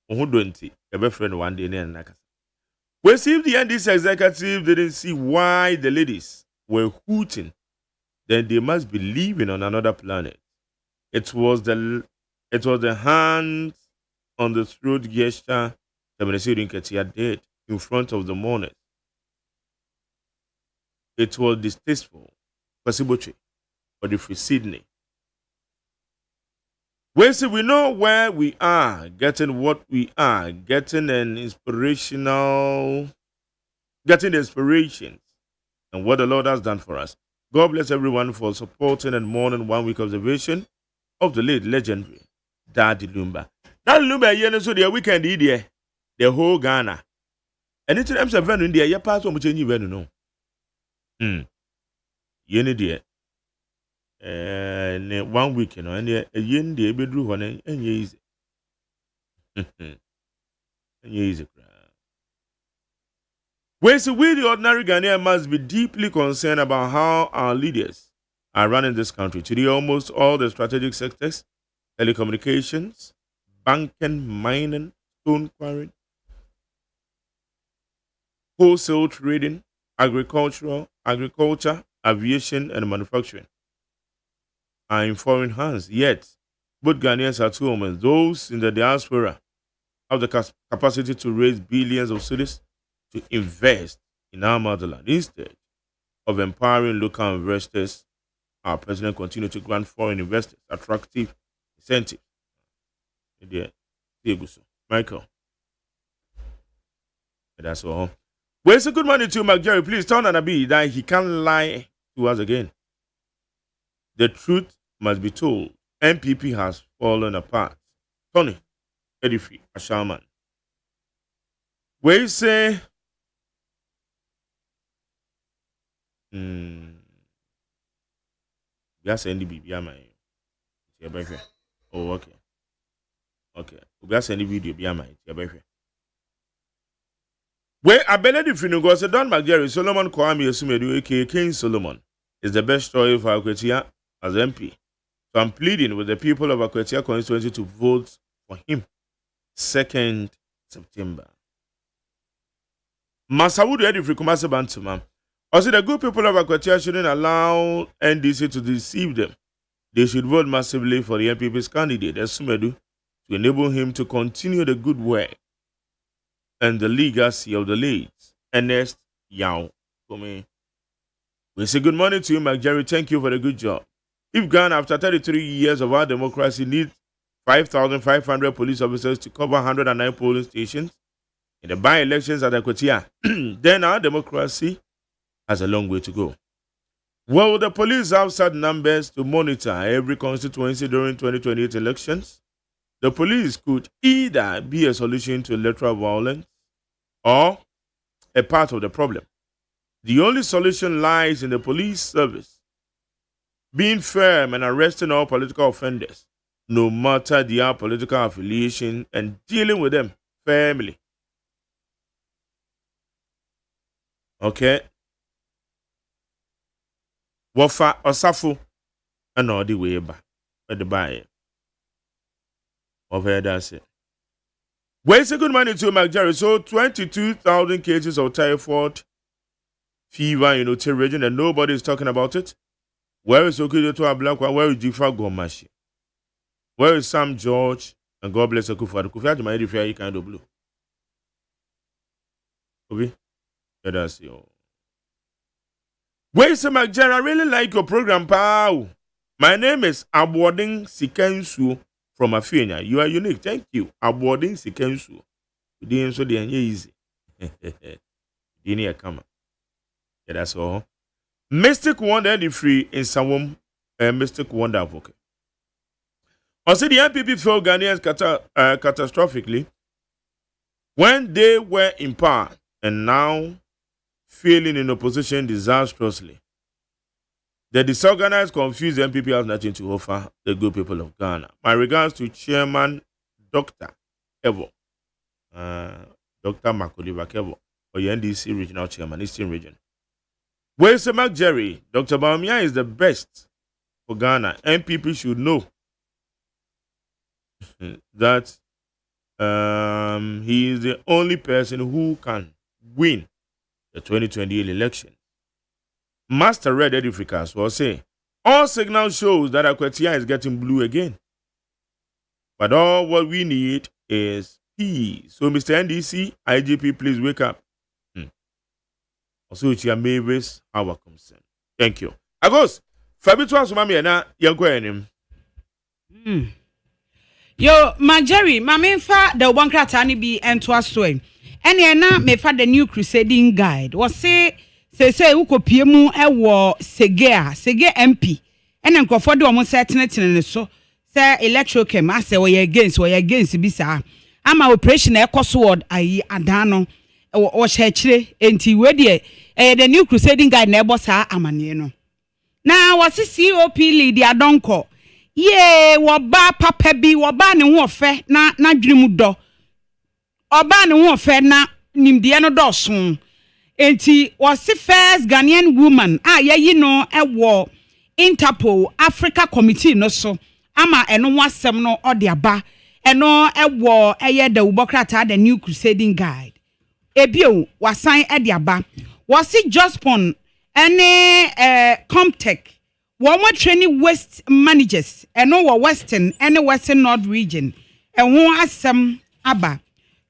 Who don't a befriend one day? We see if the NDC executive didn't see why the ladies were hooting, then they must be living on another planet. It was the hand on the throat gesture that did in front of the mourners. It was distasteful, possible for the Free Sydney. We see we know where we are, getting what we are, getting the inspirations and what the Lord has done for us. God bless everyone for supporting and mourning 1 week observation. of the late legendary Daddy Lumba. Daddy Lumba, you so the weekend, the whole Ghana. And it's a venue in the year part of Muchenyi venue, no. Yenny dear. 1 week, you know, and a yen de bedroom one and easy. Easy. We the ordinary Ghanaian must be deeply concerned about how our leaders are running this country. Today, almost all the strategic sectors, telecommunications, banking, mining, stone quarrying, wholesale trading, agriculture, aviation, and manufacturing are in foreign hands. Yet, both Ghanaians at home and those in the diaspora have the capacity to raise billions of cedis to invest in our motherland. Instead of empowering local investors, our president continues to grant foreign investors attractive incentives. Michael. That's all. Where's a good money to McJerry? Please tell Nanabi that he can't lie to us again. The truth must be told. MPP has fallen apart. Tony, Edifi, Ashaman. Where you say, yes, NDB, yeah, my. Oh, okay. Okay. Yes, any video, yeah, my. Where I believe if you go, Don McJerry, Solomon Kwame Osumedu, aka King Solomon, is the best choice for Akwetia as MP. So I'm pleading with the people of Akwetia constituency to vote for him 2nd September. Masawudu Edifri Kumase Bantuma. Also, the good people of Akwetia shouldn't allow NDC to deceive them. They should vote massively for the NPP's candidate, Osumedu, to enable him to continue the good work and the legacy of the late Ernest Yao Kome. We say good morning to you, McJerry. Thank you for the good job. If Ghana, after 33 years of our democracy, needs 5,500 police officers to cover 109 polling stations in the by-elections at Akwetia, then our democracy has a long way to go. Will the police have set numbers to monitor every constituency during 2028 elections? The police could either be a solution to electoral violence or a part of the problem. The only solution lies in the police service being firm and arresting all political offenders, no matter their political affiliation, and dealing with them firmly. Okay? Wafa Osafo and all the way back at the buyer. Over that's it. Where's a good money to McJerry? So 22,000 cases of typhoid fever in Ote region and nobody is talking about it. Where is Okudo to a black one? Where is Jifa Gomashi? Where is Sam George? And God bless Akufa. The Kufa to my edifier kind of blue. Okay? Yeah, that's it. Where is the McJerry? I really like your program, pal. My name is Abording Sikensu from Afinia. You are unique. Thank you. Abording Sikensu. You didn't so the easy. Didn't come. Yeah, that's all. Mystic Wonder the free in some Mystic Wonder advocate. Also, the MPP failed Ghanaians catastrophically when they were in power and now failing in opposition disastrously. The disorganized, confused MPP has nothing to offer the good people of Ghana. My regards to Chairman Dr. Evo, Dr. Makoliva Kevo, or the NDC Regional Chairman, Eastern Region. Where's the McJerry? Dr. Baumia is the best for Ghana. MPP should know that he is the only person who can win the 2028 election. Master Red Edificas will say, all signal shows that Akwetia is getting blue again. But all what we need is peace. So, Mr. NDC, IGP, please wake up. Also, Chia Mavis, our concern. Thank you. Agos, Fabitu Asumami na yanko enim. Yo, McJerry, fa the one kratani bi ento asoe. Ene na me fa the new crusading guide. Was say ukopie mu ewo Sege MP. Ene nkofo de omo setene ne so. say electrochem ase we against bisa ama operation e sword ayi adano o chechire enti we de the new crusading guide na ebo saa amane no na wasi COP lead adonko ye wo ba papa bi wo ba ne ho ofe na dwene mu do oba ne ho ofe na nimde no do so enti wasi first Ghanaian woman yayi no ewo Interpol Africa Committee no so ama eno wasem no odiaba eno ewo eye the ubokrata the new crusading guide ebio wasan ediaba wasi Jospon ene Comtech womo training West managers eno wo Western ene Western North region ehun asem aba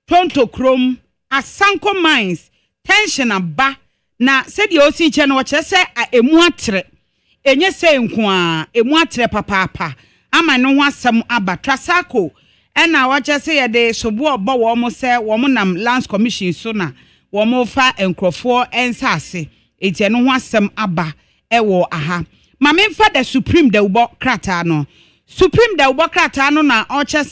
Tonto Krom Asanko Mines tension aba na said the osi che no wo kire se emu atre enye se nko a emu atre papa ama no ho asem aba Trasako ena wo kire se ye de sobo obo wo mo se wo mo nam lands commission so na wo mo fa enkrofo ensase eti no ho asem aba ewo aha ma me fa the supreme de ubo krata no na o kire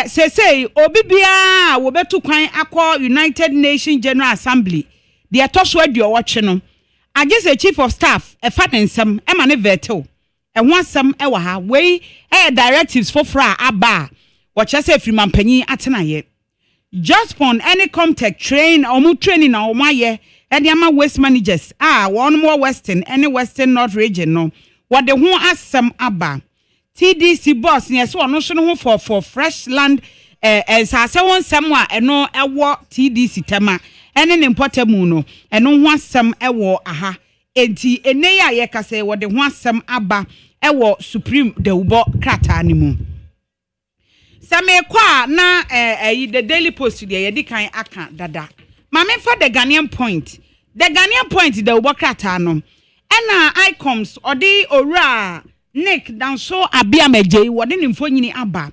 se say obibia wo betu kwan akọ United Nations General Assembly de etoso aduo woche no age say chief of staff e fa nsem e ma ne veto e ho asem e wa ha we directives for fra aba wo che say free mampanyi atenaye Jospon any Comtech train omu training na omu aye e de ama waste managers one more Western any Western North region no what the ho asem aba TDC boss yes ono so no for fresh land say won sem a eno ewo TDC tema ene ne importamu no eno ho asem ewo aha enti ene ya ye ka say wo de ho asem aba ewo supreme de ubo krata ni mu same kwa na the Daily Post de ye di kan aka dada ma me for the Ghanaian point de ubo krata no ena icons odi owura Nick danso abia meje wode ne mfonyini aba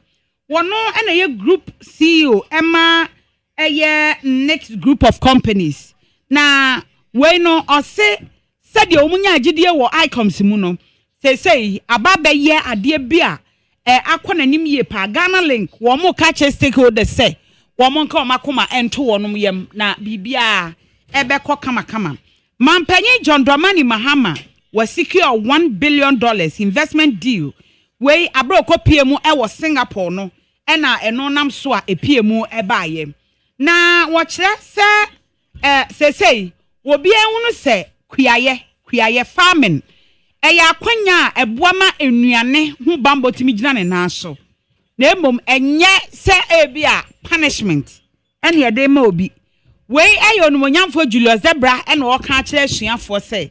wono ena ye group CEO Emma eye next group of companies na we no ose said omunya agidie wo icons mu no say aba be ye ade bia akonanim ye pa Ghana link wo mo ka che stakeholders say wo mo nka omakoma ento wonom yam na bibia ebekọ kama mampanyi John Dramani Mahama was secure $1 billion investment deal wey abroko piemu e Singapore no ena eno nam so a epiemu e baaye na wo kire se say obi ehunu se kuaye farming ya kwanya eboama enuane hu bambo timi gina ne na so na emom enye se ebia punishment ene ye de ma obi wey ayo no monyamfo Julius Zebra ene wo ka kire asuafo se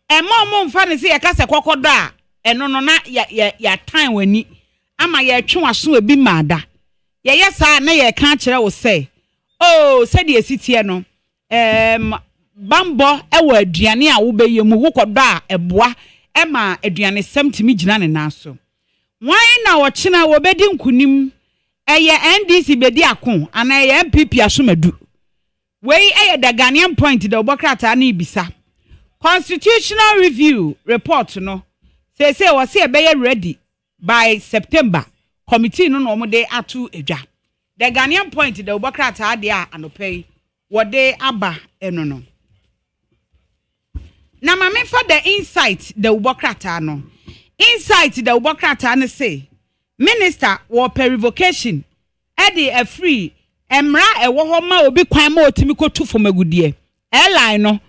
emo mfa ne se ye ka se kokodo a eno no na ya tan wani ama ye twe waso ebi maada ye yesa na ye ka kire wo se se de esitie no bambo ewo aduane a wo beye mu wo kodo a eboa ema aduane sam timi gina ne na so wan na wo kina wo bedi nkunim eye NDC bedi akon ana eye MPP asomadu wey eye the Ghanaian point the obokrata na ibisa constitutional review report no say was say be ready by September committee no no de atu edwa the Ghanaian point the obokrata de a anopay what they aba eno no na ma me for the insight the ubokrata no insight the ubokrata no say minister wo per revocation e dey a free emra e wo ho ma obi kwan ma otimi kotu fo magudie airline no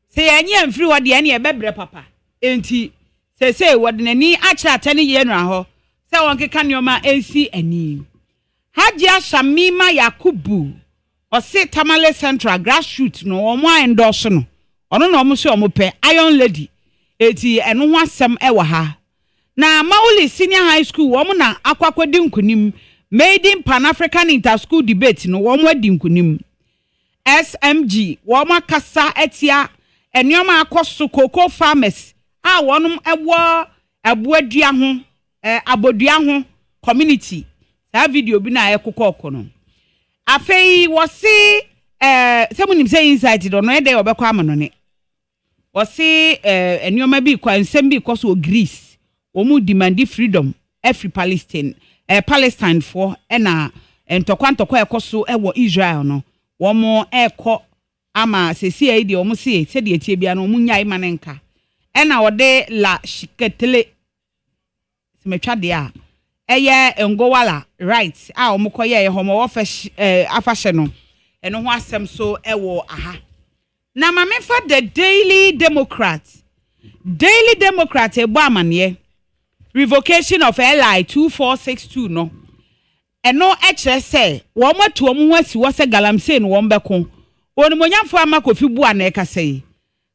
say enye free wo de ene e bebre papa enti say wo de nani akira atani ye nra ho say won keka nioma ensi ani Hajia Shamima Yakubu o say Tamale Central grassroots no o mo endorse no ono no mo se o mo pe Iron Lady eti eno ho asem e wa ha na Mauli Senior High School wo mo na akwakwadi nkunim made in Pan African Inter-School debate no wo mo adi nkunim SMG wo mo kasa etia enioma akoso cocoa farmers a wonum ewo abuadua ho abodua ho community that video bi na ekokọ no afei wo si semunim say inside do no e dey obekọ amano ne wo si enioma bi kwa nsem bi koso Greece wo mu demand freedom every Palestine for ena ntokwa ekoso ewo Israel no womo eko ama sesi e de omo se se de tie bia no munya imanenka ena wode la shiketele simetwa de a eye ngowala right a omo koye homo wo afahye no eno ho asem so ewo aha na mamefa the Daily Democrat ebo amane revocation of LI 2462 no eno ekire se wo matu omo ho asi wo se galamsey no wo mbeko onimonyafo ama kofi bua na ekasei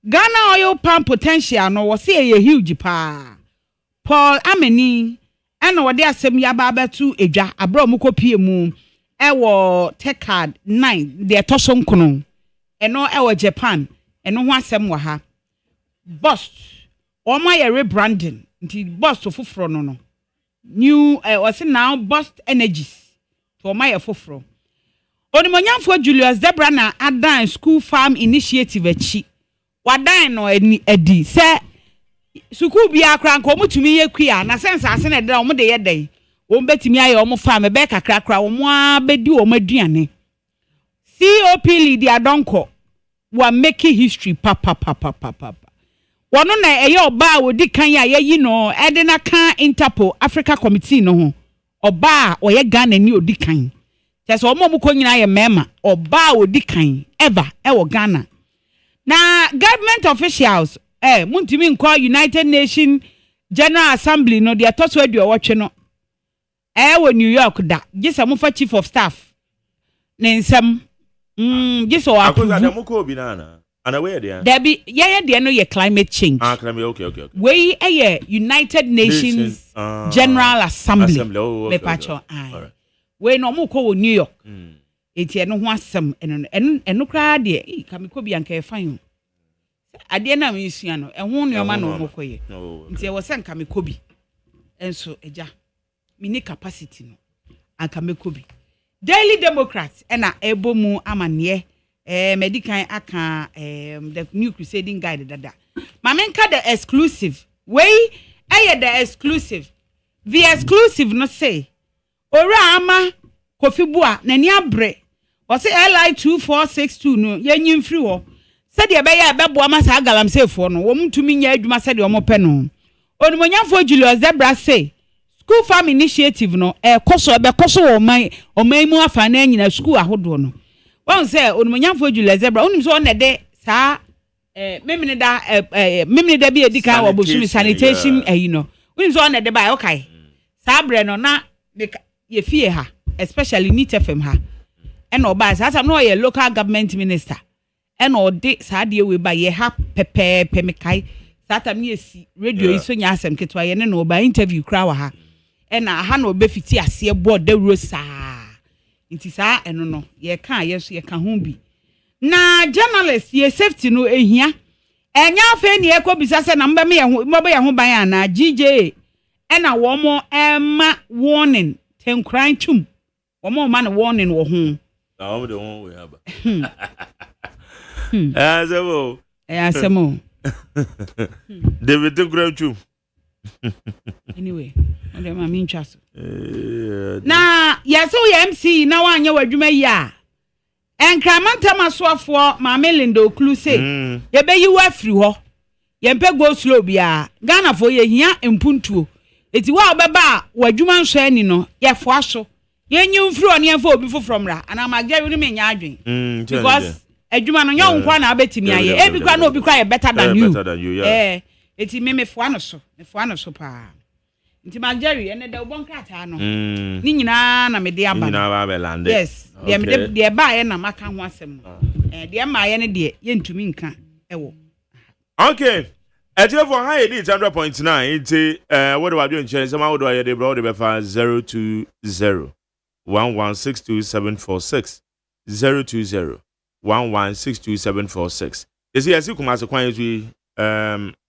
Ghana oil palm potential no wo se ye huge pa Paul Ameni ena wo de asem ya ba betu edwa abra omo kopie mu ewo Tekad 9 de toso nkono eno ewo Japan eno ho asem wa ha bust omo ye rebranding nti bust foforo no new was now bust energies to omo ye foforo onimonyamfo Julius Debra na adan school farm initiative achi wadan no edi se school bia kra nko mutumi ye kwia na sense ase na de omo de ye den wo betimi aye omo farm be kakra kra omo abedi omo aduane COP Lydia Donko wa making history papa wono na eye oba wodi kan ya yi no ede na kan Interpol Africa Committee no ho oba oye Ghana ni odi kan tese omo mu ko nyina ye mema oba odi kan ever ewo Ghana na government officials muntimi nko United Nations General Assembly no de toso adu wotwe no wo New York da gisa mu fa chief of staff ne nsem gisa wa akoza da mu ko bi na ana we there Debbie ye de no ye climate change climate okay we United Nations General Assembly me pacho we no mu ko New York eti eno ho asem eno kra de kamiko bi anka e fan ade na me sua no ehun ne oma no mokoye nti e wo se nka mekobi enso eja mini capacity no anka mekobi Daily Democrat ena ebomu amane medical aka the new crusading guide dada mamenka the exclusive we the exclusive no say ora ama kofibua nani abre o say LI 2462 no yenyin free ho said ye be ya bebo ama sa galamsey fo no wo mutumi nya adwuma said omo pe no onimonyafo Julius Debra say school farm initiative no koso be koso o man mu afa na nyina school ahodo no won say onimonyafo Julius Debra onim so na de sa memene da bi edika wo bosumi sanitation no onim so na de ba okay sa bre no na ye fie ha especially Neat FM ha and oba sa no ye local government minister and odi sa de we ba ye ha pepe mekai sa tam ye si radio iso nya asem ketwa ye ne no ba interview kra wa ha and ha no be fiti ase board de rosa nti sa eno no ye kan ye so ye kan ho bi na journalist ye safety no ehia enya afa ni ekobisa se na mba me ye ho ban ana GJ ena wo mo emma warning tenkran twum wo mo ma no warning wo ho na wo de ho we haba asemo David tenkran twum anyway ode ma min twaso na yaso ye MC na wanye wadwuma yi a enkramanta masoafo ma Melinda Oklu say ye be yi wa free ho ye mpe go slow bia Ghana fo ye hia empuntuo eti wa obeba wadwuma nso ani no ye fo aso ye nyi mfiri oni enfo obi fo from ra ana magya ni me nya adwen because adwuma no nya nkwa na abetimi aye e bi kwa na obi kwa ye better than you eti me fo ano so pa nti magya ene da obonkrata no ni nyina na me de aba nyina ba be lande yes de ba ye na maka ho asem de ma ye ne de ye ntumi nka ewo okay Ejefo high edit 100.9 iti what do I do in change some what do I dey bro dey be 020 1162746 020 1162746 is here see kuma se kwan yi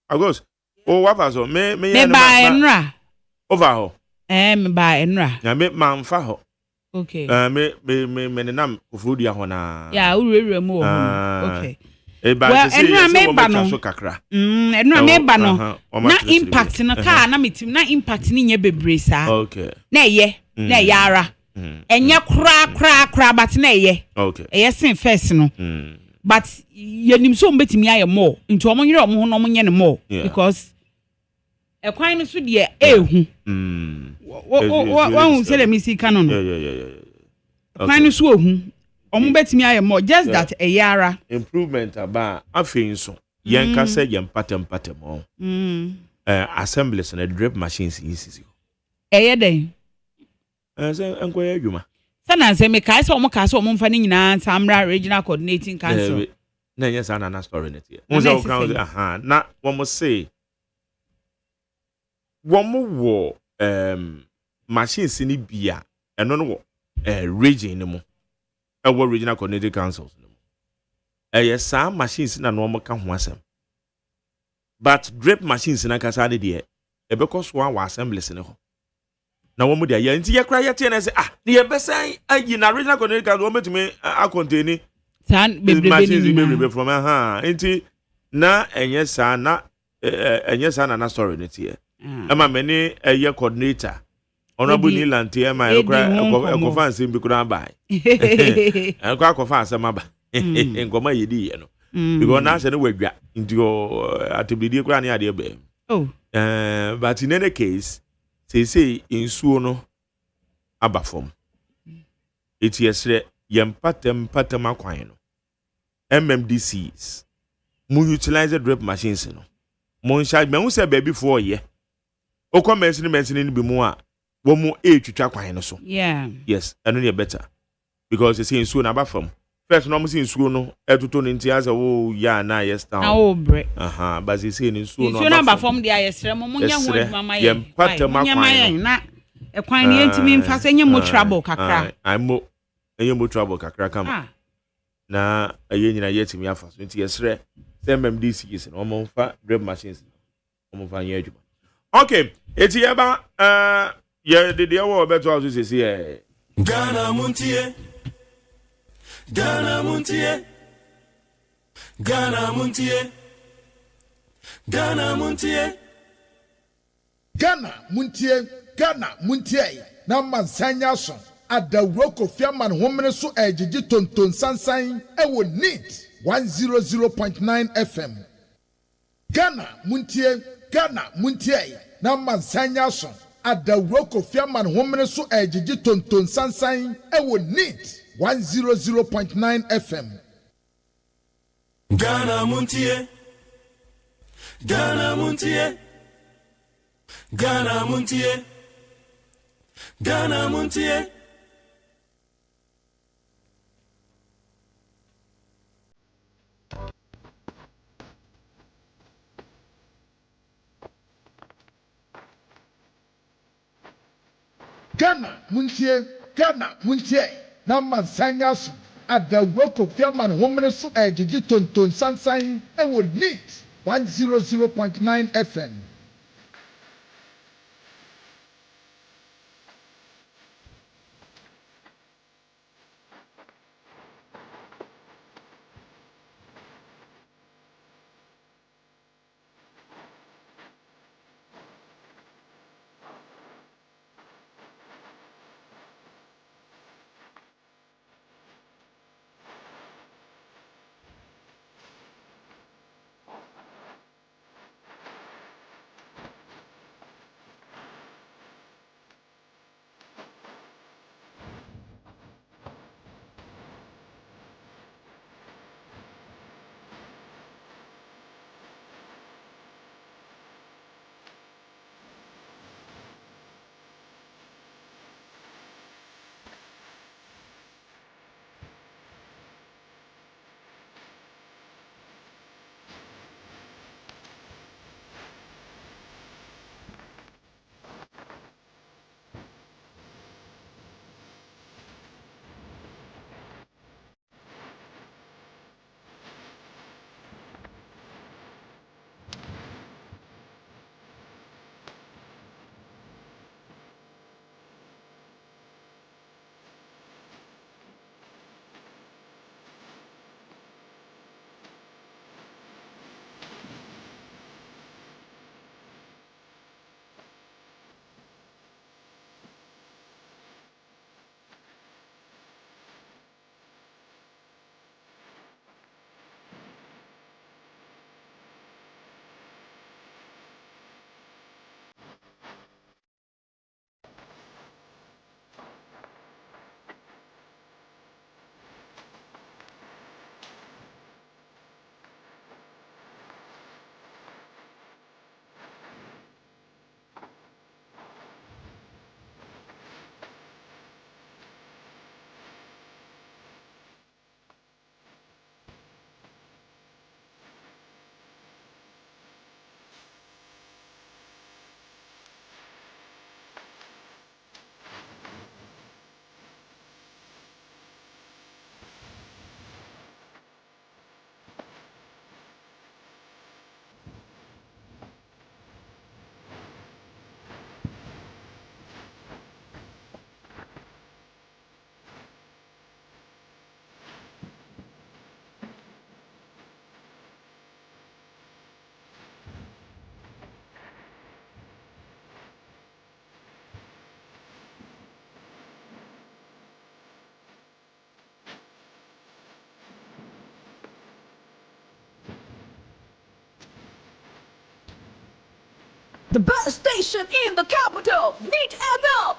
agos o wa fa so me ba enra over ho me ba enra na me man fa ho okay me nenam ofuru dia ho na ya urewure mu ho okay well enura meba no enura meba no na impact no car na metim na impact ni nye bebre sa okay na eye ara enye kra but na eye okay eye sin first no but yenim so mbetimi aye more nti omonyere omho no omonye ne more because ekwan no so de ehu wo say let me see canon yeah ekwan no so ehu omo betimi aye more just that eyara improvement aba afein so yen ka say yen patem o assemblies na drip machines yisisi eye den say enkoya adwuma sana say me kai say omo ka say omo mfa ni nyina samra regional coordinating council na yes na story net here mo say o na wo say wo machines ni bia eno no wo region ni mo regional coordinating councils ni mo yes some machines na no mo ka ho asem but drip machines na kasa de de e be koso wa assemblies ni ho na wo mo de ya nti ye kra ye te na say ne ye besan ayi na regional coordinating council wo metumi a contain san bebrebe from nti na enye sa na na story net here ama many a coordinator honorable Nilanti am I go fancy bi kura bai en kwa ko fancy maba ngoma yedi ye no because na say no wadwa nti atibidi kura ne ade be but in any case say insuo no aba form it yesre yempatem akwan no MMDCs mu utilize drip machines no mo charge me hu say baby for ye o commerce ni bi mu a wo mu twitwa kwan no so yes eno ne better because you see insuo na ba from first no mo see insuo no etoto ni ntia say wo ya na yes town bre but you see insuo no ba from dia yesre mo nya ho adwuma ye yempatem akwan na ekwan ni entimi mfa say nya mo trouble kakra mo enye mo trouble kakra kam na aye nyina yetimi afa so nti yesre MMDC is no mo fa drip machines mo fa nya adwuma okay eti yeba ye de wo beto aso sesi Ghana Montie Ghana Montie Ghana Montie Ghana Montie Ghana Montie na mansanya so adawro kofiaman homene so ejiji tonton sansan ewo neat 100.9 FM Ghana Montie na mansanya so adawro kofiaman homene so ejiji tonton sansan ewo neat 100.9 FM Ghana Montie Ghana Montie Ghana Montie Ghana Montie Ghana Montie na mansanya so adawro kofiaman homene so ejiji tonton sansan ewo neat 100.9 FM The best station in the capital. Meet FM.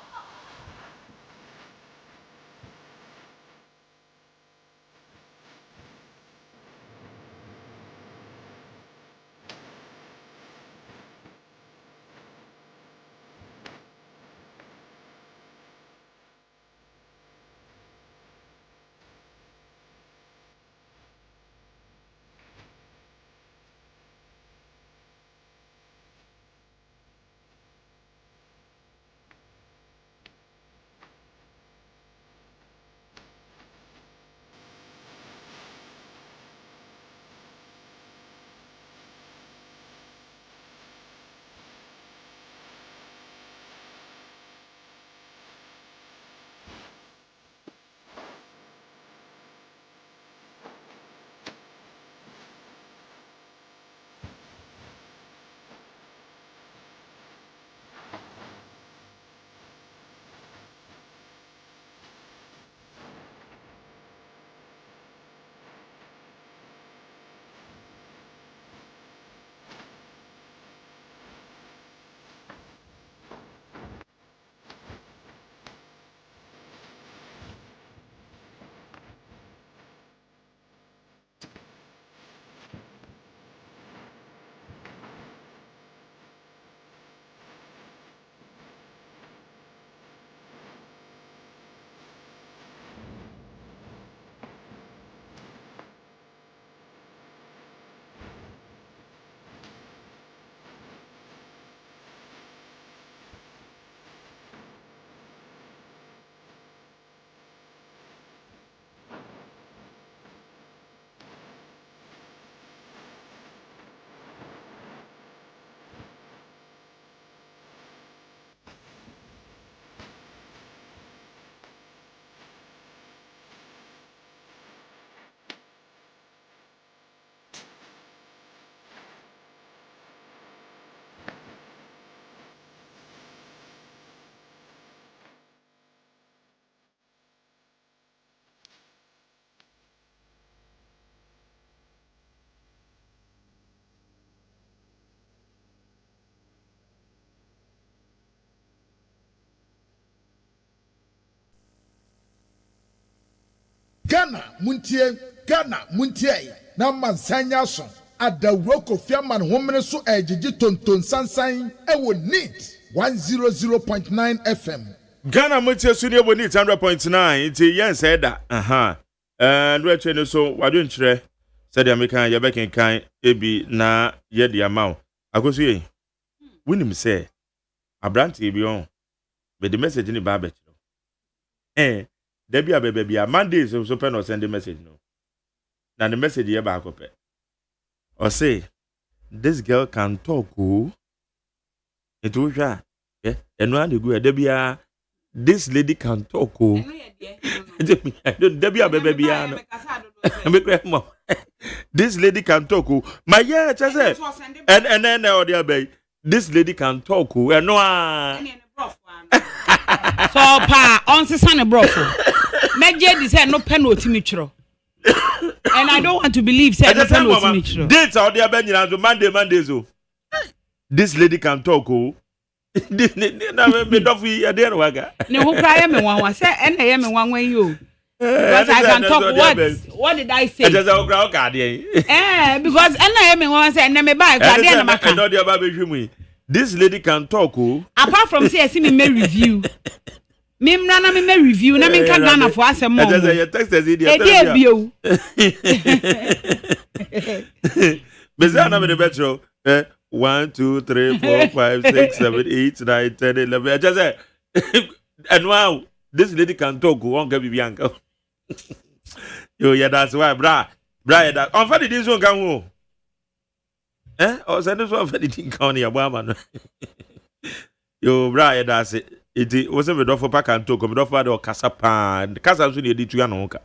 Ghana muntie na mansanya so adawro Kofi Aman homene so ejiji tonton sansan ewo neat 100.9 FM. Ghana muntie so ne ewo neat 100.9 iti yen say da and we tell so wadun kire said the American ye bekin kan ebi na ye di amount akoso ye winim say abrante bi on be the message ni ba be there be a baby Monday so pen or send the message no. Now the message here back up. Or say this girl can talk it will yeah. And when you go there be a this lady can talk there be a baby this lady can talk my yeah just say and then the baby this lady can talk and no so pa on se sane brofo meje di say no pen otimichro and I don't want to believe say no pen otimichro dates out there ben you Monday so this lady can talk this na me dofu ya there waga ne ho kra me wanwa say en na ye me wanwa yi o because I can talk what did I say just okra oka there because en na ye me wanwa say en me ba kra there na maka no there ba be hwimu this lady can talk apart from say see me review me mra na me review na me ka Ghana for asem mo your text is idiot e bio bezana me the betro 1 2 3 4 5 6 7 8 9 10 11 I just say and wow this lady can talk won't get bianca yo yeah that's why bra that on for this one can wo or send this one for the thing can ya bama yo bra that's it was a bit for pack and talk me for the kasa pan kasa so dey tu ya no ka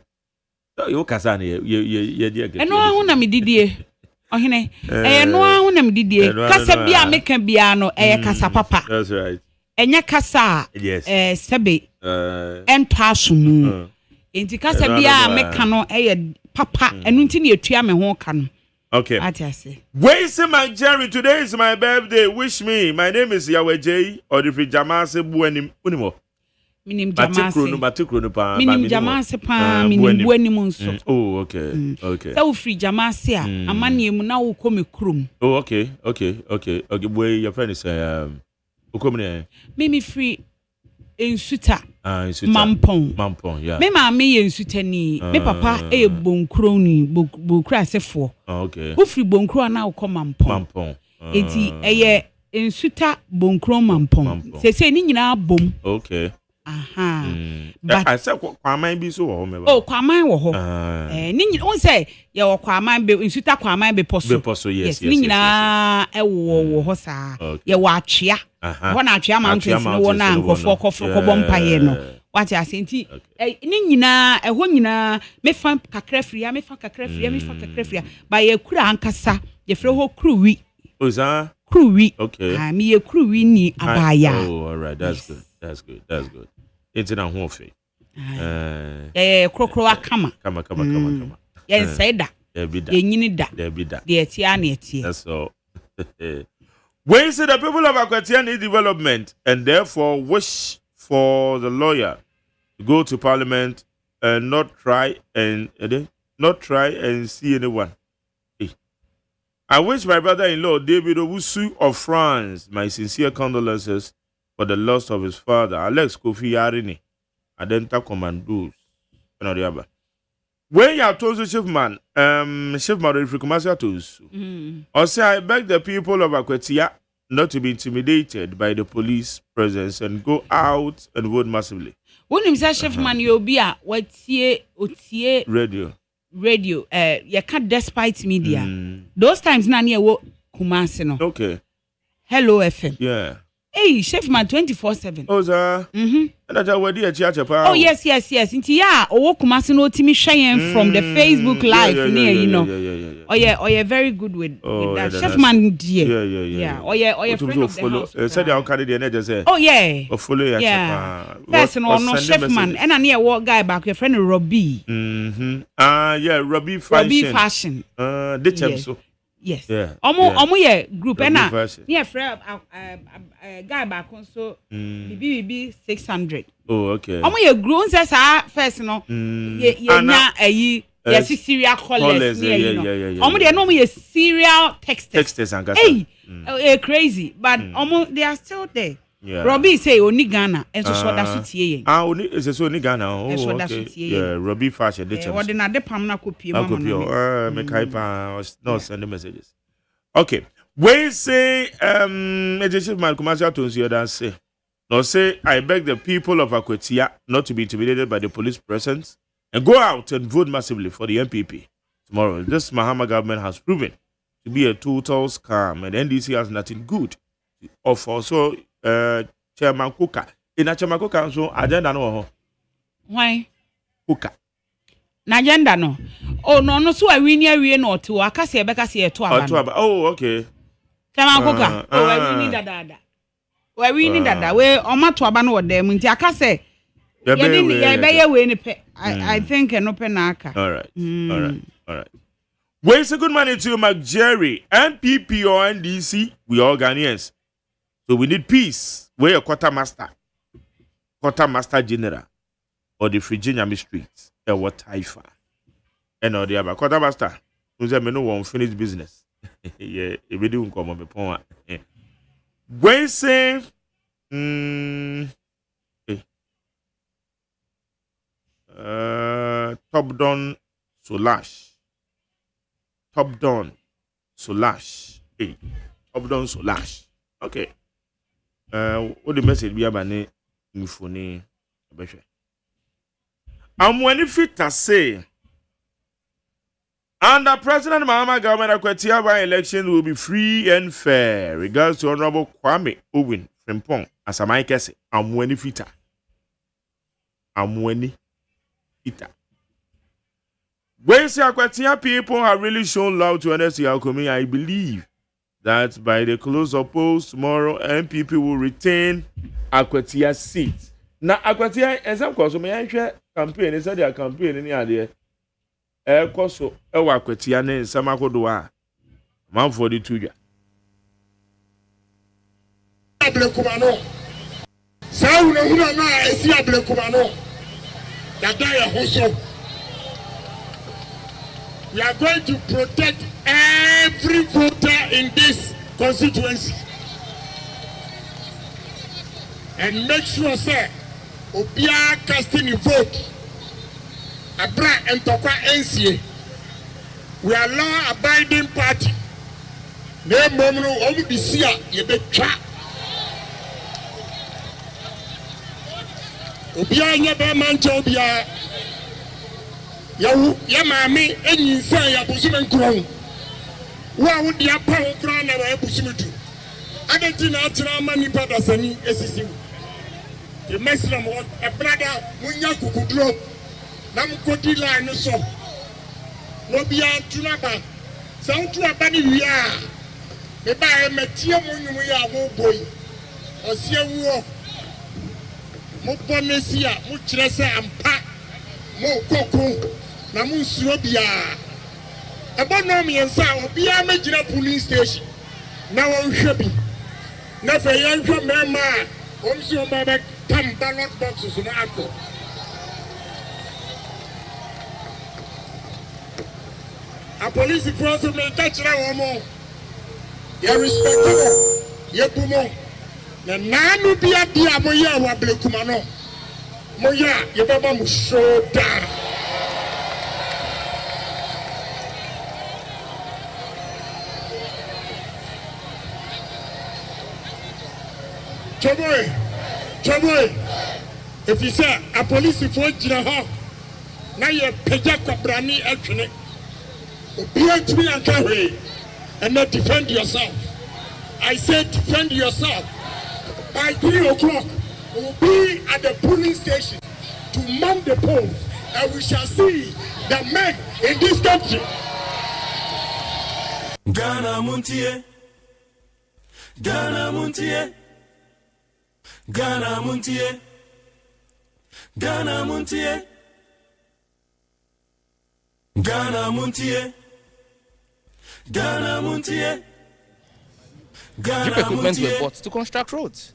yo kasa na ye dey get eno ahu na me didie ohene no ahu na me didie kasa bia meka bia no kasa papa that's right enya kasa yes sebe ento asumu enti kasa bia meka no papa enu nti na etua me ho ka no Okay. Atiase. Where is my Jerry? Today is my birthday. Wish me. My name is Yahweh J. Or the free Jamase Buenim Unimo. Minim Jamase. Matikrono pa. Minim Jamase pa. Minim Buenim nso. Oh, okay. Okay. So free Jamase a amani mu na wo komi krum. Oh, okay. Boy, your friend is Ukomne. Mimi free Ensuta. Mampong, yeah. Me ma me ensutani. Me papa bonkro ni bokra asefo. Okay. Wo free bonkro na wo kom Mampong. Enti ensuta bonkro Mampong. Se ni nyina bom. Okay. Aha. But I said kwaman bi so wo me ba. Oh, kwaman wo ho. Ni nyina won say ye wo kwaman be ensuta kwaman be poso. Be poso, yes. Ni nyina wo ho sa. Ye wo atwea. Ho na atwea mountains no wo na nkofo kobom paye no. What I say nti ni nyina ho nyina me fa kakra fria ba ye kura ankasa ye frɛ ho kruwi. Oza Kruwi. Okay. Me ye kruwi ni abaya. Oh, all right. That's good. It's in a home fe. Krokro akama. Kama. Ye nseda. Ye nyini da. De etia na etie. That's all. When say the people of Akwatia need development and therefore wish for the lawyer to go to parliament and not try and see anyone. I wish my brother-in-law David Owusu of France my sincere condolences for the loss of his father Alex Kofi Yarini Adenta Commandos. When you are told Chief Man if commercial tools. Also, I beg the people of Akwatia not to be intimidated by the police presence and go out and vote massively. When him say Chief Man you be a otie radio you can't despite media. Those times na near wo Kumasi no. Okay. Hello FM. Yeah. Hey, Chef Man 24/7. Oh, sir. And that's how we do Oh, yes. Inti ya, owo Kumasi no timi shayen from the Facebook live near, you know. Oh, yeah, very good with that. Chef Man, dear. Yeah. Oh, yeah, friend of the house. Said I'll carry the energy, say. Oh, yeah. Oh, follow ya. Yeah. Person no Chef Man. And I near what guy back, your friend Robbie. Yeah, Robbie Fashion. Ditch him so. Yes. Yeah. Omo ye group na near friend guy back so BB 600. Oh, okay. Omo ye group says first no ye na ayi yes serial callers yeah. Omo they no ye serial texters and hey crazy but omo they are still there. Yeah. Robbie say oni Ghana enso so da so tie yen. Oni is so oni Ghana. Oh, okay. Yeah, Robbie Fashion dey. What na de pam na copy mama no. Me kai pa no send messages. Okay. We say Chief Man commercial to you that say. No say I beg the people of Akwatia not to be intimidated by the police presence and go out and vote massively for the MPP tomorrow. This Mahama government has proven to be a total scam and NDC has nothing good to offer. So Chairman Kuka. In a Chairman Kuka, so agenda no. Why? Kuka. Na agenda no. Oh no, so I win here no to akase ebeka se to aba. Oh, okay. Chairman Kuka. Oh, I win dada. We win dada. We o ma to aba no wo dem nti akase. Ye be we ni pe. I think no pe na aka. All right. Where's a good morning to Mac Jerry, NPP or NDC? We all Ghanaians. So we need peace. Where your quartermaster general, or the Virginia Street, and what Taifa, and all the other quartermaster. Who's a no one finish business? Yeah, if we do come on the point. When say, top down Solash. Top down Solash. Okay. What the message be about ne infoni abehwe. Amwani fita say under President Mahama government Akwatia by election will be free and fair. Regards to Honorable Kwame Owen Frimpong as a Mike say amwani fita. When say Akwatia people have really shown love to NSC Alcomi, I believe that by the close of polls tomorrow, MPP will retain Akwatia seat. Now, Akwatia, as I'm called, so may I share campaign? Is that their campaign in the idea? Koso, Akwatia, and Samakodoa. Man for the two. Ablekumano. Sauna huna na esi ablekumano. Yadaya hoso. We are going to protect every voter in this constituency and make sure, sir, Obia casting a vote. Abra and Tokwa NCA. We are law-abiding party. Ne momno omu disia yebe cha. Obia nyebe mancha obia. Ya mami enyi nsa ya busume nkron. Wa wo dia pa ho kra na wa busume tu. Adenti na atira mani pada sani esisi. The Muslim a brother munya kukudro. Nam kodi la no so. No bia tunaba. Sa utu abani wiya. Me ba e metie munyumu ya wo boy. Osie wo. Mo bonesia mo kire se ampa. Mo kokun. Na mu nsuro bia eba no me nsa obia megina police station na won hwe bi na fa yan hwe mema on si on ba tam ballot boxes na akọ a police force me touch na wo mo ye respectable ye bumo na nanu bia bia mo ye wa blekuma no mo ya ye baba mo shoulder. Choboy, if you say a police for Jiraho, now you're Pejaka Brani actually, appear to me and carry and not defend yourself. I said defend yourself. By 3 o'clock, we'll be at the polling station to man the polls, and we shall see the men in this country. Ghana Montie. Ghana Montie. Ghana Montie. Ghana Montie. Ghana Montie. Ghana Montie. Drip equipment were bought to construct roads.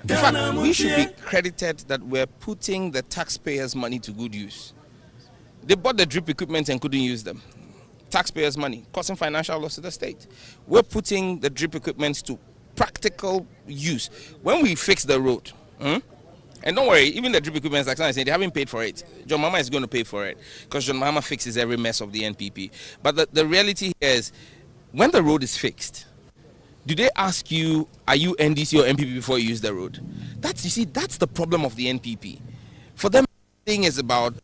In fact, we should be credited that we're putting the taxpayers' money to good use. They bought the drip equipment and couldn't use them. Taxpayers' money, causing financial loss to the state. We're putting the drip equipment to practical use. When we fix the road, and don't worry, even the drip equipment, like I said, they haven't paid for it. John Mahama is going to pay for it because John Mahama fixes every mess of the NPP. But the reality is, when the road is fixed, do they ask you, are you NDC or NPP before you use the road? That's the problem of the NPP. For them, thing is about,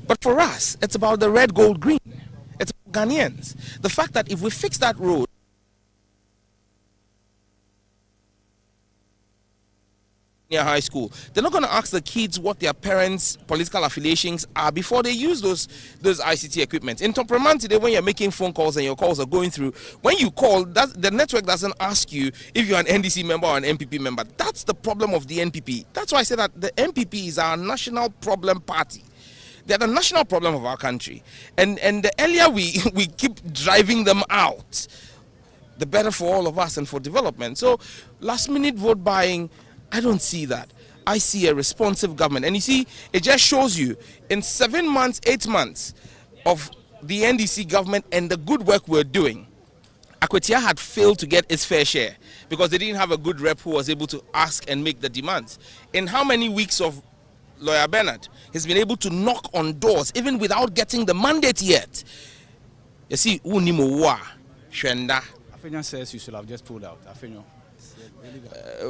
but for us, it's about the red, gold, green. It's Ghanaians. The fact that if we fix that road, near high school, they're not going to ask the kids what their parents' political affiliations are before they use those ICT equipment. In Topraman today, when you're making phone calls and your calls are going through, when you call, the network doesn't ask you if you're an NDC member or an NPP member. That's the problem of the NPP. That's why I say that the NPP is our national problem party. They're the national problem of our country. And the earlier we keep driving them out, the better for all of us and for development. So last minute vote buying, I don't see that. I see a responsive government. And you see, it just shows you in 7 months, 8 months of the NDC government and the good work we're doing, Akwetia had failed to get its fair share because they didn't have a good rep who was able to ask and make the demands. In how many weeks of Lawyer Bernard has been able to knock on doors even without getting the mandate yet? You see, Unimowa, Shenda. Afenya says you should have just pulled out. Afenya.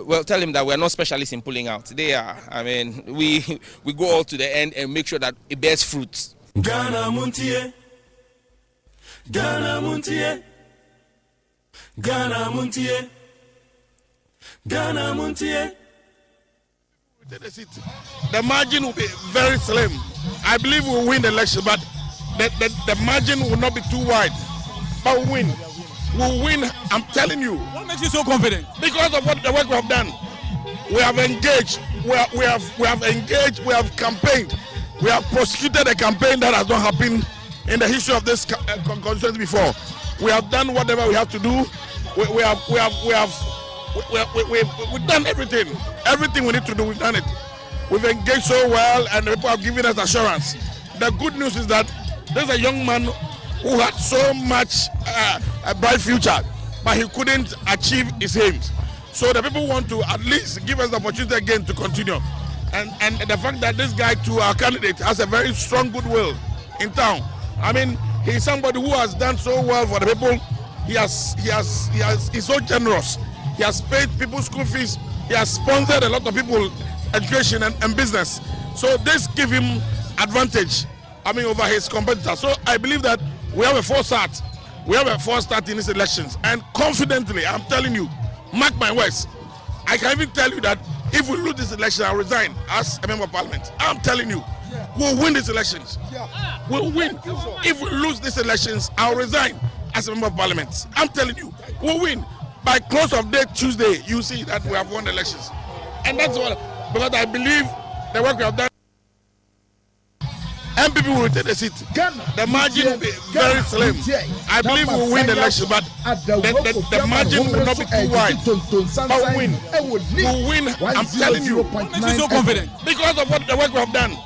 Well, tell him that we're not specialists in pulling out. They are. I mean, we go all to the end and make sure that it bears fruits. Ghana Montie. Ghana Montie. Ghana Montie. Ghana Montie. The margin will be very slim. I believe we'll win the election, but the margin will not be too wide. But we'll win. We'll win, I'm telling you. What makes you so confident? Because of what the work we have done. We have engaged, we have engaged, we have campaigned. We have prosecuted a campaign that has not happened in the history of this constituency before. We have done whatever we have to do. We've done everything. Everything we need to do, we've done it. We've engaged so well, and the people have given us assurance. The good news is that there's a young man who had so much a bright future, but he couldn't achieve his aims. So the people want to at least give us the opportunity again to continue. And the fact that this guy, to our candidate, has a very strong goodwill in town. I mean, he's somebody who has done so well for the people. He's so generous. He has paid people's school fees. He has sponsored a lot of people education and business. So this gives him advantage, over his competitors. So I believe that we have a false start. We have a false start in these elections. And confidently, I'm telling you, mark my words, I can even tell you that if we lose this election, I'll resign as a member of parliament. I'm telling you, we'll win these elections. We'll win. If we lose these elections, I'll resign as a member of parliament. I'm telling you, we'll win. By close of day Tuesday, you see that we have won the elections. And that's what, because I believe the work we have done, MPP will retain the seat. The margin will be very slim. I believe we will win the election, but the margin will not be too wide. But we'll win. We'll win. I'm telling you. What makes you so confident? Because of what the work we have done.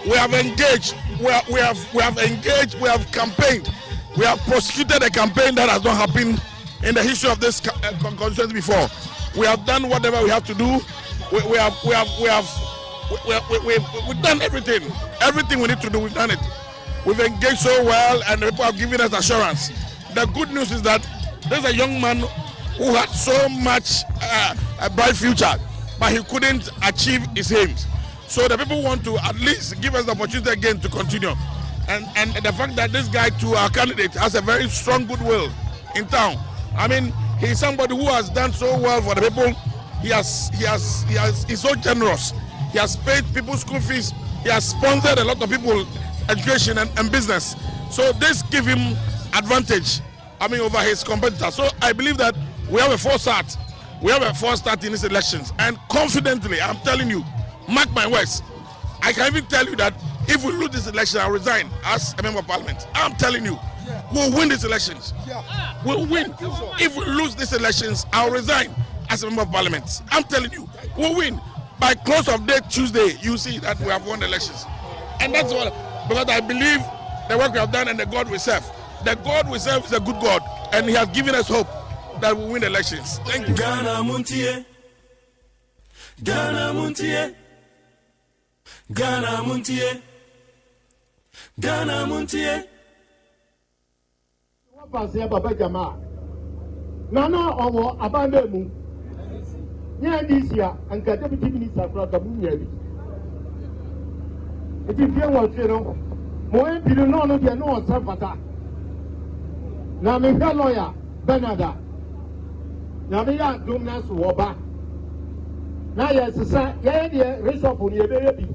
We have engaged. We have engaged. We have campaigned. We have prosecuted a campaign that has not happened in the history of this constituency before. We have done whatever we have to do. We've done everything. Everything we need to do, we've done it. We've engaged so well, and the people have given us assurance. The good news is that there's a young man who had so much a bright future, but he couldn't achieve his aims. So the people want to at least give us the opportunity again to continue. And the fact that this guy, to our candidate, has a very strong goodwill in town. I mean, he's somebody who has done so well for the people. He's so generous. He has paid people's school fees. He has sponsored a lot of people education and business. So this gives him advantage, over his competitors. So I believe that we have a false start. We have a false start in these elections. And confidently, I'm telling you, mark my words, I can even tell you that if we lose this election, I'll resign as a member of parliament. I'm telling you, we'll win these elections. We'll win. If we lose these elections, I'll resign as a member of parliament. I'm telling you, we'll win. By close of day Tuesday, you see that we have won the elections. And that's what, because I believe the work we have done and the God we serve. The God we serve is a good God, and He has given us hope that we win the elections. Thank you. Ghana Montie. Ghana Montie. Ghana Montie. Ghana Montie. Baba Jama. Nana owo abande mu. Nya this year and deputy minister from the Bunyari. It is young one, Mo MP no be no Safata. Na me lawyer Benada. Na me ya domnas woba. Na yes sir, ye dey raise up on ye baby.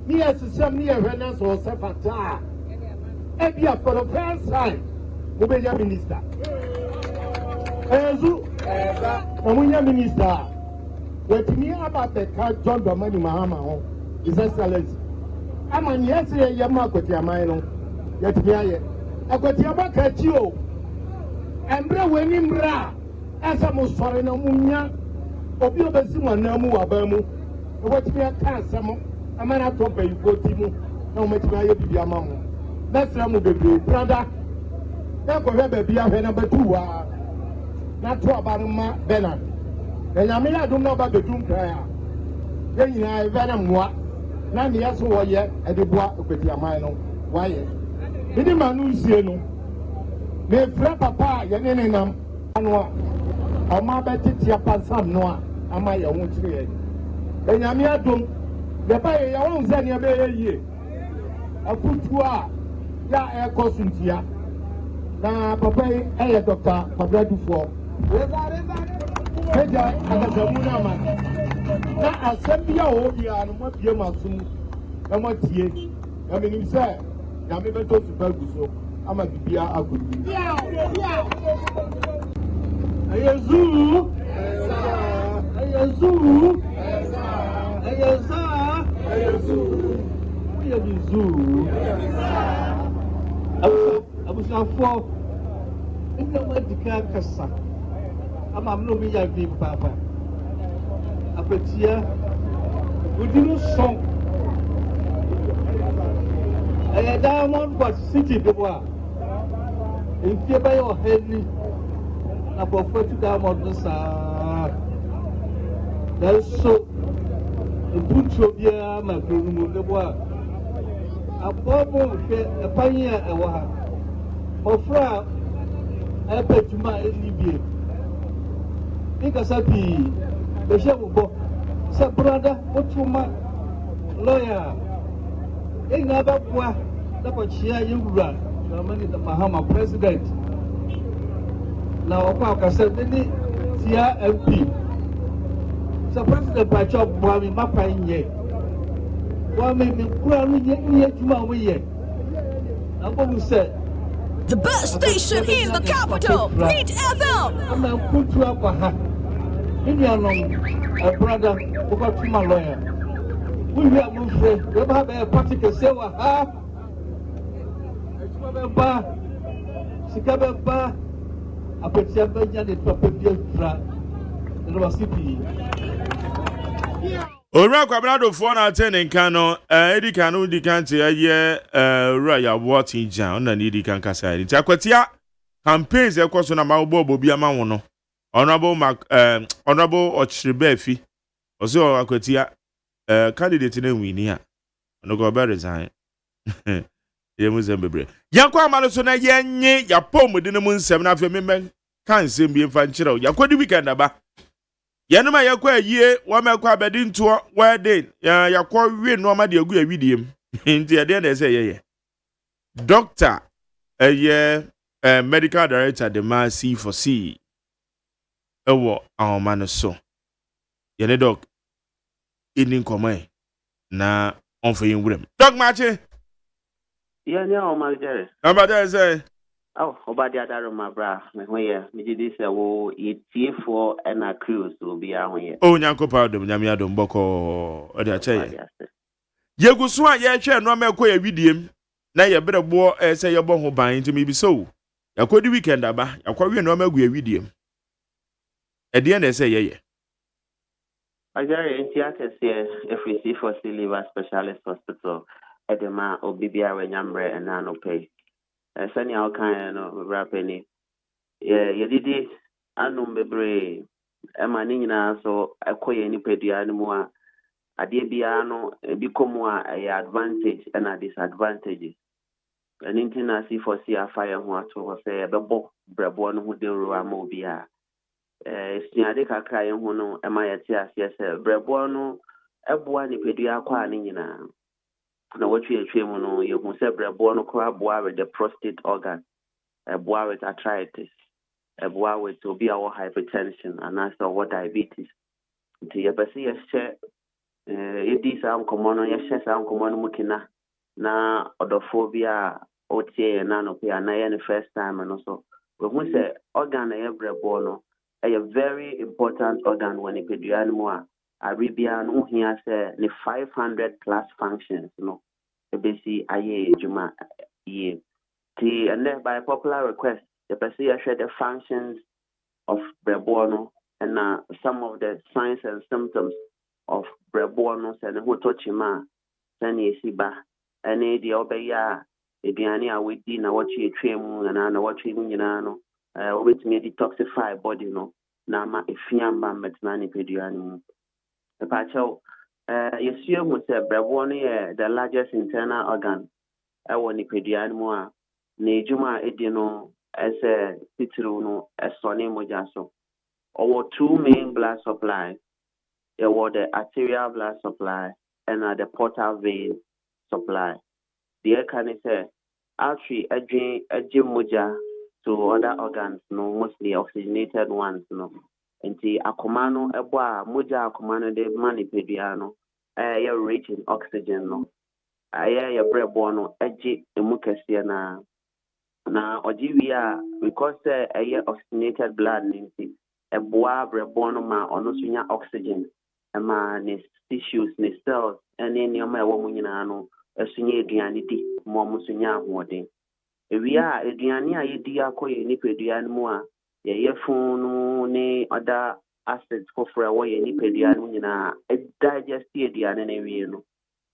Ni yes sir, ni reference or Safata. Ebia for the first time, Obeya minister. Ezu Omunya minister. Wetini about the card John Domani Mahama ho. His Excellency. Aman yes ye yama kweti amai no. Yetimi aye. Akweti amaka chi o. Embre weni mra. Asa mo sore na munya. Obi obesi wanamu wabamu. Wetimi aka asamo. Amana to be yukoti mu. Na umetimi aye bibi amamu. Nesra mu bebre brother. Na ko hebe bia hwe na betuwa. Na to abaruma Bernard. Enyame ya dum na ba bedum kra. Ye nyina e vena mwa. Na ne yaso wo ye e de boa okweti aman no. Wa ye. Bidi manu sie no. Me fra papa ye ne nam anu a. Oma ba titi apasam no a ama ye ho kire ye. Enyame ya dum ye ba ye ya won se ne be ye yie. Akutu a ya e kosuntia. Na papa e Dr. Kwadradufor. Meja agasamuna ma. Na asembia o bia no ma bia masum. Na ma tie. Na menim se na me beto super guso ama bibia agudu. Ayezu. Ayezu. Ayezu. Ayezu. Ayezu. abusuafoɔ ɛna mo adi kan kasa ama mo na omi yɛ vi paapa apetia odi no sɔn ɛyɛ diamond bus city de bo a mfie bɛyɛ ɔha ni na bɔfoɔ tu diamond no saa nanso ebutuo biara ma kuro no mu de bo a abɔbɔ hwɛ ɛpanyin a ɛwɔ ha ɔfra a ɛpɛ adwuma a ɛnni bie ne kasa pii bɛhyɛ mo bɔ sɛ brada wotoma lɔya a ɛnyinaa bɛboa na kɔkyea yɛwura dramani mahama president na ɔkɔ akasa ne tia mp sɛ president pakyɛ boa me mapa nyɛ boa me mekura no nyɛ adwuma a woyɛ na nkɔmu sɛ The best station in the capital. Meet FM. I'm a country up a brother who got to my lawyer. We have moved we have a particular say what half. Sikaba a petition the property Ora kwabrado fo na atene kan no edi kan no di kan te ye raya watching jan na ni di kan kasa ni akwatia campaigns ekoso na mawo bobi ama wo no honorable ochirebe afi oso akwatia candidate na wini a no go be resign ye mu zembebre yakwa amalo so na yenye yapom de no mu nsem na afi memben kan nsem bi mfa nkyerɛw yakwadi weekend aba yanuma yakwa yie wa mekwa bedi nto wedding yakwa wi no ma de agu awidiem nti ya de na say ye doctor medical director de ma C4C ewo awoma no so ye ne doc ini nkomai na onfo yin wurem doc mache ya ni awoma jere abada say Obadi adaro mabra me hoye me didi se wo yetifo na cruise obi a hoye nyankopa adom nyame adom boko ode a cheye yeguso a ye hwe no ma ekoya widiem na ye brebo se ye bo ho ban ntimi bi so yakodi weekend aba yakwa wi no ma gu awidiem ede na se ye Ajare nti akese FCC for liver specialist hospital edema obibia wenyamre na no pay sani how kind no rapeni yedidi anum bebre ema ni nyina so ekoye ni pedua ni mu a ade bia no bikomu a advantage and disadvantage ninti na C4C afire ho ato say bebo brebo no ho deru ama obi a siade kakra ye ho no ema yete ase se brebo no eboa ni pedua akwa ni nyina na watwe mu no ye hu se brebo no kra boa with the prostate organ boa with arthritis boa with obi a hypertension and also diabetes nti ye bese ye hye yedi sa nkomo no ye hye sa nkomo no mukina na odofo bi a otie na no pe na ye the first time no so we hu se organ ye brebo no a very important organ when ipedua no a arabia no hia se ne 500 plus functions no ebesi aye juma ye ti and then by popular request the person share the functions of brebono and some of the signs and symptoms of brebono and who touch him sani esiba and the obeya eduane a we di na what you twem na what you nyina no with me detoxify body no na ma efiamba metna ni peduane mu the pacho yesuo mu se brebono is the largest internal organ ewo ni peduane mu a na ejuma edi no ese titru no esone moja so our two main blood supply the arterial blood supply and the portal vein supply the can say artery edging moja to other organs no mostly oxygenated ones no nti akomano ebo a moja akomano de manipedua no rich in oxygen no ya brebo no edge emukese na ojiwia because oxygenated blood nti eboa brebo no ma ono sunya oxygen ma ne tissues ne cells ene ne ma ewo mu nyina no esunya aduane di mo mu sunya ahoden ewia aduane a yɛdi akɔ yɛ nipadua no mu a yɛyɛ fun no ne other assets foforɔ a wɔyɛ nipadua no nyinaa digest aduane no awie no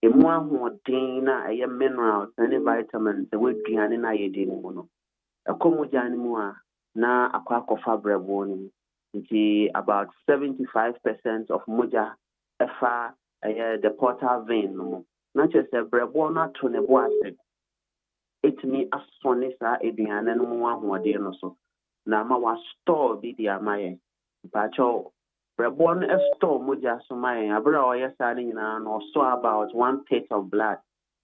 emu ahoɔden na ɛyɛ minerals ne vitamins ɛwɔ aduane no a yɛdi no mu no ɛkɔ mogya no mu a na akɔ akɔfa brɛboɔ no mu nti about 75% of mogya ɛfa the portal vein no mu na kyerɛ sɛ brɛboɔ no ato ne bo ase ɛtumi asɔne saa aduane no mu ahoɔden no so na ma wastɔɔ bi de ama yɛn mpakyɛw brɛboɔ no ɛstɔɔ mogya so ma yɛn abere a ɔyɛ saa no nyinaa no ɔsɔ about 1/3 of blood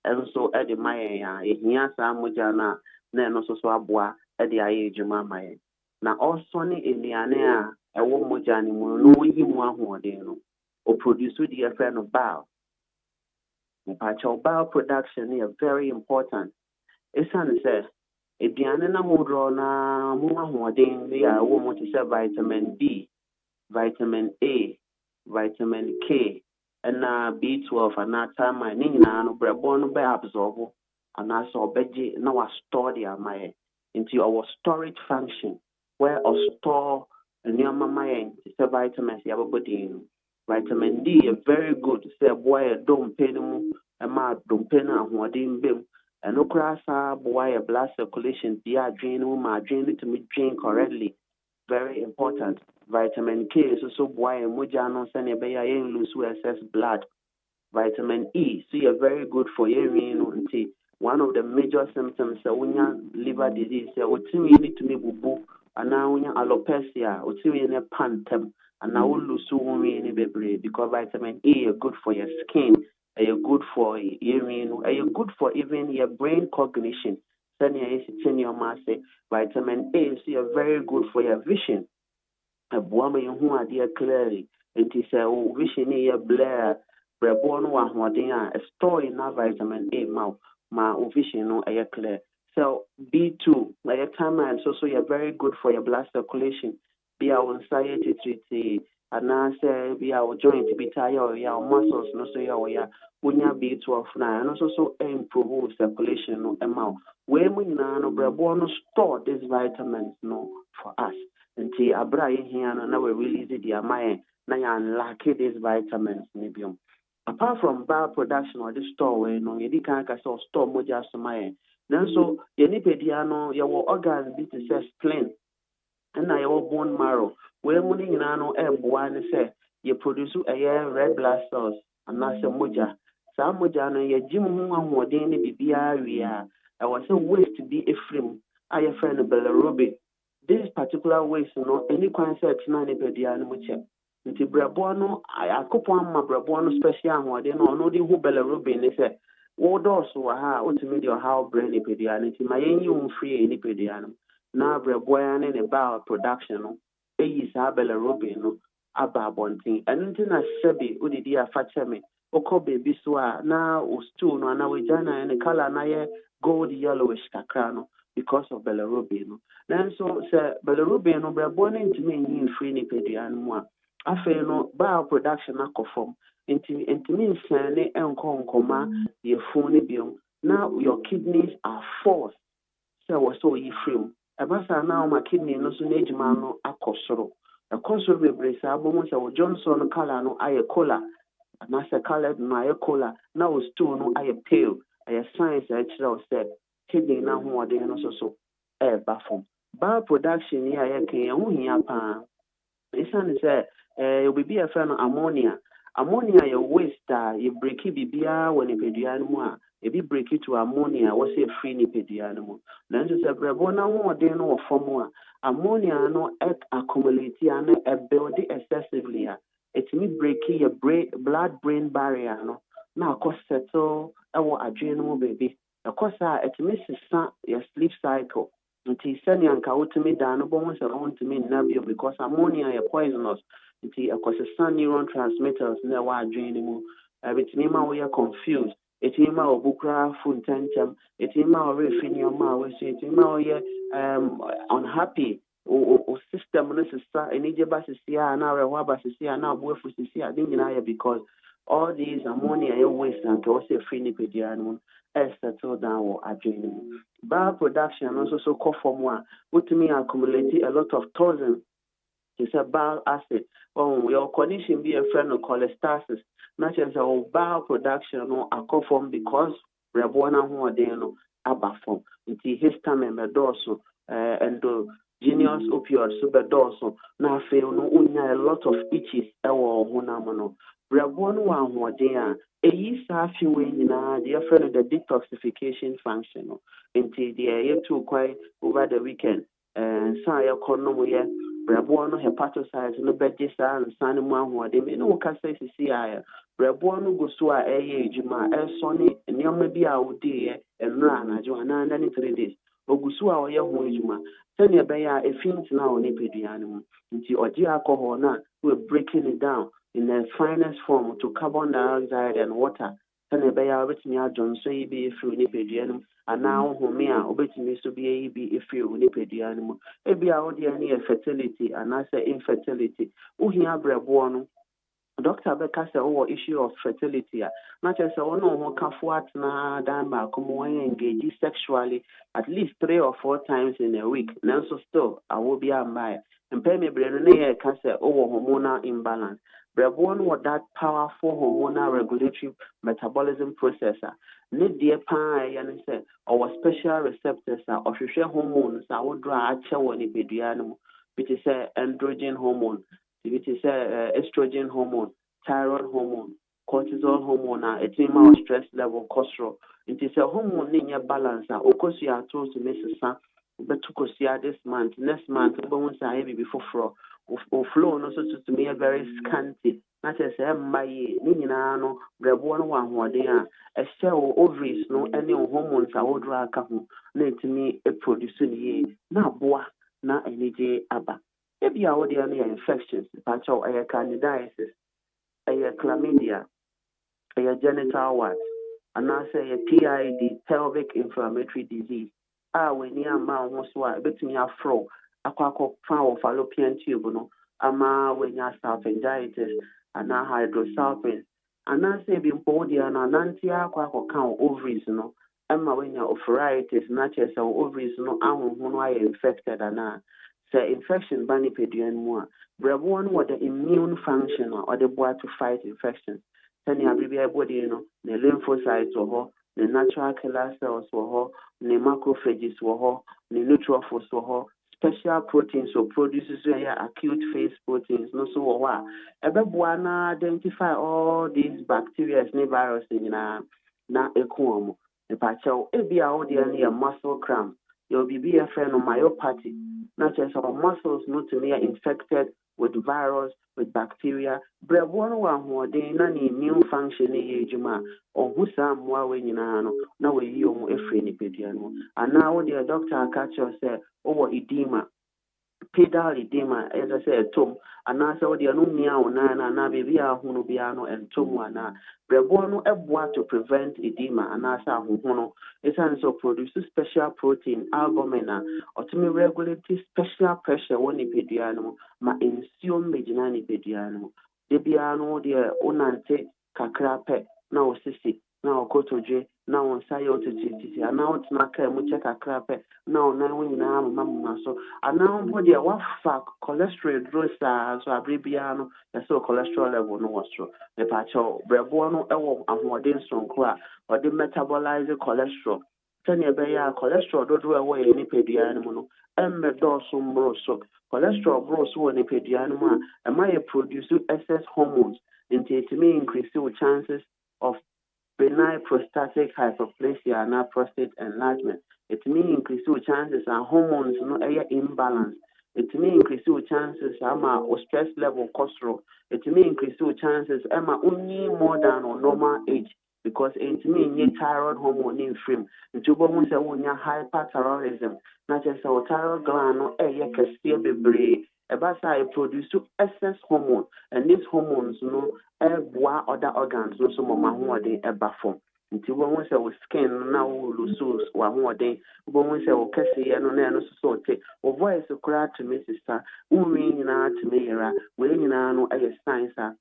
ɛnso ɛde ma yɛn a ɛhia saa mogya no a na ɛno nso so aboa ɛde ayɛ adwuma ama yɛn na ɔsɔne aduane a ɛwɔ mogya no mu no ɔyi mu ahoɔden no ɔproduce deɛ yɛfrɛ no bile mpakyɛw bile production no yɛ very important ɛsiane sɛ aduane no ahodoɔ na mu ahoɔden bi a ɛwɔ mu te sɛ vitamin D, vitamin A, vitamin K, ɛna B12 anaa thiamine ne nyinaa no brɛboɔ no bɛ absorb anaasɛ ɔbɛgye na wastore de ama yɛn nti ɔwɔ storage function where ɔstore nneɛma ma yɛn te sɛ vitamins yɛabɛbɔ din no vitamin D yɛ very good sɛ ɛboa yɛ dompe no mu ɛma dompe no ahoɔden bɛm ɛno koraa saa boa yɛ blood circulation di adwene no mu ma adwene no tumi dwen correctly very important vitamin K nso so boa yɛ mogya no sɛnea ɛbɛyɛ a yɛn lose excess blood vitamin E so yɛ very good for yɛnwi no nti one of the major symptoms sɛ wonya liver disease sɛ wotumi ne tumi bubu anaa wonya alopecia wotumi ne pa ntɛm anaa wo lose wo nwi ne bebree because vitamin E is good for your skin ɛyɛ good for yɛnwi no ɛyɛ good for even your brain cognition sɛnea yɛsi kyɛ nneɛma ase vitamin A nso yɛ very good for your vision ɛboa ma yɛhu adeɛ clearly nti sɛ wo vision ne yɛ blur brɛboɔ no wɔ ahoɔden a ɛstore na vitamin A ma wo vision no ɛyɛ clear so B2 ɛyɛ thiamine so yɛ very good for your blood circulation bi a wo nsa yɛ titiritii anaasɛ bi a wo joint bi taa yɛ ɔyɛ wo muscles no so yɛ ɔyɛ wonya B12 no a ɛno so improve wo circulation no ɛma wo wei mu nyinaa no brɛboɔ no store these vitamins no for us nti abere a yɛhia no na we release the ama yɛn na yɛ unlock these vitamins ne biom apart from bile production or the store wei no yɛdi kan ka sɛ store mogya so ma yɛn nanso yɛ nipadua no yɛwɔ organs bi te sɛ spleen ɛna yɛwɔ bone marrow wei mu no nyinaa no ɛboa ne sɛ yɛ produce ɛyɛ red blood cells anaasɛ mogya saa mogya no yɛgye mu ho ahoɔden ne biribiara wie a ɛwɔ sɛ waste bi ɛfiri mu a yɛfrɛ no bilirubin this particular waste no any kwan sɛ ɛtena nipadua no mu kyɛ nti brɛboɔ no akopɔn ama brɛboɔ no special ahoɔden no ɔno de ho bilirubin ne sɛ wɔdɔɔso wɔ ha a wotumi de ɔhaw brɛ nipadua no nti ma yɛnyi wo mfiri nipadua no na brɛboɔ ne ne bile production no ɛyi saa bilirubin no aba abɔnten ɛno nti na sɛbe wodidi afa kyɛ me wokɔ baabi so a na wo stool no anaa wagya ne colour na yɛ gold yellowish kakra no because of bilirubin no nanso sɛ bilirubin no brɛboɔ no ntumi nyi mfiri nipadua no mu a afei no bile production akɔ fam ntumi nsɛne nkɔ nkɔma yɛfu no biom na your kidneys are forced sɛ wɔ sɛ ɔyi firi mu ɛba saa na woma kidney no so n'adwuma no akɔ soro ɛkɔ soro bebree saa bɔmu sɛ wo johnson no colour no ayɛ cola anaasɛ coloured no ayɛ cola na wo stool no ayɛ pale ɛyɛ science a ɛkyerɛ wo sɛ kidney no ahoɔden no so ɛɛba fam bile production yi a yɛka yɛn ho hia paa ɛsiane sɛ obibi yɛfrɛ no ammonia yɛ waste a yɛbreki biribiara wɔ nipadua no mu a ebi breki to ammonia wɔ sɛ ɛfiri nipadua no mu nanso sɛ brɛboɔ no ahoɔden no wɔ fam a ammonia no accumulate a na ɛbuild excessively a ɛtumi breki yɛ blood brain barrier no na akɔ settle ɛwɔ adwene no mu baabi ɛkɔ saa ɛtumi sesa yɛ sleep cycle nti sɛnea nka wotumi daa no bɔhu sɛ wontumi nna bio because ammonia yɛ poisonous nti ɛkɔsesa neuron transmitters na ɛwɔ adwene no mu ɛbɛtumi ma woyɛ confused ɛtumi ma wo bo koraa fo ntɛntɛm ɛtumi ma wo refi nneɔma a wɔsu ɛtumi ma woyɛ unhappy o system no sesa anigye ba sisi a na awerɛho aba sisi a na aboafu sisi a ne nyinaa yɛ because all these ammonia waste and also free nipedia settle down or adrenaline. Bar production also so call for more, which me accumulate a lot of toxins. It's a bile acid. Oh, your condition be a friend of cholestasis. Not just a bile production or a form because Rabwana who are there no abba form. It's histamine medoso endogenous opioid superdoso. Now feel no unya a lot of itches or hunamano. Rabwana who are there. A yeast in the friend of the detoxification function. Until the year too quite over the weekend. And say economy. Brabo no hepatocytes no beje saa nsan mu ahoɔden me no ka sɛ sisi a brabo no go so a ɛyɛ adwuma ɛsɔ ne nneɛma bi a wodi yɛ nnura anadwo anaa na ne 3 days ogu so a ɔyɛ ho adwuma sɛnea ɛbɛyɛ a efi ntena wɔ nipadua no mu nti ɔgye alcohol na we breaking it down in the finest form to carbon dioxide and water sɛnea ɛbɛyɛ a wobɛtumi adwo nso yi bi efiri nipadua no mu anaa nhome a wobɛtumi so bi yi bi efiri wo nipadua no mu ebi a wode ani yɛ fertility anaasɛ infertility wohia brɛboɔ no doctor bɛka sɛ wowɔ issue of fertility a na kyerɛ sɛ wɔne wo ho kafo atena dan baako mu wɔyɛ engage sexually at least 3 or 4 times in a week nanso still awo bi ambaeɛ mpɛn bebree no ne yɛka sɛ wowɔ hormonal imbalance brɛboɔ no wɔ that powerful hormonal regulatory metabolism processor ne deɛ paa ɛyɛ ne sɛ ɔwɔ special receptors a ɔhwehwɛ hormones a wodoro a akyɛ wɔ nipadua no mu bi te sɛ androgen hormone bi te sɛ estrogen hormone thyroid hormone cortisol hormone a ɛtumi ma wɔ stress level kɔ soro nti sɛ hormone ne nyɛ balance a ɔkɔsua ato so ne sesa wobɛto kɔsua this month next month wobɛhu sɛ ayɛ biribi foforɔ o flow no so to me very scanty na kyerɛ sɛ ɛmma yie ne nyinaa no brɛboɔ no wɔ ahoɔden a ɛhyɛ wo ovaries no ne wo hormones a wodoro aka ho na ɛtumi produce ne yie na aboa na anigye aba ebi a wode no yɛ infections pakyɛw ɛyɛ candidiasis ɛyɛ chlamydia ɛyɛ genital wart anaasɛ ɛyɛ PID pelvic inflammatory disease a w'ani amma wo ho so a ɛbɛtumi aforo akɔ fa wɔ fallopian tube no ama w'anya salpingitis anaa hydrosalpin anaasɛ ebi mpo wode no anante akɔka wo ovaries no ɛma w'anya ophiritis na kyerɛ sɛ wo ovaries no ahoho no ayɛ infected anaa sɛ infection ba nipadua no mu a brɛboɔ no wɔ the immune function a ɔde boa to fight infection sɛnea biribi a ɛbɔdeɛ no ne lymphocytes wɔ hɔ ne natural killer cells wɔ hɔ ne macrophages wɔ hɔ ne neutrophils wɔ hɔ special proteins or produces acute phase proteins no so wɔ hɔ a ɛbɛboa na identify all these bacteria ne virus nyinaa na ɛko wɔn nipakyɛw ebi a wɔde no yɛ muscle cramp yɛ biribi yɛfrɛ no myopathy na kyerɛ sɛ muscles no to be infected with virus with bacteria brɛboɔ no wɔ ahoɔden na ne immune function ne yɛ adwuma a ɔho saa mmoa wɔ nyinaa no na wɔyi wɔn afiri nipadua no anaa wɔde doctor aka kyerɛ sɛ wowɔ edema pedal edema ɛsɛ sɛ ɛtom anaasɛ wɔde no mmea wo nan no anaa baabi a ahono biara no ɛntom anaa brɛboɔ no ɛboa to prevent edema anaasɛ ahoho no ɛsiane sɛ produce special protein albumin a ɔtumi regulate special pressure wɔ nipadua no mu ma nsuo mmɛgyina nipadua no mu da biara no wodeɛ wonante kakra pɛ na wosisi na ɔkɔtɔdwe na wo nsa yɛ ɔtitititi anaa wotena kaa mu kyɛ kakra pɛ na wo nan wo nyinaa mama so anaa mpo deɛ wafa cholesterol duro saa so abere biara no yɛsɛ cholesterol level no wɔ soro mepaakyɛw brɛboɔ no ɛwɔ ahoɔden sonko a ɔde metabolize cholesterol sɛnea ɛbɛyɛ a cholesterol dodoɔ ɛwɔ yɛ nipadua no mu no ɛmmɛ dɔɔso mmoro so cholesterol boro so wɔ nipadua no mu a ɛma yɛ produce excess hormones nti ɛtumi increase your chances of benign prostatic hyperplasia and prostate enlargement. It means increase your chances and hormones no imbalance. It means increase your chances or stress level cholesterol. It means increase your chances only more than or normal age because it means your thyroid hormone in frame. It will say when you hyperthyroidism. Not just our thyroid gland no can still be brave. Ebasa produce excess hormone and these hormones no ɛboa other organs no so mama hoɔden ɛba fam nti wɔn sɛ wo skin na wo lose wa hoɔden wɔn sɛ wo kɛseɛ no na ɛno so ɔte wo voice koraa tumi sisa wo nwi nyinaa tumi yera wo nyinaa no ɛyɛ signs a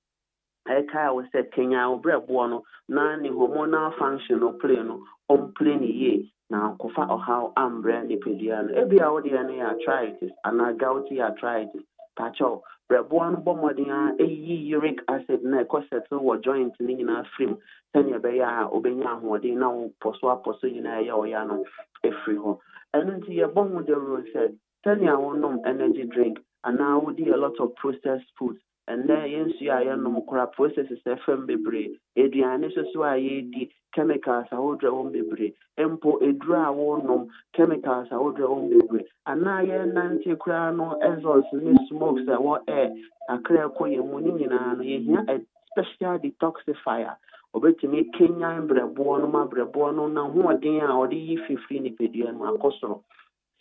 Eka was said Kenya or Brebuano, none hormonal function or play no on plane ye. Now, Kofa or how Ambre Nipedian, every audience arthritis, and a gouty arthritis. Pacho, Brebuan Bomodia, a uric acid neck, settle or joint in a film, Tanya Baya, Obenya, who they now poswa posina yano, a free home. And into your bomb with the rule said, Tanya won't energy drink, and now would do a lot of processed foods. And then yensu a yɛnom kora processes fm bebree aduane so a yɛdi chemicals a wodrɛ wɔn bebree mpo eduru a wɔnom chemicals a wodrɛ wɔn bebree anaa yɛnante koraa no exhaust ne smokes a wɔ air akra ɛkɔ yɛn mu ne nyinaa no yɛhia a special detoxifier obetumi kenyan brɛboɔ no ma brɛboɔ no na hoɔden a ɔde yi fifiri nipadua no akɔ soro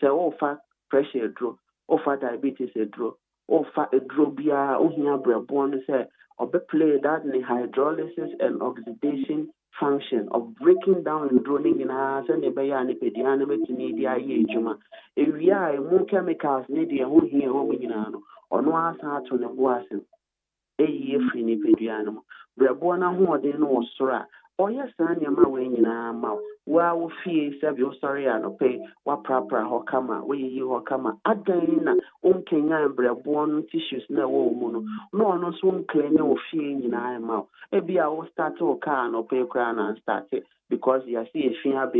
sɛ wɔfa pressure duro wɔfa diabetes duro Ofa a drobia, Ohia Brabon said, or play that in the hydrolysis and oxidation function of breaking down and droning in us and the bayani pedianime to media juma. If we are more chemicals, nedia who here hominano, or no asa to the boasin. A year free nipedianum. Brabona who are then or sora. Oh, yes, son, your ma in our mouth. Well, fee, save your sorry, and pay what proper hokama, we you hokama. Again, Kenya and Brabon tissues no woman. No, soon claim no fee in our mouth. Maybe I will start to car no pay crown and start it because you see a fiab,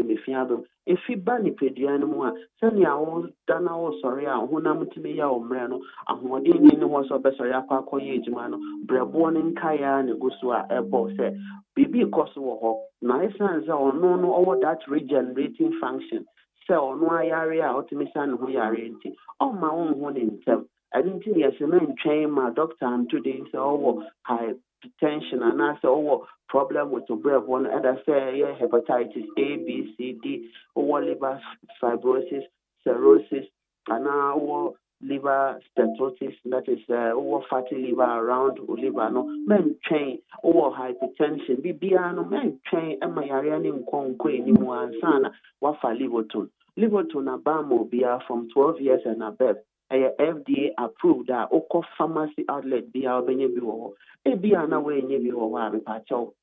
if you banny pedianum, send your own dana or sorry, who namutimia or mreno, and who didn't was a better yapako yejman, Brabon in Kaya and Gusua, a boss said. Bibi koso na essence on no over that regenerating function. So no area optimism who are into. Oh my own one in term. I didn't think yes, man train my doctor and today so hypertension and I say problem with the breath one other say hepatitis A, B, C, D, or liver fibrosis, cirrhosis, and now liver steatosis, that is over fatty liver around liver no men train over hypertension bibiano men train ema yariani nkonkwe ni muansana wafa liverton abamo bia from 12 years and above FDA approved that oko pharmacy outlet bia obenye bi wo e bia na we nye bi wo ha mepacho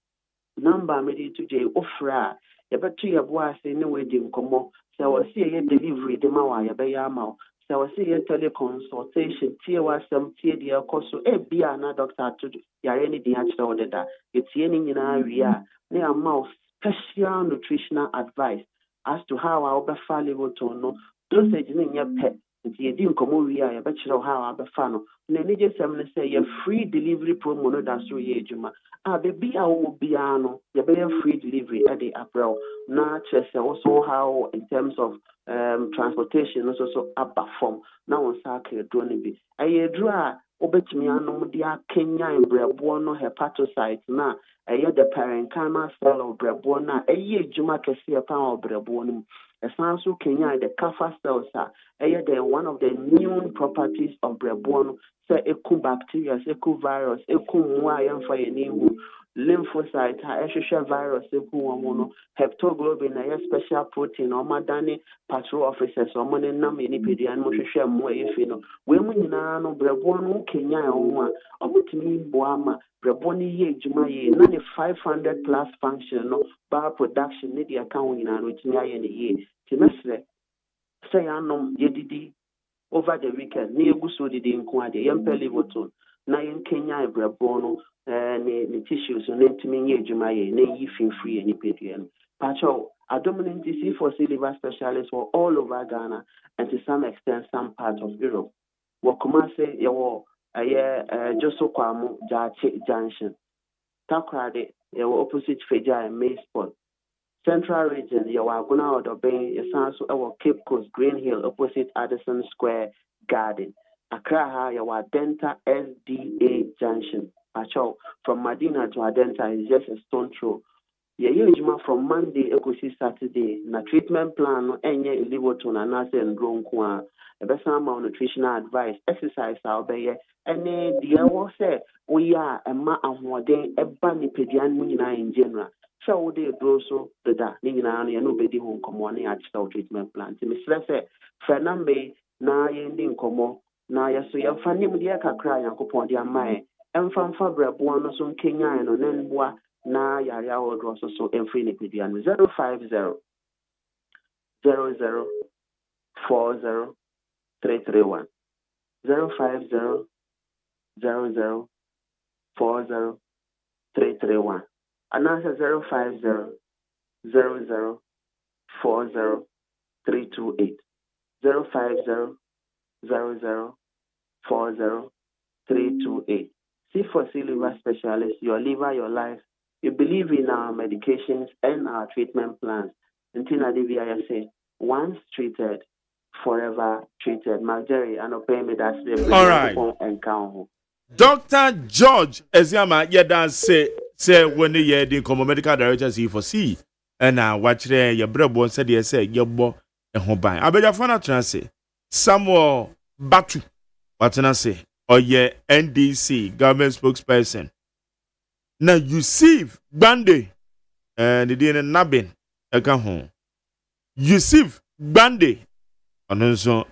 number me to je ofra yebetu yebo ase ne we di nkomo se wasi ye delivery de ma wa yebeya ma so we see a teleconsultation, tier was some tier the coso, a bia na doctor to yare any diachta or that. It's any in area near mouth special nutritional advice as to how our befa level to know. Dosage in your pet. It's a dim comoria, a bachelor how our befano. Nenija seven say a free delivery promo no that's through yejuma. Ah, baby, I will be ano, the free delivery at the April. Not just also how in terms of transportation also abba form na on sake drone bi aye dra obetumi anom dia Kenya and brebo no hepatocyte na aye the parenchyma cell of brebo na aye djuma kese pa of brebo no esan so Kenya the kapha cells aye the one of the immune properties of brebo no say eku bacteria eku virus eku mu ayemfa yenihu lymphocyte eshwehwe virus eku wono heptoglobin na special protein o madane patrol officers o mo ne nam enipedia no hwehwe mo efi no we mu nyina no brebo no Kenya o a obutimi bo ama brebo no ye adwuma ye na ne 500 plus function no bar production ne dia kan nyina no timi aye ne ye timesre say anom yedidi over the weekend ne eguso didi nko ade yempe livoton na yen Kenya brebo no ne tissues no ntimi ye adwuma ye na yi finfiri enipedia no pacho dominant DC for liver specialists were all over Ghana and to some extent some parts of Europe. Wakumase yawo Joso Kwamu Jache Junction. Takrade yawo opposite Feja and Maysport. Central region yawo Aguna Odobe yasanso yawo Cape Coast Green Hill opposite Addison Square Garden. Accra yawo Adenta SDA Junction. Pacho from Medina to Adenta is just a stone throw. Yejuma from Monday ekosi Saturday na treatment plan no enye livoton anase ndro nko a ebesa ma nutritional advice exercise a obeye ene de wo se we ya ema ahoden eba ni pedian mu nyina in general so wo de dro so da ni nyina no ye no bedi ho nkomo ne actual treatment plan ti misle se fenambe na ye ndi nkomo na ye so ye fanim de kakra yankopon de amae ɛmfa brɛboa no so nkenyan no na mboa na yare ahodoɔ so ɛmfiri nipadua no 050 00 40 331 050 00 40 331 anaasɛ 050 00 40 328 050 00 40 328. See for C liver specialist, your liver, your life. You believe in our medications and our treatment plans. Until I say, once treated, forever treated. Marjorie, and pay me that's the all right. Encounter. Dr. George Eziama Yedan say when the year the medical director see for C and now watch there your brother said they say your boy and home by. I bet your phone translate Samuel Batu. What I say? Or yeah, NDC government spokesperson. Now you see Bande and the didn't nabbing a come home. You see Bande and also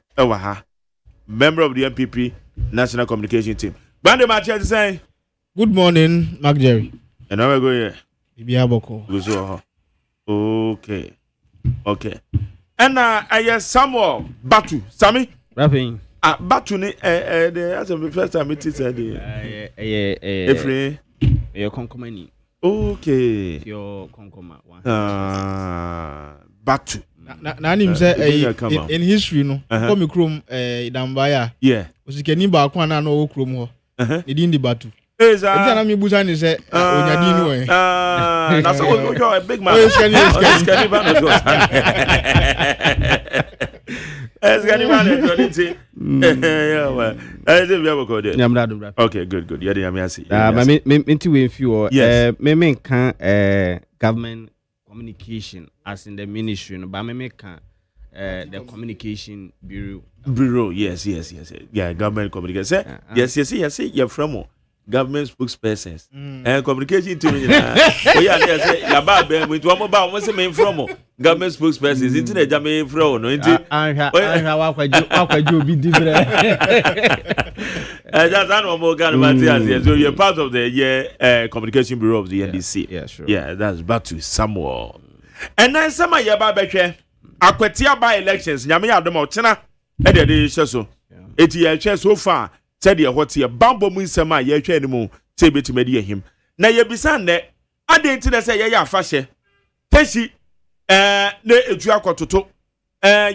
member of the MPP National Communication Team. Bande Mathias say good morning, Mark Jerry. And now we go here. Ibiaboko. Okay. And I hear Samuel Batu. Sammy? Rapping. Batu ni that's the first time it is your concomani. Okay. Your concoma. Batu. Nanim say in history no. Come chrome Dambaya. Yeah. Osikeni ba kwa na no chrome ho. Edin di Batu. Eza. Eti na mi busa ni say onyadi nu e. Na so you a big man. Osikeni ba no go. Osikeni ba no go nti. Yeah well. Okay, good. Yeah, I see. Me we few me can government communication as in the ministry no, but me can the communication bureau. Yes. Yeah, government communication. Yes. You're from government spokespersons and communication team. Oh yeah, say ya ba be we to mo ba mo say me from government spokespersons into the jam from no into wakwajo bi different. That's an more Matthias. So you're part of the communication bureau of the NDC. Yeah, sure. Yeah, that's back to Samuel. And then some ya ba behwe akwatia by elections nyame ya dom ochena e de de hyeso. Eti ya hwe so far said ye what ye bambo mu nsema ye hwe ni mu say betimedi ehim. Na ye bisa ne ade nti na say ye ya afahye. Teshi ne etu akototo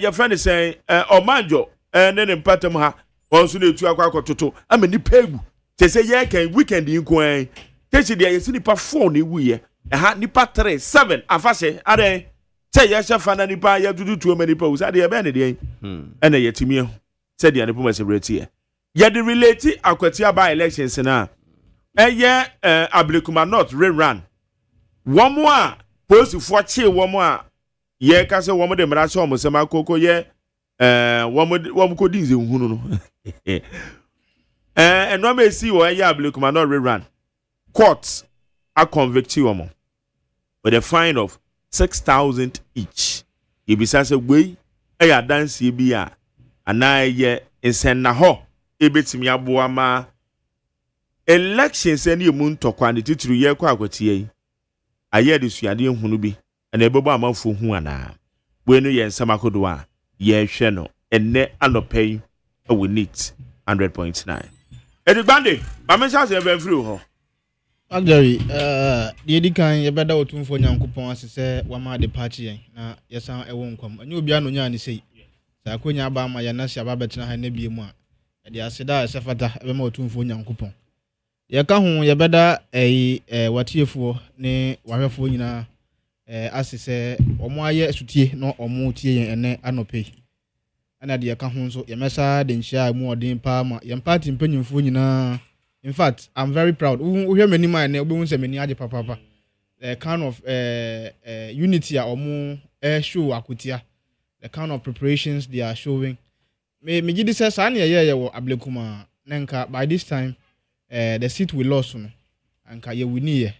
your friend is saying omanjo ne ne mpatam ha onso na etu akototo amani pegu te say ye kan weekend nko an techi de ye sinipa 4 na ewu ye ha nipa 3 7 afahye ade say ye shefa na nipa ye dudu tuo mani pa usa de ye be ne de na ye timi say de anipo celebrate ye de relate akwatia by elections na ye Ablekuma North rerun womo a posifo che womo a ye ka se womo de mra se womo se makoko ye womo ko dinze nhunu no no me see wo ye Ablekuma North rerun court a convict womo with a fine of 6,000 each. Ibisa se we ya dance bi a ana ye ensen na ho ebetimi aboa ma elections any mu ntokwa ne tituru ye kwa akwatie yi aye de suade ehunu bi na ebebo amanfo hu ana we no ye nsama kodo a ye hwe no enne anopai we need 100.9 edigbande ma me chance e be free ho Actually, the edikan ye beda otumfo nyankopon asese wama de party yen na yesan ewo nkwam anyo bia no nya ne sei sa akonya ba ma ya na sia ba betena ha na bie mu a de aseda asefata ebe ma otumfo nyankopon ye ka ho ye beda watiefo ne wahwefo nyina asese omo aye sutie no omo tie yen ene anope ana de ye ka ho nso ye mesa de nhia mu odin pa ma ye party mpanyimfo nyina. In fact, I'm very proud. We hear many man we say many aje papa. Kind of unity or more show akutia. The kind of preparations they are showing. Me gidi say sani ye wo Ablekuma nenka by this time the seat we lost no. Anka ye win here.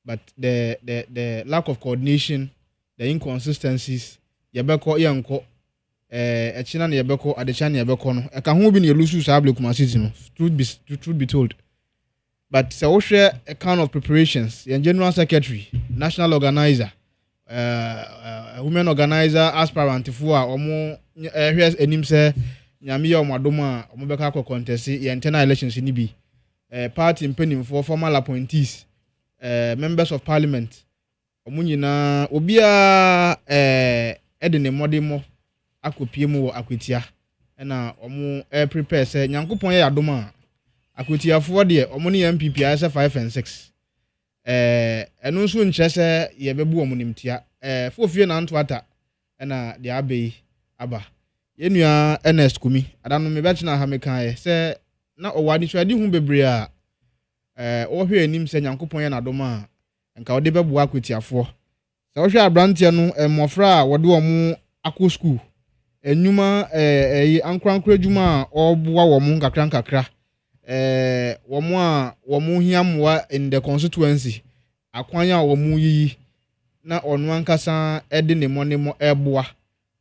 But the lack of coordination, the inconsistencies, ye beko yanko echina na yebeko adecha na yebeko no e ka ho bi na yelusu sa Ablekuma city no truth be told but so share a kind of preparations and general secretary national organizer women organizer aspirant for omo here's enim say nyame ya omadoma omo beka akọ contest internal elections ni bi party mpenim for formal appointees members of parliament omo nyina obia edene modemo akopie mu wo akwetia na omo prepare say nyankopon ya adoma akwetiafo de omo ne MPP asa 5 and 6 enu nso nkyerɛ sɛ yɛbɛbu omo nimtia fofie na ntoata na de abei aba yenua Ernest Kumi adano me bɛkye na ha me kan sɛ na ɔwade so ade hu bebre a ɔhwɛ anim sɛ nyankopɔn yɛ na doma nka ɔde bɛbu akwetiafo sɛ ɔhwɛ abrantie no mmɔfra a wɔde omo akɔ school enuma ankrankra dwuma a ɔboa wɔn nkakra wɔn hiamwa in the constituency akwanya a wɔn yiyi na ɔno ankasa ɛde ne mo ɛboa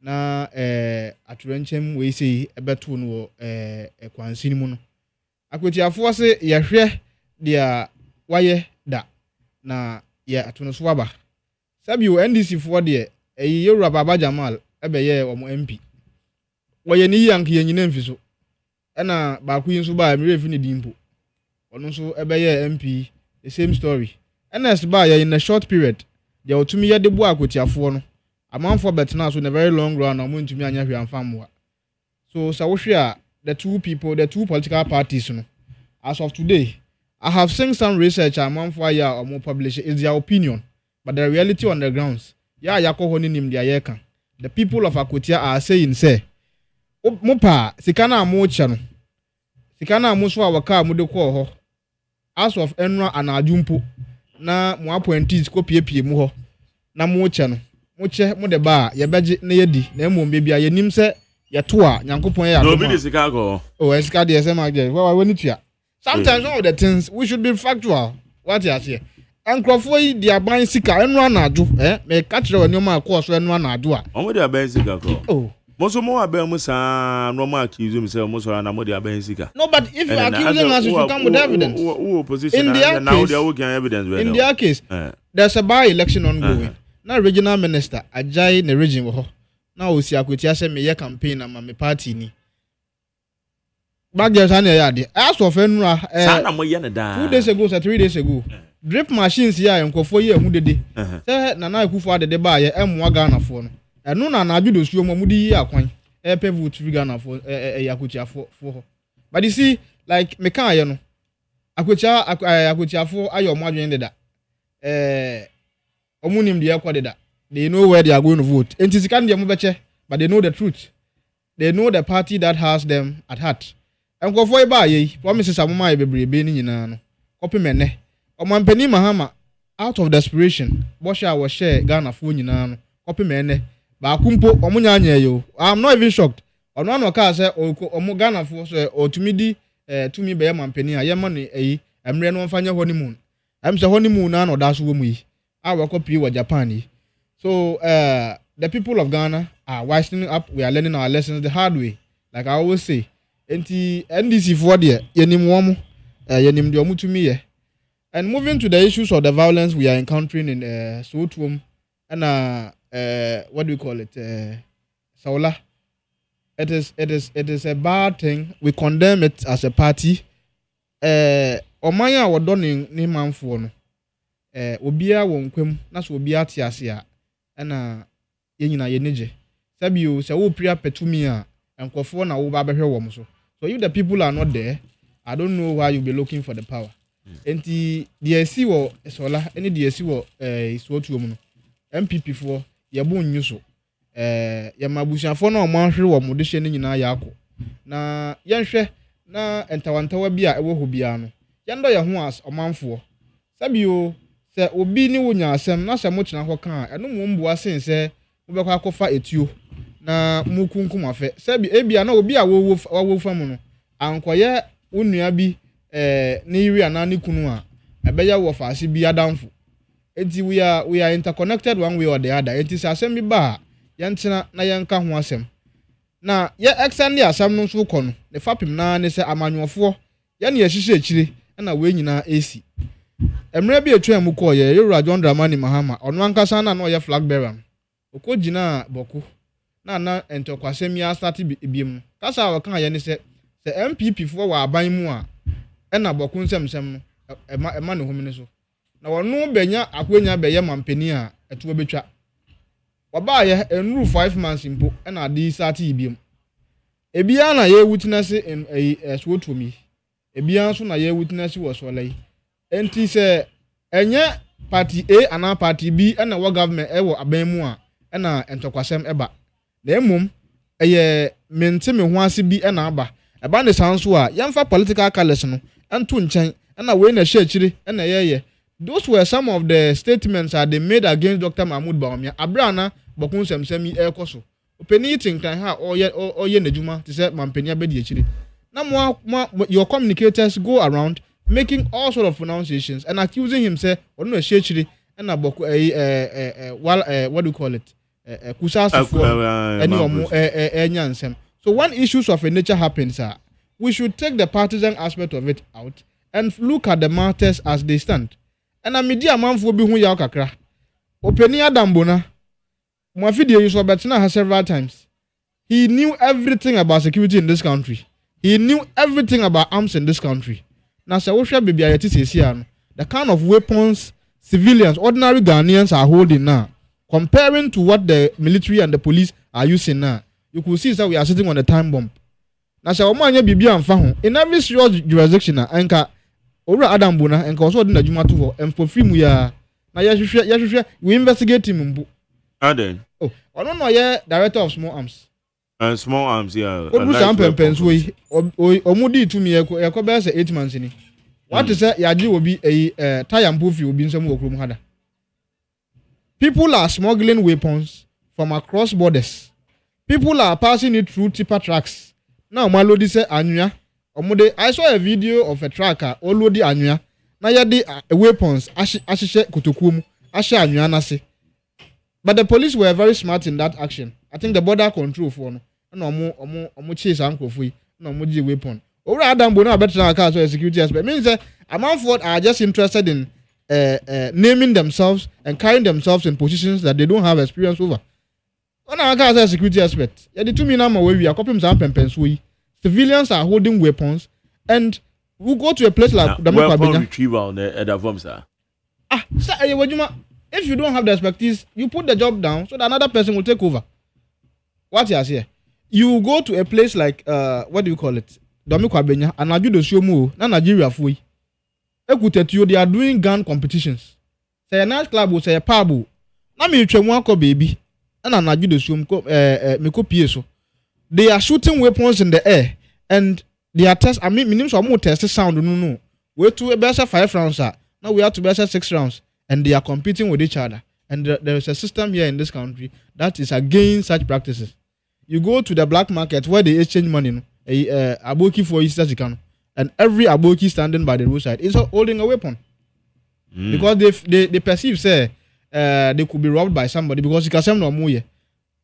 na aturenkyem wei sei ɛbɛto no kwansin mu no akwetiafo se yɛhwɛ dia wayɛ da na yɛ atono so aba sabio NDC fo de Yoruba Baba Jamal ɛbɛyɛ wɔn MP wɔyɛ ni yank yɛ nyina mfiso ɛna baako yi nso ba mere fi ne dimpo ɔno nso ɛbɛyɛ MP the same story Ernest ba yɛ in a short period deɛ otumi yɛ de bo akotiafo no amanfo betena so in a very long run na mo ntumi anya hwe amfamwa so sa wo hwe a the two political parties no as of today I have seen some research amanfo aya omo publish is their opinion but the reality on the grounds yakɔ nim dia yɛka the people of Akotia are saying say mopa sikana mo kye no sikana mo so a waka mo de kɔ hɔ as of enra anadwumpo na mo appointees ko piepie mu hɔ na mo kye no mo kye mo de ba ye beje na yedi na emom bebia ye nim sɛ yeto a nyankopɔn ya no bi de sika kɔ oh sika de sɛ ma gye wa wani tua sometimes all the things we should be factual what you say enkrofo yi di aban sika enra anadwo me ka kire wani ma akɔ so enra anadwo a omo de aban sika kɔ oh moso mo aban mu sa no ma accuse me say mo so na mo de aban sika no but if you are accusing us you should come with evidence who opposition and now they are working evidence in their case there's a by election ongoing na regional minister ajai ne region wo ho na osi Akotia se me ye campaign na me party ni bagye sa na ya de as of enura sa na mo ye ne da 2 days ago 3 days ago drip machines ya enkofo ye hu dede se na na akufo adede ba ye emwa Ghana fo no enu na na adwo dosuo mo mudi yi akwan epe vote free Ghana fo Akotia fo ho but you see like me kan ye no Akotia fo ayo mo adwen deda omunim de yakwadeda they know where they are going to vote enti sika ndie mo beche but they know the truth they know the party that has them at heart enkofo iba ye promises amoma ye bebrebe ni nyina no kopemene omampani mahama out of desperation bosha wo share Ghana fo nyina no kopemene ba kumpo omunya anya yo I'm not even shocked ono no ka say omu Ghana fo so otumidi tumi be mampani a ye ma no emre no mfanya honeymoon am say honeymoon na no da so wo mu yi our copy was Japan. So the people of Ghana are wising up. We are learning our lessons the hard way. Like I always say, NDC for there, yenim womo, yenim diomu to me. And moving to the issues of the violence we are encountering in Sotum and what do we call it? Saula. It is a bad thing. We condemn it as a party. Omaya wa done ni manfo no. Obia won kwam na so obia te ase a na yenyina yeneje sabio se wo pria petumi a enkofo na wo ba behwe wo so if the people are not there I don't know why you be looking for the power enti the esi wo sola eni the esi wo isotu mu no MPP fo ye bo nyu so ye mabusuafo na o manhwe wo mo de hye ni nyina ya akọ na yenhwe na entawantawa bi a ewo ho bia no yendo ye ho as omanfo sabio se obi ni wonya asem na se mo kina ho kan eno mo mbua sen se mo be kwa akofa etuo na mo kunkum afa se bi ebia na obi a wo fam no ankoye onua bi ne yiri ana ne kunu a ebeya wo faase bi adamfo enti we are interconnected one way or the other enti se asem bi ba yentena na yenka ho asem na ye extend asem no so kɔ no ne fapem na ne se amanwofo ye ne yehihye akire na we nyina AC emre bi etwa mu ko ye Yewura John Dramani Mahama ono ankasa na ye flag bearer okogina boko na entokwasem ya start biem kasa wa kan ye ne se MPP fo wa aban mu a na boko nsem ema ne homene so na wono benya akwenya beye mampani a eto betwa waba ye enru 5 months impo na adi start biem ebia na ye witness in swotomi ebia so na ye witness wo so lai enti se enye party A and party B na wo government e wo aban mu a na entokwasem eba na emum eye mente me ho ase bi na aba eba ne sanso a yemfa political colors no ento nchen na we na hye akire na ye those were some of the statements that they made against Dr. Mahmoud Bawumia abrana bokun semsemi ekoso openi tinkan ha oye najuma to say mampeni abedi akire na your communicators go around making all sort of pronunciations and accusing him say ono hye akire na boko what do you call it kusasu for any omo enyansem. So when issues of a nature happens we should take the partisan aspect of it out and look at the matters as they stand. And a media manfo bi hu ya kakra openi adambona mo video you so betina has several times. He knew everything about security in this country. He knew everything about arms in this country. Now say wo hwe bibia yeti sesia no the kind of weapons civilians ordinary Ghanaians are holding now comparing to what the military and the police are using now, you could see that we are sitting on a time bomb. Now say omo anya bibia amfa ho in every serious jurisdiction anka Ora Adam Bona and also the Juma to and for film we are now we investigate him mbu. Aden. Oh, I don't know yet director of small arms. Small arms, yeah. What some pens we omudi to me e be say 8 months ni. What is say yaji will be a tie and proof you be some okrum hada. People are smuggling weapons from across borders. People are passing it through tipper trucks. Now Malodi say anua I saw a video of a tracker already anua na yade weapons ashihye kotokuom ahye anua na se. But the police were very smart in that action. I think the border control for no na omo chase ankofo yi na omo gi weapon. Owura Adambo na better na car so security aspect means that Amanford are just interested in naming themselves and carrying themselves in positions that they don't have experience over. Ona car so security aspect. Ya di tumi na ma we akopim sam pempenso yi. Civilians are holding weapons, and we go to a place like weapon retrieval at the form, sir. Sir, if you don't have the expertise, you put the job down so that another person will take over. What you say? You go to a place like what do you call it? Domikwabenya, and Naju do shomu na Nigeria fui. Ekutetu they are doing gun competitions. Say a night club will say a pub. Na me twemu akọ baby. Na Naju do shomu me ko pie so. They are shooting weapons in the air and they are test. I mean, minimum some test sound. No. We to best 5 rounds. Now we have to best 6 rounds, and they are competing with each other. And there is a system here in this country that is against such practices. You go to the black market where they exchange money. Aboki for Easter and every aboki standing by the roadside is holding a weapon because they perceive say they could be robbed by somebody because you can say no more.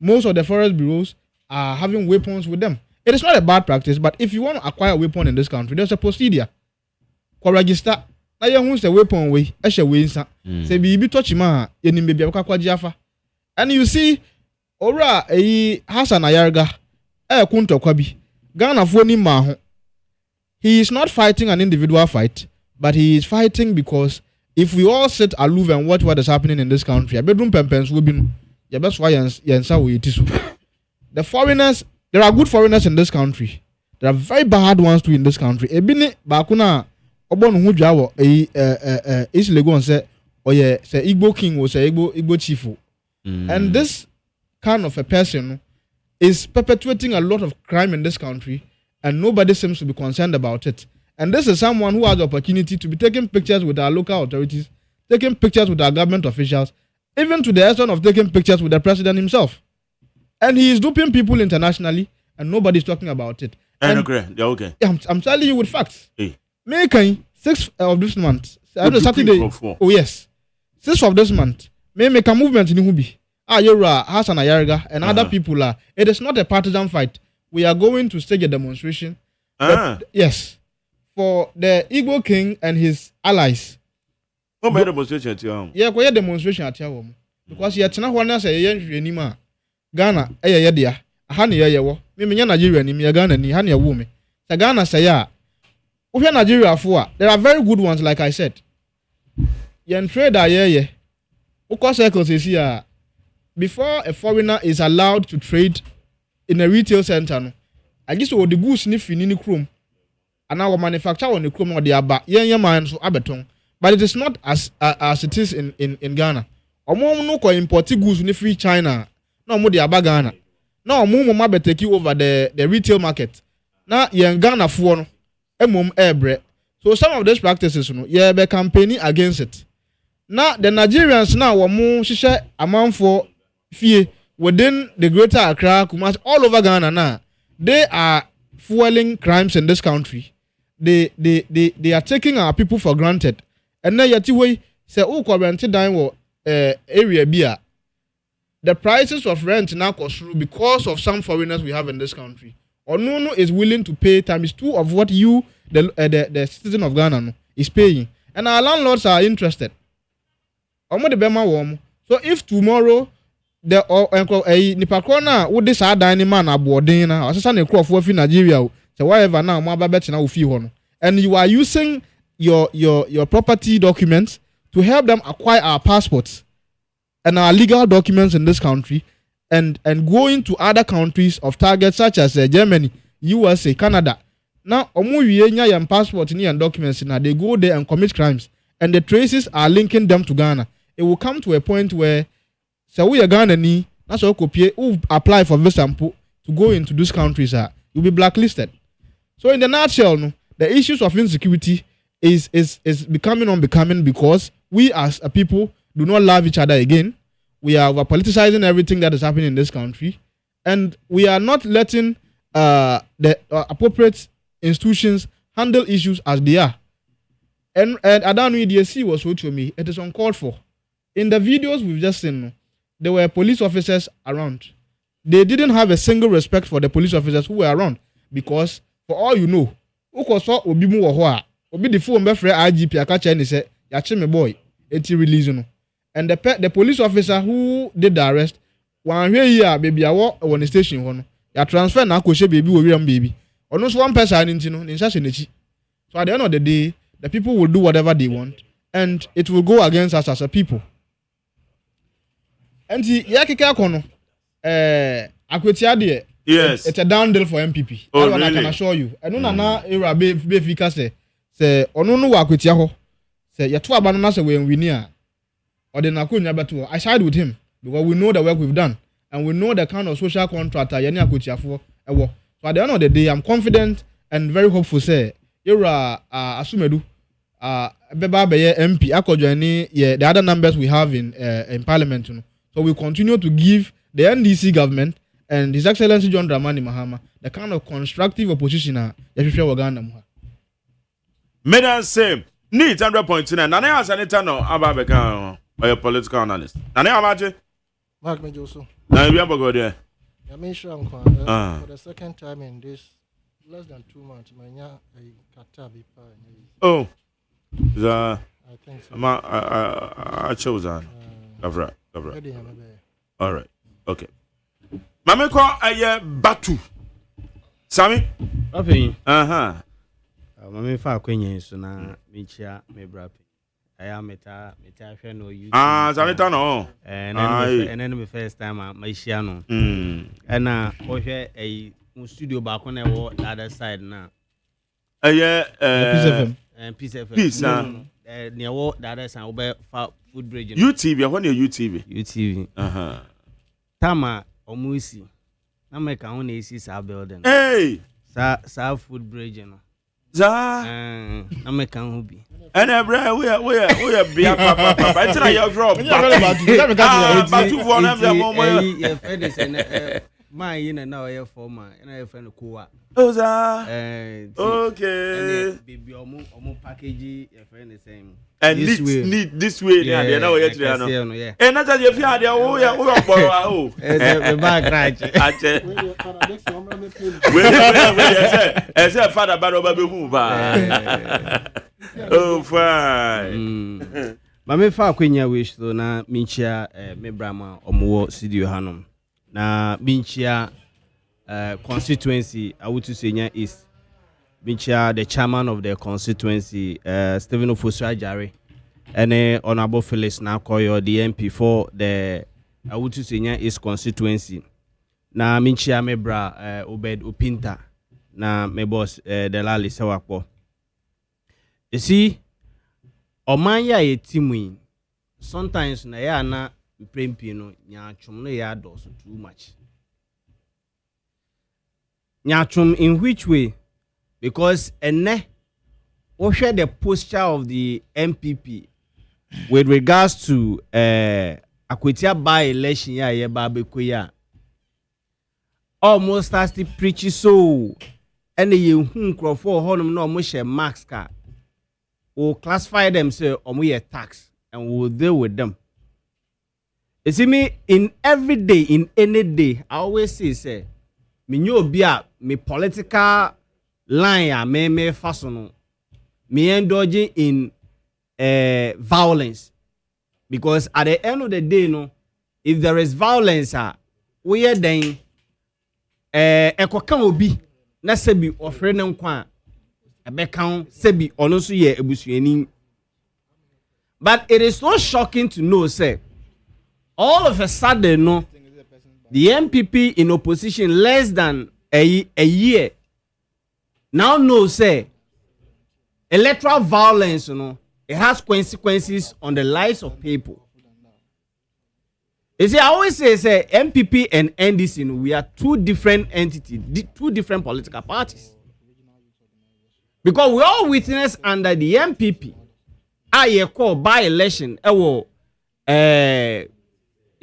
Most of the forest bureaus are having weapons with them. It is not a bad practice, but if you want to acquire a weapon in this country, there's a procedure. Ko register. Na you who say weapon we, ehye we nsa. Say bi touch ma, ye ni bebi akwaji afa. And you see, ora Hassan Ayarga, kuntokwa bi. Ghana fo ni ma ho. He is not fighting an individual fight, but he is fighting because if we all sit aloof and watch what is happening in this country, bedroom pempens will be your best why yensa we itisu. The foreigners, there are good foreigners in this country. There are very bad ones too in this country. Ebini bakuna obon hu dwa is legon say oye say Igbo king or say Igbo chief. And this kind of a person is perpetuating a lot of crime in this country and nobody seems to be concerned about it. And this is someone who has the opportunity to be taking pictures with our local authorities, taking pictures with our government officials, even to the extent of taking pictures with the president himself. And he is duping people internationally, and nobody's talking about it. And okay, yeah, okay. I'm telling you with facts. Hey. May 6th of this month, Saturday. Oh yes, 6th of this month. May make a movement in Hubi. Yura, Hassan Ayarga, and other people are. It is not a partisan fight. We are going to stage a demonstration. Yes, for the Igbo king and his allies. What made demonstration at your Yeah, quite a demonstration at your home. Because yet now one say anymore. Ghana, dear. A honey, me Nigeria, ni Ghana, ni honey, a woman. The Ghana say, yeah. Over Nigeria, there are very good ones, like I said. Yen trader, yeah. Of circles is here. Before a foreigner is allowed to trade in a retail center, I guess all the goods sniff in the chrome. And our manufacture on the chrome or the abba, yeah, man, so abeton. But it is not as it is in Ghana. Omo no ko import goods ni free China. No mo the abba Ghana. No mo ma take you over the retail market. Na yen Ghana fo no emom ebre. So some of these practices no ye be campaigning against it. Now the Nigerians now wo mo hihye amanfo fie within the greater Accra, Kumasi, all over Ghana now. They are fueling crimes in this country. They are taking our people for granted. And now yet way say rented down area beer. The prices of rent now cost through because of some foreigners we have in this country. Or no is willing to pay times 2 of what you the citizen of Ghana is paying. And our landlords are interested. So if tomorrow the nipakona would this dining man aboarding or some of Nigeria, so whatever now and you are using your property documents to help them acquire our passports and our legal documents in this country and going to other countries of targets such as Germany, USA, Canada. Now omu passport and documents now they go there and commit crimes and the traces are linking them to Ghana. It will come to a point where so we are Ghana ni that's all copy who apply for visa to go into these countries you'll be blacklisted. So in the nutshell, no, the issues of insecurity is becoming because we as a people do not love each other again. We are politicizing everything that is happening in this country, and we are not letting the appropriate institutions handle issues as they are. And I don't know DSC was what to me. It is uncalled for. In the videos we've just seen, no, there were police officers around. They didn't have a single respect for the police officers who were around because, for all you know, obi mu wo obi the phone be free IGP akacha ni say ya me boy eti release no. And the police officer who did the arrest wan hwe here baby awo on the station ho no ya transfer na akoshe baby wo wiram baby ono so one person nti no nsa se nechi. So at the end of the day the people will do whatever they want and it will go against us as a people. And yakika kono akwetia de yes, it's a down deal for MPP. Oh, really? I can assure you. I don't know era be fika say ono no wa kwetia ho. Say ya to abano na say we near. Or the nakunya beto. I side with him because we know the work we've done and we know the kind of social contractor yani akwetia for ewo. So at the end of the day I'm confident and very hopeful say era asumedu beba be MP akojo ni the other numbers we have in parliament, you know. So we continue to give the NDC government and His Excellency John Dramani Mahama the kind of constructive opposition Uganda. Medan same need 100.9. Nane asanita no ababeka or your political analyst. Nane amaje? Mark Mejoso. Na we go there. I mentioned for the second time in this less than 2 months. My kata be oh, I think so. I chose that. Gavra. All right. Okay. Mame ko aye batu. Sami? Papi. Mame fa akwenye so na mechia me brapi. Aya meta hwe no you. Sanita no. And then the first time I share no. And o hwe a studio back on the other side na. Peace FM. Peace near what the other side over food bridge. UTV, when you UTV. Tama omusi. Na make on AC sa building. Hey. Sa food bridge no. Na make on hobi. And every we be papa. It's na your drop. Batu for na every moment. my in and now for my and I friend Koa. Okay. Baby, omo package your friend the same. And this way, yeah, now yeah. And that's if you had the back right. I said, Father, but oh, fine. Mame fa kwenya wish so na minchia me brama omo studio hanom na minchia constituency awutu senya east minchia the chairman of the constituency Stephen Ofosu Ajare and honorable Phyllis Nakoyo the MP for the awutu senya east constituency na minchia me bra Obed Opinta na me boss Delali Sewakpo. You see Omanya ye timu sometimes na ya na mprempi no nyachum no ya do so too much. Nyachum in which way? Because ene we share the posture of the MPP with regards to Akwetia by election ya ye ba bekoya. Almost as the preach so ene ye hu nkrofo honum no mo share max ka. We'll classify them say omuye tax and we'll deal with them. You see me in every day, in any day, I always say me nyo bia me political line me fasono me indulging in violence, because at the end of the day no, if there is violence we are then ekokan obi na sebi ofre ne nkwa Abekang sebi onosu ye ebusueni. But it is so shocking to know, say, all of a sudden, no, the MPP in opposition less than a year now know, say, electoral violence, you know, it has consequences on the lives of people. You see, I always say, MPP and NDC, you know, we are two different entities, two different political parties. Because we all witness under the MPP, I call by election. Your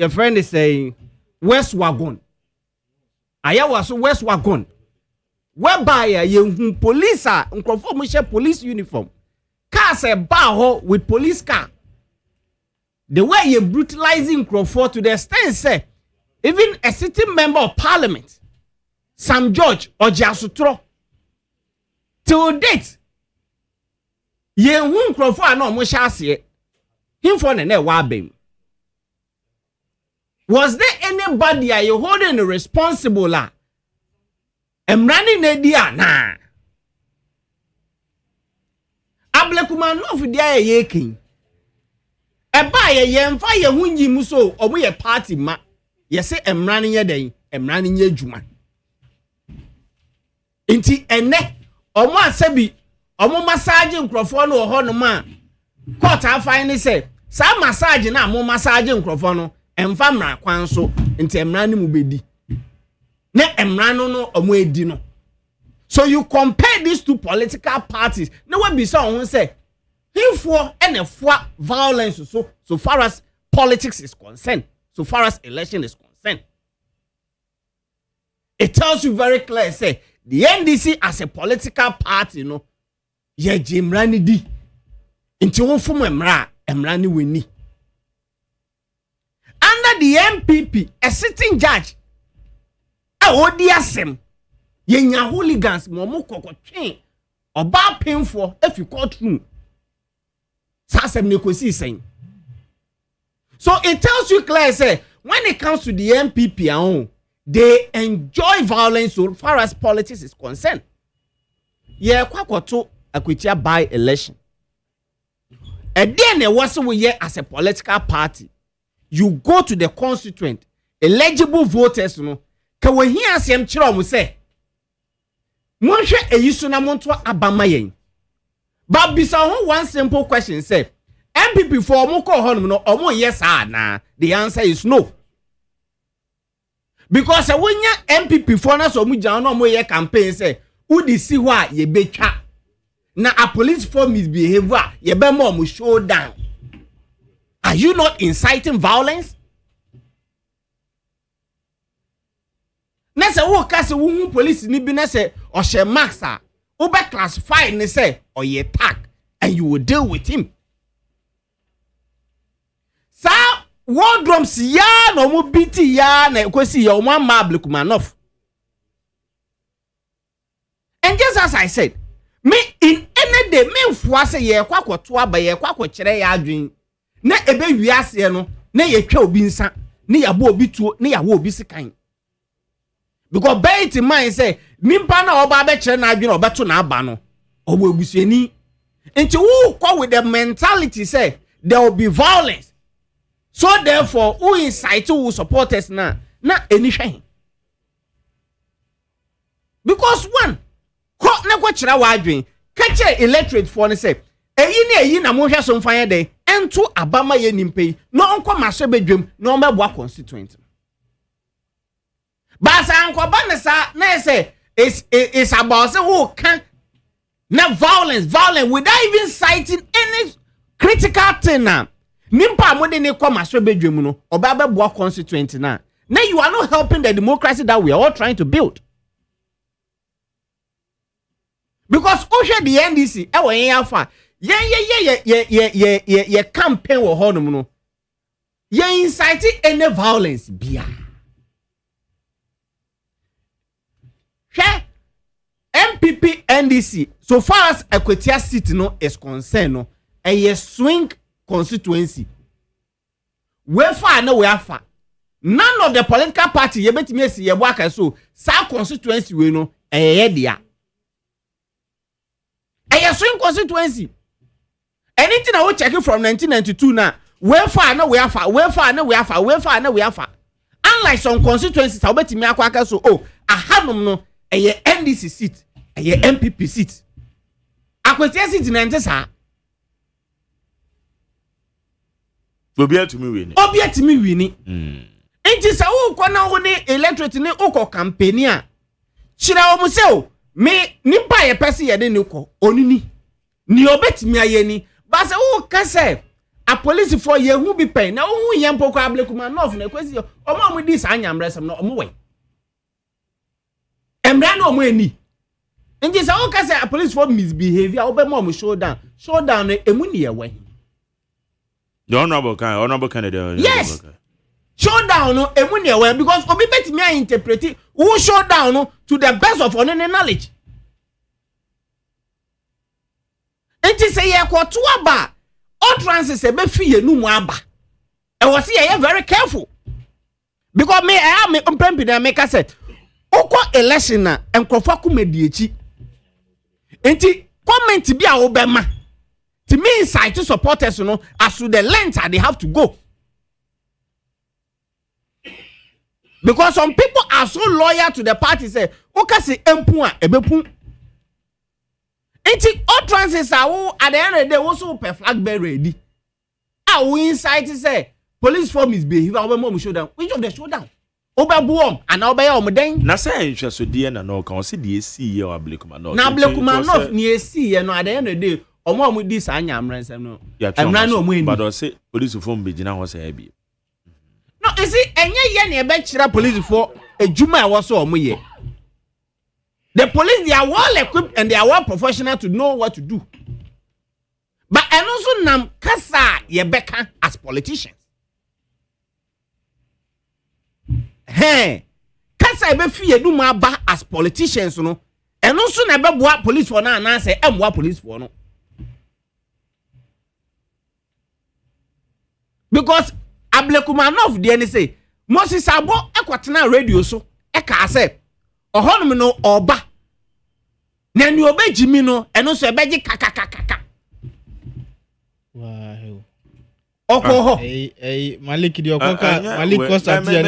friend is saying West Wagon. I was West Wagon. Whereby you police are police uniform. Cars a bar with police car. The way you brutalizing Crawford to the extent say even a sitting member of parliament, Sam George or Jasutro. Till date, ye won Crawford no mo shase. Him for ne wabem. Was there anybody you holding responsible la? Emrani ne dia na. Ablekuma no for dia ye king. Eba ye mfa ye hunyi mu so omo ye party ma. Ye se emrani ye den, emrani ye djuma. Inti ene omo asebi omo massage nkrofo no ho no ma court afan ni say sa massage na mo massage nkrofo no emfa mra kwan so nti emra ni mu bedi na emra no omo edi no. So you compare these two political parties na we be so say himfo enefo violence so far as politics is concerned, so far as election is concerned. It tells you very clear say the NDC as a political party, you know, ye jimrani di. Inti wonfum emrani weni. Under the MPP, a sitting judge, odi asem, ye nya hooligans, momo kokotwen, oba painful if you call true. Sasem nekosi saying. So it tells you clear, say, when it comes to the MPP, they enjoy violence so far as politics is concerned. Yeah, kwakoto Akwetia by election. And then was we as a political party. You go to the constituent, eligible voters, you know. Can we hear some children say? Monshe e yisuna monto abamayen. But bisa one simple question say, MPP for omo call honum no omo yes or nah. The answer is no. Because when ya MPP for na so mu jan no mo ye campaign say who di see why ye betwa na a police for misbehavior ye be mo show down. Are you not inciting violence? na se wo ka se wo hu police ni bi na se o she max a wo be classify ni se or ye tag and you will deal with him. Sa wardrobes ya no mo biti ya na kwesi ya o ma Ablekumanov. And just as I said, me in any day me fwa se ye kwa kwoto aba ye kwa kwokire ya adwen na ebe wiase no na ye twa obi nsa na ya bo obi tuo na ya wo obi sikan. Because bear it in mind say nimpa na oba be kire na adwen obeto na aba no obo ebusuani. Nti who come with the mentality say there will be violence. So therefore, who incite who supporters na anything. Because one, na kwa chira wadwen, kache electorate for ne say, eyi na mo hwe so mfanye de, ento abama ye nimpe, no onko maso bedwem, no mebwa constituent. Basa anko ba ne sa na say it's about say who can na violence without even citing any critical thing na. Nimpa mo de ne kwa maso bedwem no, oba bebwa constituent na. Now you are not helping the democracy that we are all trying to build. Because Osha the NDC, ewe yafa, ye campaign wo honum no. Ye incite any violence bia. MPP NDC, so far as Ekwetia City no is concerned no, a swing constituency. Where far no we afa. None of the political party ye betimi esi ye waka so sa constituency we no dia. A swing constituency. Anything I will check it from 1992 now. Where far no we afa. Unlike some constituencies, I betimi akwaka so a hanum no a NDC seat, a MPP seat. Akwetia seat na ntesa. Obia to me wini. Enti sa wo kwa na wo ne electorate ne ukọ campaign a chira wo se o me nipa ye pese ye de ne ko onini ni obetimi ayeni ba se wo ka se a police for ye hu bi pen na wo hu ye mpoko Ablekumanov na kwesi o ma mu di sa anyamresem na o mo we emra na o mo eni enti sa wo ka se a police for misbehavior wo be mo showdown no emu ni ye we the honorable candidate. Yes. Showdown no emu ne we because obi betimi a interpret who showdown no to the best of own knowledge. Enti say ye kwoto aba utterances e be fi enu mu aba. E was say very careful. Because me I am mpempi na make say ukọ election na enkrofo komedi echi. Enti comment bi a wo be ma to me incite supporters no as to the length they have to go. Because some people are so loyal to the party say, "Okay, say empu a ebepu." Enti utterances are at the end of the day also per flag bearer ready. Ah, we incite say police form is behavior. Obe mo showdown. Which of the showdown? Obe buom and obe ya omden. Na say you so die na no kan say the AC ye Ablekumanov. Na Ablekumanov ni AC ye no at the end of the day omo di sa anyamrensem no. Emra no omo eni. But I say police form be gina ho say bi. No, you see, enye ye na ebe chira police for ejuma e wo so omo ye. The police, they are well equipped and they are well professional to know what to do. But and also nam kasa ye beka as politicians. Hey, kasa ebe fi edu ma ba as politicians no. And also na ebe boa police for na na say emwa police for no. Because Ablekumanov dey say Moses Abo ekwatena radio so e ka say ohonum no oba na ni obejimi no eno so ebeji kakakaka wow okoho Malik di okoka Malik Costa ti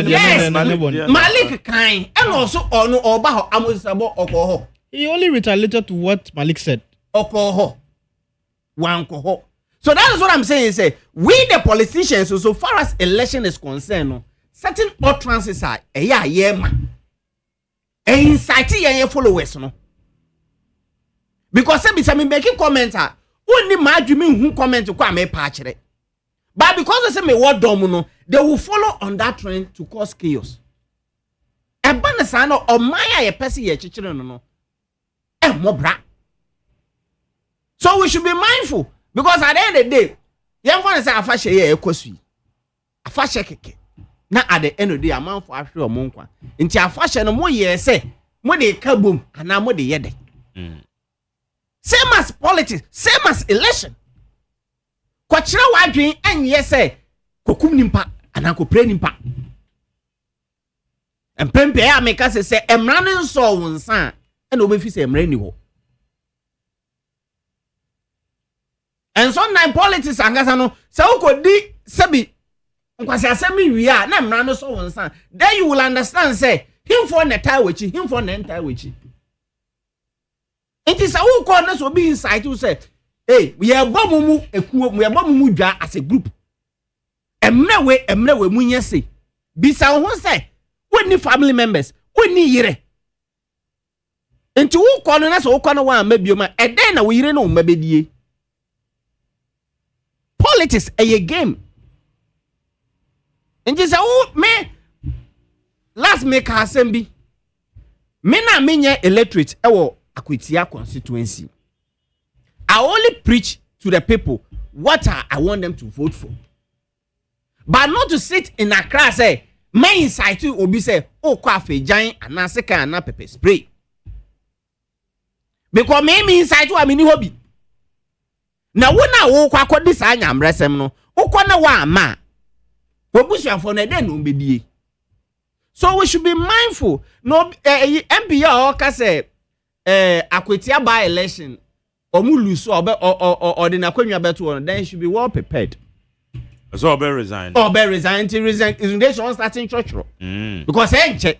na bon Malik kan eno so onu oba ho Moses Abo okoho he only retaliated to what Malik said okoho wankoho. So that is what I'm saying. Say we the politicians, so far as election is concerned, no, certain utterances are incite your followers, no. Because some making comments are only my dreaming who comment to come a patch. But because they say me what domuno, they will follow on that trend to cause chaos. eba na sa no omaya ye pese ye chichire no mobra. So we should be mindful because at the end of the day yen for say afashe ye ekosui afashe keke na at the end of the day amanfo ahwe omonkwa nti afashe no mo ye say mo de kabom ana mo de yede. Same as politics, same as election. Kwachira wadwen enye say kokum nimpa ana kopre nimpa. Empempe ya meka se emra ne nso wonsa e na obefi se emra ni ho. And so nine politics angasa no se ukodi sebi nkwase asemi wi a na emra no so wonsa, then you will understand say him for na tie wechi, him for na enter wechi. It is a who call us will be inside to say, hey, we are bomumu ekuo, we are bomumu dwa as a group. Emre we munye say. Bisa who say, we need family members, we need yire. Into who call us who call one maybe you and then we no maybe. Politics a game. And just oh me last make assembly. Me na menye electorate ewo Akwitia constituency. I only preach to the people what I want them to vote for. But not to sit in a class say, my inside you will be say, oh, coffee giant and na seka and na pepper spray. Because me inside you, I mean, hobby. Now, when I walk, I could design am resem no, oh, corner one ma. What push you for the den be. So we should be mindful. No, MPR or say, Akwitia by election or lose or the Nakwenya better, then should be well prepared. So be resign. Or be resign to resignation starting church. Because check.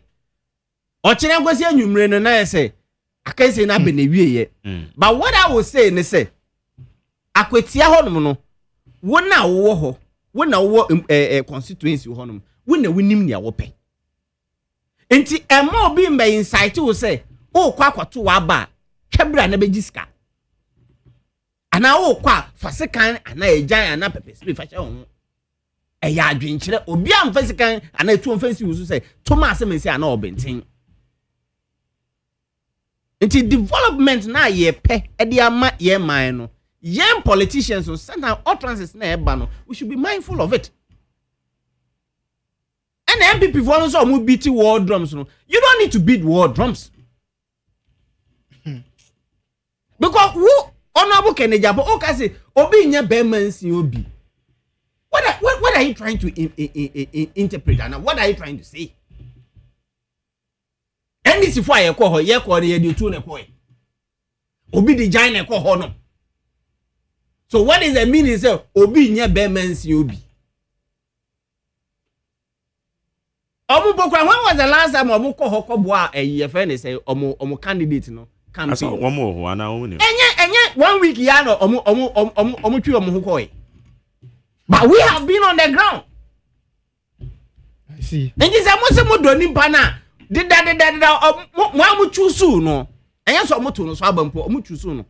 Or China was here, you and I say, I can't say not been a year. But what I was saying is say, Akwitia Honomono, when now war, when now war a constituency honum, when the winning ya wope. Inti more being by inside to say, oh, kwa tu waba, kebra na bejiska. Ana o kwa fasekan ana ejan ana pepe spirit fa ho. E ya adwenkyere obi am fasekan ana etu offensive so say Thomas mensi ana obenten. Inti development na ye pe e de ama ye man no. Young politicians so send out utterances na eba no. We should be mindful of it. And MPP for so mu beat war drums no. You don't need to beat war drums. Because who honorable Kenejabo Okase obi nya bemansi obi. What are you trying to interpret and what are you trying to say? And this is why you call her ye call the two ne koi. Obi di giant call ho no. So what is the meaning say obi nya bemansi obi? When was the last time omu call her koboa e friend say omu candidate no? Campaign. One more, enye 1 week ya no omu twi omu hokoi. But we have been on the ground. I see. And this say mo do nimpa na did mo amu chusu no. Enye so mo to no so abampo omu chusu no.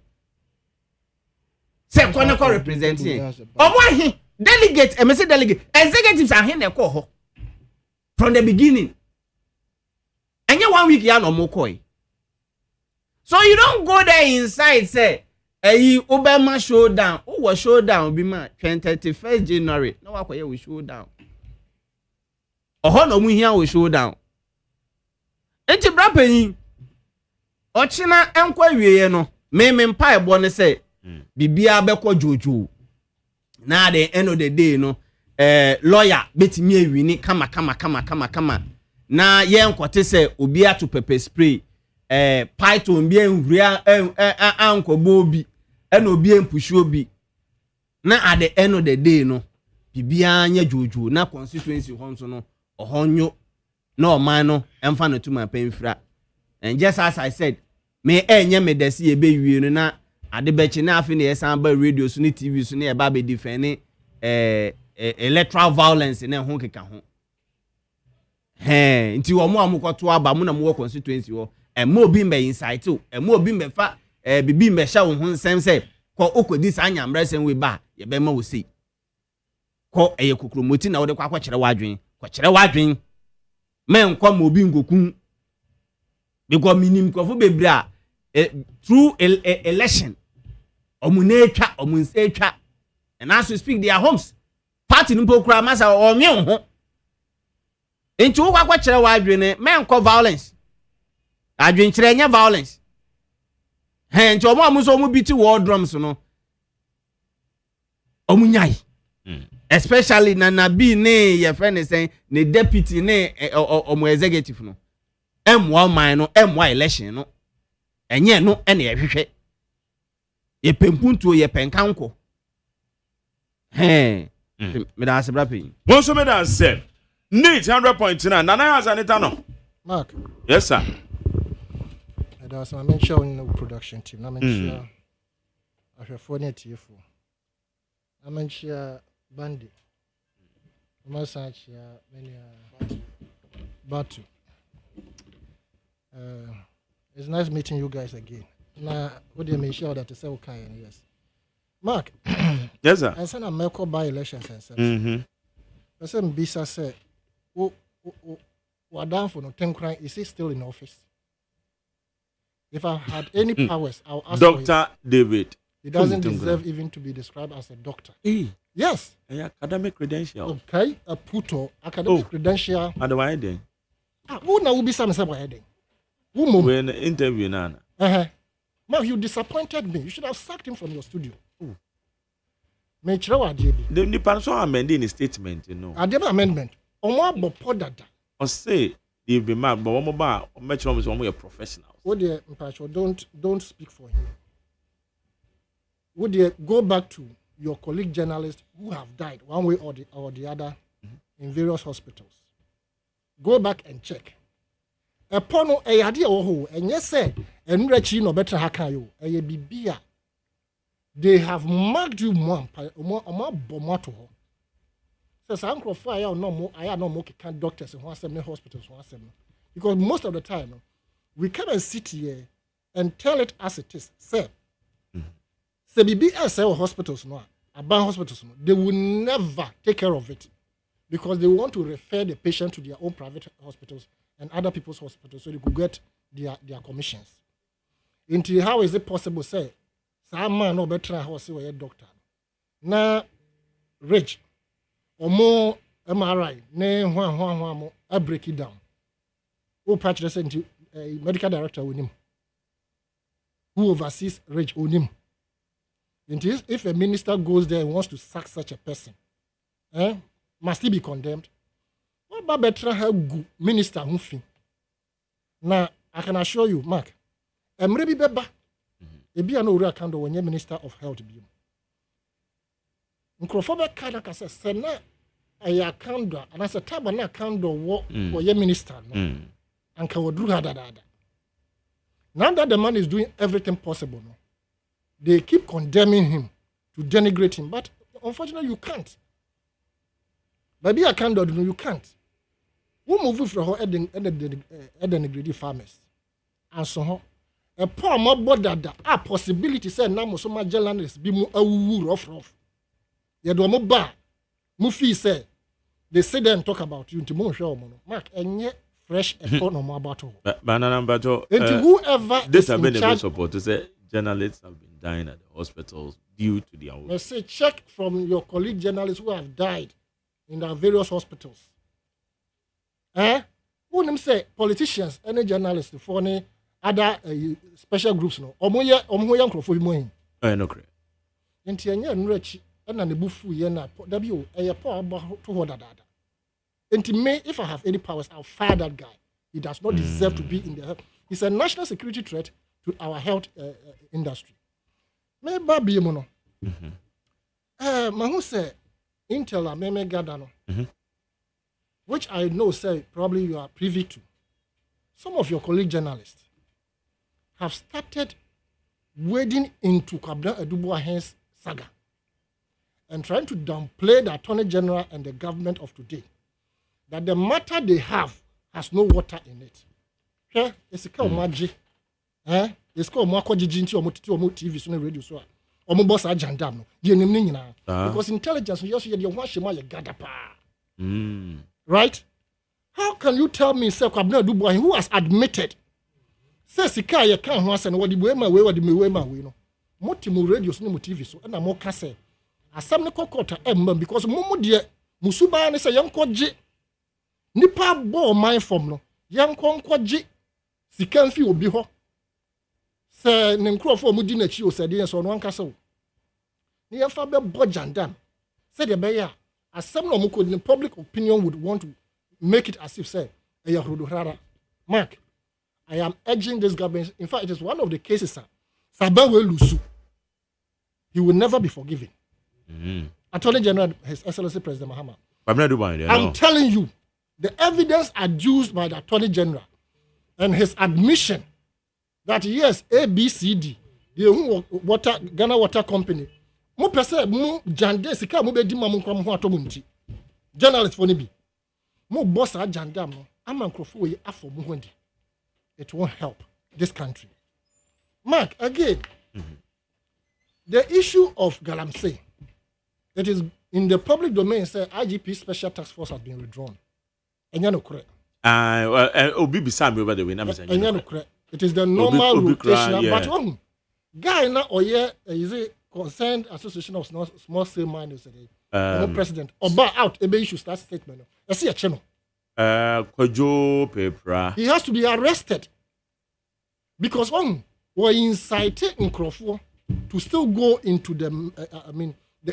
Say ko na ko representing. Omu ahi delegate, say delegate, executives ahi na ko ho. From the beginning. Enye 1 week ya no mo koi. So you don't go there inside say Obama showdown. Oh, what showdown be man 31st January. No wa we showdown. Oh no mu hia we showdown. Enti brapen ochina enkwa wieye no me mpa ebo ne say bibia bekọ jojo. Na the end of the day no lawyer betimi awini kama. Na ye enkote say obi ato pepper spray python bi enhura ankobo obi ena obi empushu obi na at the end of the day no bibia nya jojo na constituency ho so no ohonyo na oman no emfa no tuma pemfra. And just as I said me enye me desi ebe wie no na ade bechi na afi na yesan ba radio so ni TV so na e ba be defend electoral violence na ho keka ho nti wo mo amukoto aba mo na mo constituency ho mo bi me insight o mo bi me fa bibi me sha wo ho nsem se ko okodi sa anyamresem we ba ye be ma wo sei ko eye kokromoti na wo de kwa kyere wadwen me nkwa mo bi ngokun because minim krofo bebra through election omunetwa omunsetwa and as we speak their homes party no pokura masa onwe ho enti wo kwa kyerɛ wa adwene men ko violence adwen kyerɛ nya violence enti omo so omo biti war drums no omunyai especially na bi ne ye friend say ne deputy ne omo executive no emwa man no emwa election no enye no ene ye hwehwe ye pempuntuo ye penkanko me da asebra pe won so me da say need 100.9 nana has anita no Mark. Yes sir. And there was some mention in the production team. I mention I have 4 TF4. I mention Bandy. I mention many Batu. It's nice meeting you guys again. Now, what do you make sure that you say okay? Yes. Mark. Yes sir. I said I'm Melco by elections and such. I said Bisa said, what down for no 10 crime? Is he still in office? If I had any powers, I'll ask Dr. David. He doesn't deserve even to be described as a doctor. Yes. Academic credential. Okay. A puto academic credential. And why then? Who now will be some heading? When interview Nana. Man, you disappointed me. You should have sacked him from your studio. The person amending a statement, you know. I did amendment. Or say you'll be mad, but one more much almost one way a professional. Would you don't speak for him? Would you go back to your colleague journalists who have died one way or the other in various hospitals? Go back and check. Upon a idea or and yes, say, and Rechi no better hakayo, a bibia. They have marked you more bomato. Says Uncle Fire no more, I no more can doctors in 170 hospitals, 170. Because most of the time, we come and sit here and tell it as it is. Say, BBS or hospitals, no, about hospitals, no, they will never take care of it because they want to refer the patient to their own private hospitals and other people's hospitals so they could get their commissions. Into how is it possible, say, some man no better how say a doctor. Now, rich or more MRI, ne I break it down. Who purchase into a medical director with him, who oversees rich on him. If a minister goes there and wants to sack such a person, must he be condemned? What about better have minister who fin? Now I can assure you, Mark, maybe beba. Ebi ano ura kando wenye minister of health bi. Nkrofobe kana kase sena aya kando anase taba na kando wo ye minister no. Anka wodru hada. Now that the man is doing everything possible, no, they keep condemning him to denigrate him, but unfortunately you can't. Baby I can't do you can't. Who move from her denigrate farmers and so on. A poor more border a possibility say now so much journalists be mu rough. You do mo ba mufi say they sit there and talk about you into more show Mark and fresh effort no more about whoever this have been a support to say journalists have been dying at the hospitals due to their work. Let's say check from your colleague journalists who have died in the various hospitals. Who say politicians, any journalists, for any other special groups no omoye nkrofo bi mohin no kre enti anya nrechi na ne bufu ye na w po aba to ho dadada enti me if I have any powers I'll fire that guy. He does not deserve to be in the health. He's a national security threat to our health industry. Me ba bi mo no ma hu say intel me gada no which I know say probably you are privy to. Some of your colleague journalists have started wading into Kwabena Adubuahen's saga and trying to downplay the Attorney General and the government of today. That the matter they have has no water in it. It's a kind of magic. It's called Mako Jijinti or TV, so radio, so or Mobos Ajandam. Because intelligence, you also your one shema gadapa. Right? How can you tell me, Sir Kwabena Adubuahen, who has admitted Say sika ye kan ho ase no wodi boema we wodi mewema we no. Moti mu radio so mu TV so na mo ka say asam ne kokota emma because mumu de musuba ne say yenkoje nipa bo man from no yenkonkoje sika mfi obi ho say ne nkrofo mu di na chi o say de so no anka say ni yefa be bo jandam say de be ya asam no mu ko the public opinion would want to make it as if say eya rodo rara. Mark, I am urging this government. In fact, it is one of the cases, sir. Sabawe Lusu. He will never be forgiven. Attorney General, His Excellency President Mahama. I'm telling you, the evidence adduced by the Attorney General and his admission that yes, ABCD, the water Ghana Water Company, mo pese mo jande sika mo be di ma mo nkwa mo ho atomunti. Journalist for nibi. Mo boss a jandam no. Amankrofo we afọ mo ho ndi. It won't help this country. Mark, again, the issue of Galamsey, it is in the public domain, say IGP Special Task Force has been withdrawn. Enyano correct. Obi beside me over the way. Enyano correct. It is the normal rotational, yeah. But guy na oye is a concerned association of small scale miners. President Oba out. Ebe issue start statement. I see a channel. Kwajo Pepra. He has to be arrested because we're inciting Nkrofo to still go into the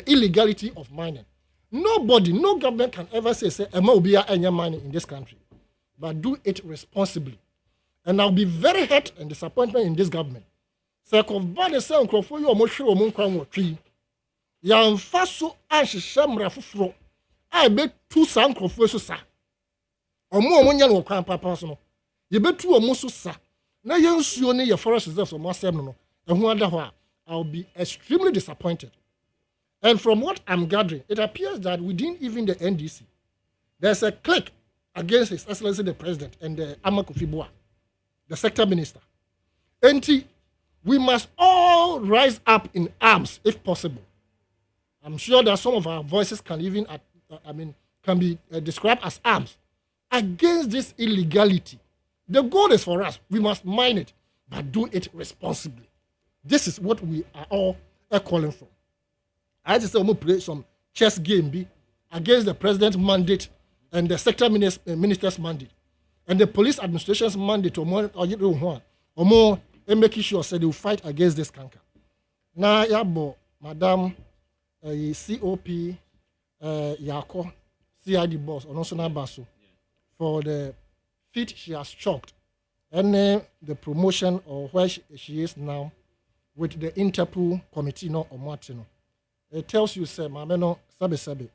illegality of mining. Nobody, no government can ever say Emma will be any mining in this country, but do it responsibly. And I'll be very hurt and disappointed in this government. Say of bad say Nkrofo you almost show mon kwan tree. Yan faso anshi shamra fufro. I bet 2 san Nkrofo so sa. Omo nya no kwan papa so no ye betu omo so sa na ye nsuo ne ye forest reserve so mo asem no ehu ada ho a I'll be extremely disappointed. And from what I'm gathering, it appears that within even the NDC there's a clique against His Excellency the President and the Amakufibua, the sector minister. And we must all rise up in arms if possible. I'm sure that some of our voices can even can be described as arms against this illegality. The goal is for us. We must mine it, but do it responsibly. This is what we are all calling for. I just say we play some chess game against the president's mandate and the sector minister's mandate and the police administration's mandate or more making sure they will fight against this canker. Now, yabo, Madam COP Yako, CID boss, or national basso. For the feat she has chalked and the promotion or where she is now with the Interpol committee no or Martino. It tells you, say, Mameno Sabe,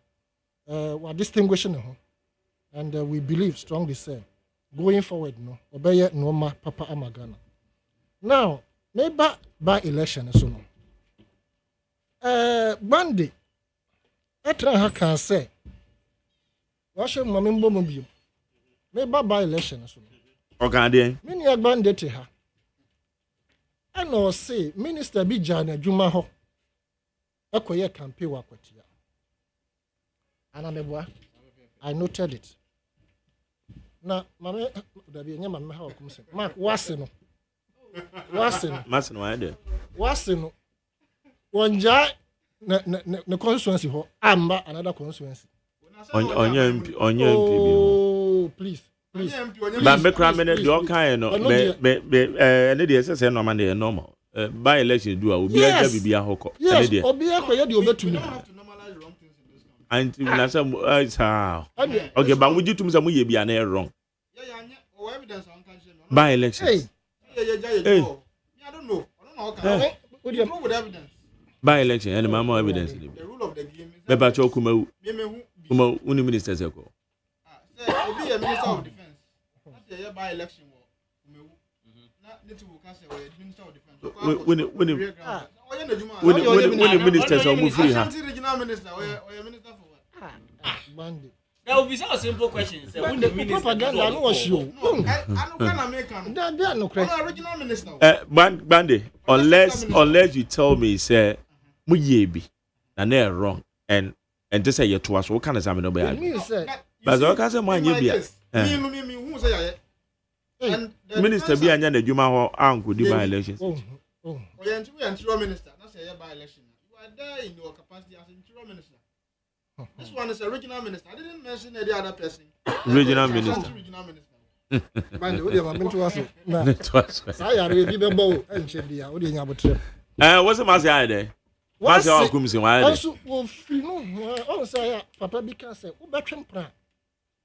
we're distinguishing her. And we believe strongly, say, going forward, no, obey no ma Papa Amagana. Now, maybe by election, so no. Monday, Etra can say, Washer Mamimbo Mobile. Maybe by election. Okay, many are banded her. And or say, Minister Bijana Jumaho. Equia campaign work with you. And I noted it. Now, Mamma, there be a man how comes. Mark Wassino. Wassino. One jar, the constituency, Amba, another constituency. On your MP, please. But me cry me do kind no me dey say no man dey normal. By election do will be a bibia hoko. Yes, obi akoye dey obetumi. And na say okay, but would you to me say we bia na wrong. By election. Hey. I don't know. What do you know with evidence? By election and my more evidence. The rule of the game is Beba Chokuma uni minister Zeko. Be a minister of defense. Not a by election. Minister of defense. When the ministers are moving free. Regional minister or minister for what? There will be some simple questions. When the propaganda no show. Original minister. Bande, unless you tell me say muyebi na wrong and to say you to us what kind of examine no be. But I can say man you be. Me who say Minister be anya na djuma ho anko di by elections. Oh, you're minister. That's a by election. You are there in your capacity as interior minister. This one is a regional minister. I didn't mention any other person. Regional minister. Regional minister. Man, we are going to ask. I are really the bow and shed the audience about trip. What's the master there? What's your commission? Why? Also, oh, say, Papa, because Ubacham Pra.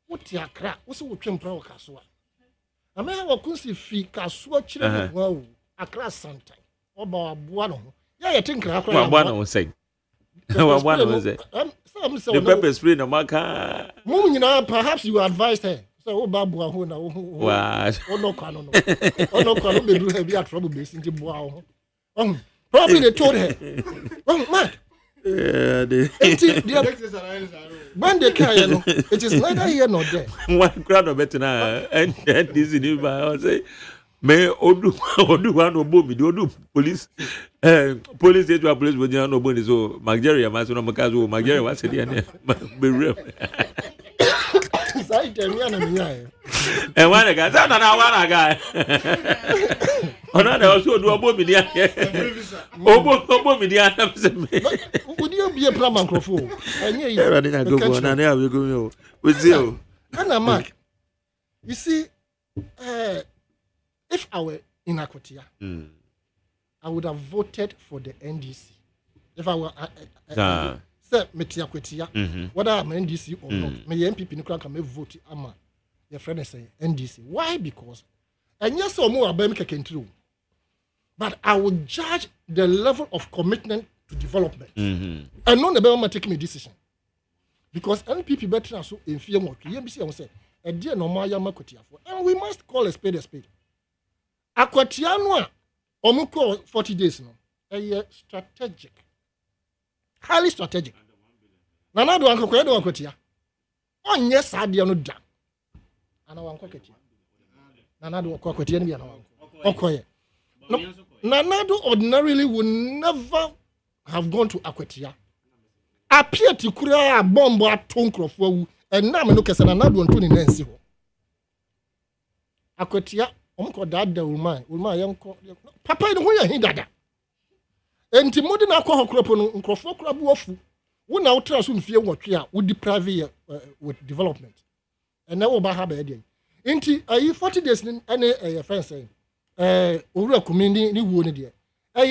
What ya crack? What's what Chim Pro Casua? A man of Kunsi Fee Casua children. Wow, a class sometime. Oba Buano. Yeah, I think I was saying. What one was it? The pepper spray no maka. Moon, perhaps you advised her. So, Babu, who know, oh, no, canon. Oh, no, canon, they do have trouble based in Wow. Probably they told her. Oh, Mark. When they carry, it is neither here nor there. One crowd of better now, and this is I say. Me odu one obomi do odu police police state police we no boni so Nigeria ma so no makazo Nigeria wa se dia ne be real sai temi ana mi ya e wa ga za na wa ga ona na so odu obomi dia obomi dia na se me udi obi e plan microphone enye yi era na go na na we go me o we zero ana Mark, you see if I were in Akotia, I would have voted for the NDC. If I were, say, Akotia, whether I'm NDC or not, my MPP Nuclear can vote. I'm your friend say NDC. Why? Because and yes, or more about me can true, but I would judge the level of commitment to development, and not about taking a decision. Because NPP better so in fear more. MPC I say, a dear no more Yamakotia for, and we must call a spade a spade. Akwatianwa omuko 40 days no strategic, highly strategic. Nanado ankokwe do akwatia onye saade no da ana wankoketi nanado akwatia no bia na okoye nanado ordinarily would never have gone to Akwatia appear to kura bombo atonkrofo wu enna me no kese nanado ntoni nansi ho Akwatia omko dada ulma yanko papa ni ho ya hin dada enti modi na akọ hokropo no nkrofo krabu ofu wo na utra so mfie wotwe a wo deprive with development and na wo ba ha ba dey enti ayi 40 days ni ene fence owura community ni wo ni dey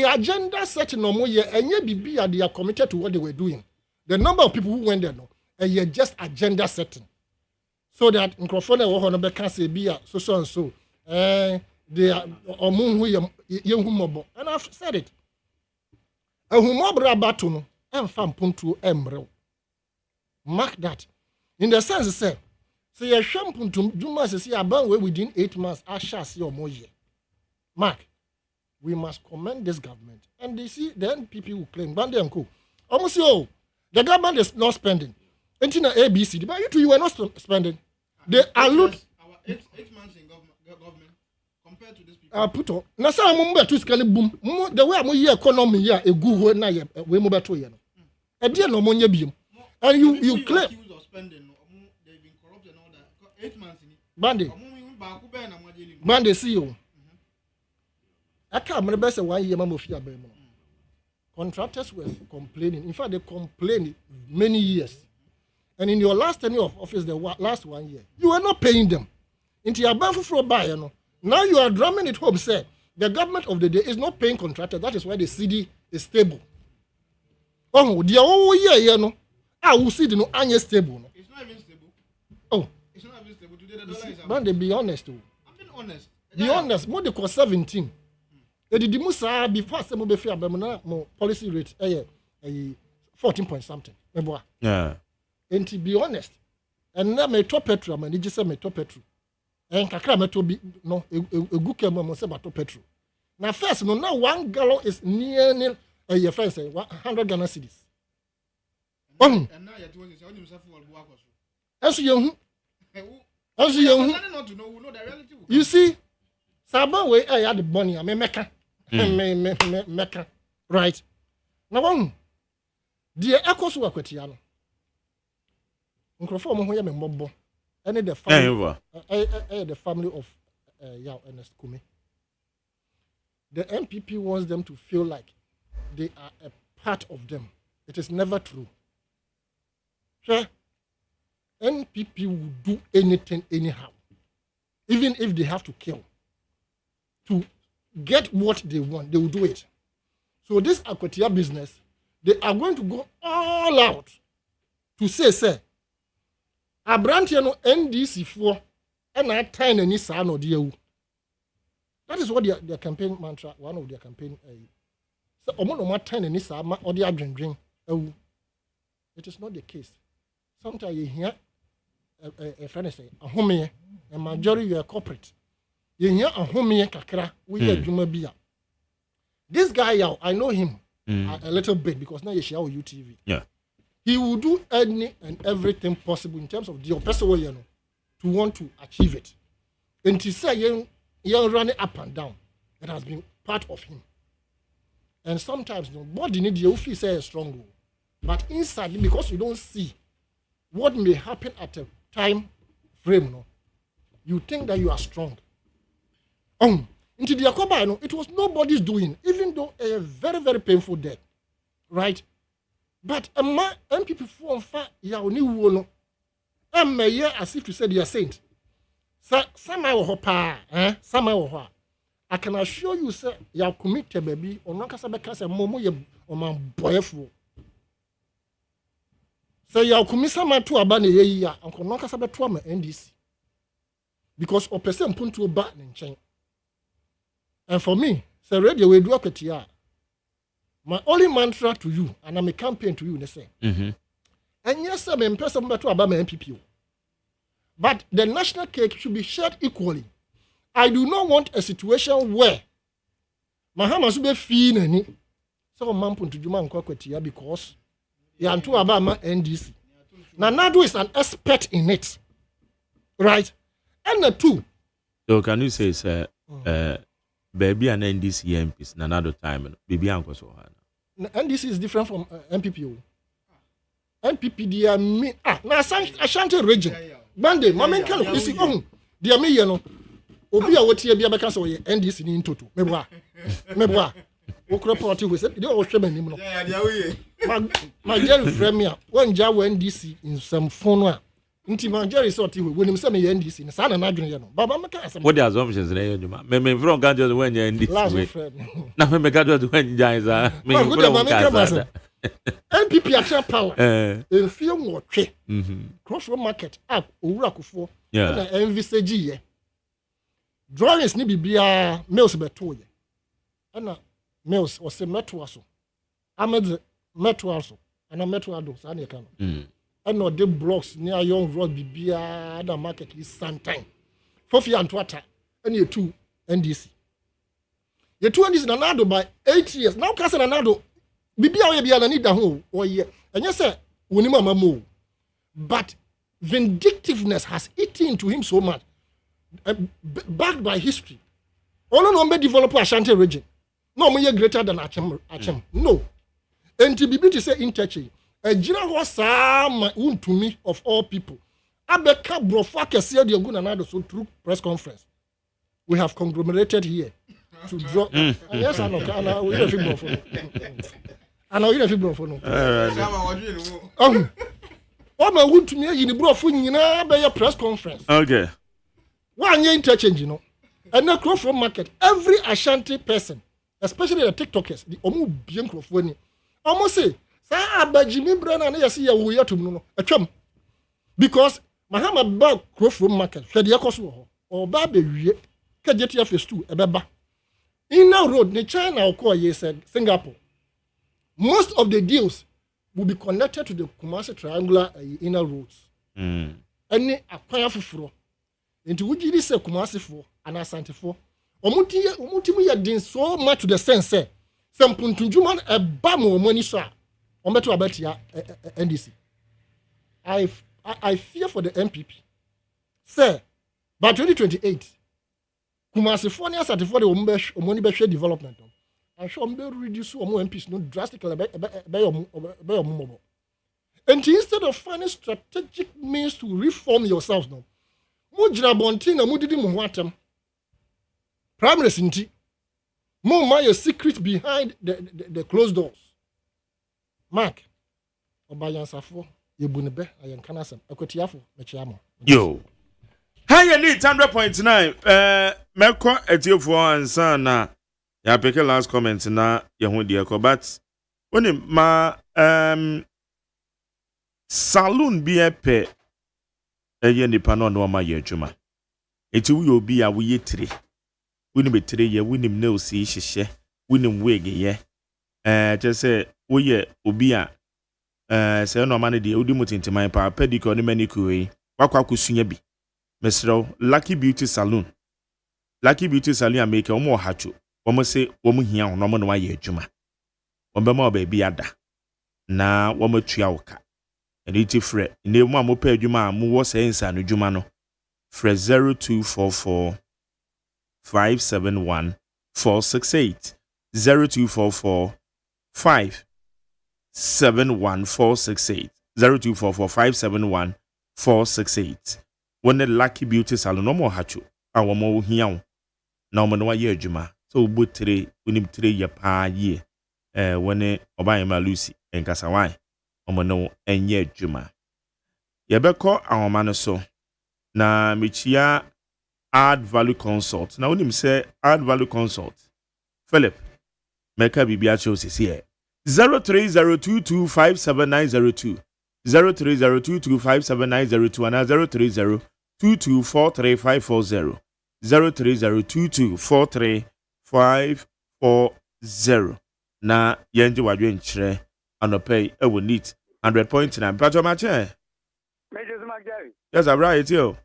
agenda set no mo ye enye bibia they are committed to what they were doing. The number of people who went there no just agenda setting so that nkrofo na wo ho no be can say bia so and so they are omun hu ye humobo, and I've said it. A humobra batu no emfa mpuntu emrew. Mark that. In the sense say ye hwempuntu duma say aban we within 8 months asha see omoye. Mark, we must commend this government, and they see then people who claim bande enko almost yo the government is not spending until ABC but you were not spending. They allude our 8 months in government compared to these people. Put on. Na say mo mbe to skali boom. The way mo ye economy here egu ho na ye we mo beto ye no. E dey no mo nya biem. And you claim spending they've been corrupt and all that. 8 months ni. Bande see you. Aka me be say 1 year ma mo fi aban mo. Contractors were complaining. In fact, they complained many years. And in your last tenure of office, the last 1 year, you were not paying them. Into your bank for buy, you know. Now you are drumming it home, say the government of the day is not paying contractors. That is why the CD is stable. Oh, the whole year, you know, I will see the no annual stable. No? It's not even stable. Oh, it's not even stable. Today the dollar is. Man, they be honest too. I'm being honest. Be honest. More than 17. The Musa before some be fair, but more policy rate 14 point something. Yeah. And to be honest, and now my top petrol, man, just say my top petrol. And kakra me to be no a good came mo say my top petrol. Now first, no now 1 gallon is near a first 100 Ghana cedis. And now you're doing this. As you you see, Saba way I had the money. I meka. Meka. Right. Now the echoes were Quetiano. Uncle me mobo. And the family the family of Yao Ernest Kume. The MPP wants them to feel like they are a part of them. It is never true. Sure. NPP will do anything anyhow, even if they have to kill. To get what they want, they will do it. So this Akwatia business, they are going to go all out to say, Abrantiano NDC for and I time any son or dear. That is what their campaign mantra, one of their campaign. So, Omono time any son or the drink. It is not the case. Sometimes you hear a friend say, a homie, a majority you are corporate. You hear a homie kakra, we are Jumabia. This guy, I know him a little bit because now you share UTV. Yeah. He will do any and everything possible in terms of the person to want to achieve it. And to say you're running up and down, it has been part of him. And sometimes nobody need you feel say strong, but inside because you don't see what may happen at a time frame, you think that you are strong. Into the Yakoba, it was nobody's doing, even though a very, very painful death, right? But a man, MPP for far, ya only wono. I'm a year as if you said you're saint. Somehow, somehow, I can assure you, sir, you commit to baby or not as a momo or my boyfriend. So you commit some to a banner year and can knock us about trauma NDC because of person put to a button in chain. And for me, say radio we do it here. My only mantra to you, and I'm a campaign to you, they say. And yes, I'm a person to about my MPP. But the national cake should be shared equally. I do not want a situation where Mahama should be feeling any. So man put to Juma and because you are too about my NDC. Now Nadu is an expert in it. Right? And the two. So can you say, sir, baby and NDC MPs another time, baby uncle so hard. NDC is different from MPP. MPP, they are me. Now Ashanti region. Bande, Mamen Kalu, you see, they are me, you know. Obia, what here be a because of NDC in total. Meboa. Okra party who said, they all shame him. My Jerry Premier, one Jawa NDC in some phone. Nti Jerry sort of when him say me NDC in Sana Nadrian. Baba Maka. What the assumptions in you, me from Gadget when you're NDC. Now, me Gadget when Jaisa. NPP actual power. In few more trade. Crossroad market up Urakufo. Yeah. NVCG. Drawings ni bibia mails beto ye. Ana mails was a meto aso. Amed meto aso. Ana meto ado sa na kan. And the blocks near Young Road bibia the market is sometime. Fofi and Twata and you two NDC. You two NDC nanado by 8 years. Now Casa nanado bibia we bia na need the home or year. And you say unima mamu. But vindictiveness has eaten into him so much. Backed by history. All no develop Ashanti region. No more greater than Achem. No. And to be able to say interchange. A general was some to me of all people. Abeka Brofaka said you're going to so through press conference. We have conglomerated here to draw. Yes, I know. And I will have a for and I will have a for no. My wood to me in the Brofun by a press conference. Okay. 1 year interchange, you know. And now crop from market. Every Ashanti person, especially the TikTokers, the Omu Bien Crofoni, almost say, Jimmy Brown and I see a way to know a chum. Because Mahama bag crop from market, Kadiakosu or Baby, Kajetia face too, a baba. In now road, the China or Korea said Singapore. Most of the deals will be connected to the Kumasi triangular inner roads. Any acquire for into which it is a Kumasi for and Asante for. Omuti ya din so much to the sense say some puntunjuman a bamo money sir. Ometo abeti ya NDC. I fear for the MPP. Sir, by 2028, Kumasi for near Asante for the money be development. I'm sure I'm reduce more MPs no drastically by your mobile. And instead of finding strategic means to reform yourselves now. Mujra bonti na mudidi muwatem. primaries nti mo ma your secret behind the closed doors mark obayansafo yebu ne be ayenka nasem akotiafo mechiamo yo high elite 100.9 meko etiofo ansa na ya peke last comment na ye ho de ko but oni ma saloon bi epe eye nipa no no ma ye adwuma eti wo obi a wo ye tire woni betire ye woni ne osi hyehye woni wig ye je wo ye obi a se no ma ne de odi mutintiman pa pedicure ne manicure yi wakwa kosunya bi mesro Lucky Beauty Salon ameke omo hacho omo se omo hia ho no mo no wa ye adwuma ombe ma oba bi ada na wo matua woka eni ti frɛ ne mu amopa adwuma a mu wo se nsa no adwuma no frɛ 0244 571 468 0244 571 468 0244 571 468 One Lucky Beauty Salon no more hacho a wo mo hia wo na wo no wa ye adwuma so wo tire unim tire ye pa ye wone oban ma Lucy enkasa wan wo no enye adwuma ye beko awoma no so na mechia Add Value Consult na unim say Add Value Consult Philip meka bibia cho sisi 0302257902 0302257902 and 0302243540 0302243540 na yenje wadwe nkyere anopay ewo neat 100.9 pato mache Major Magdari. Yes, I'm right here.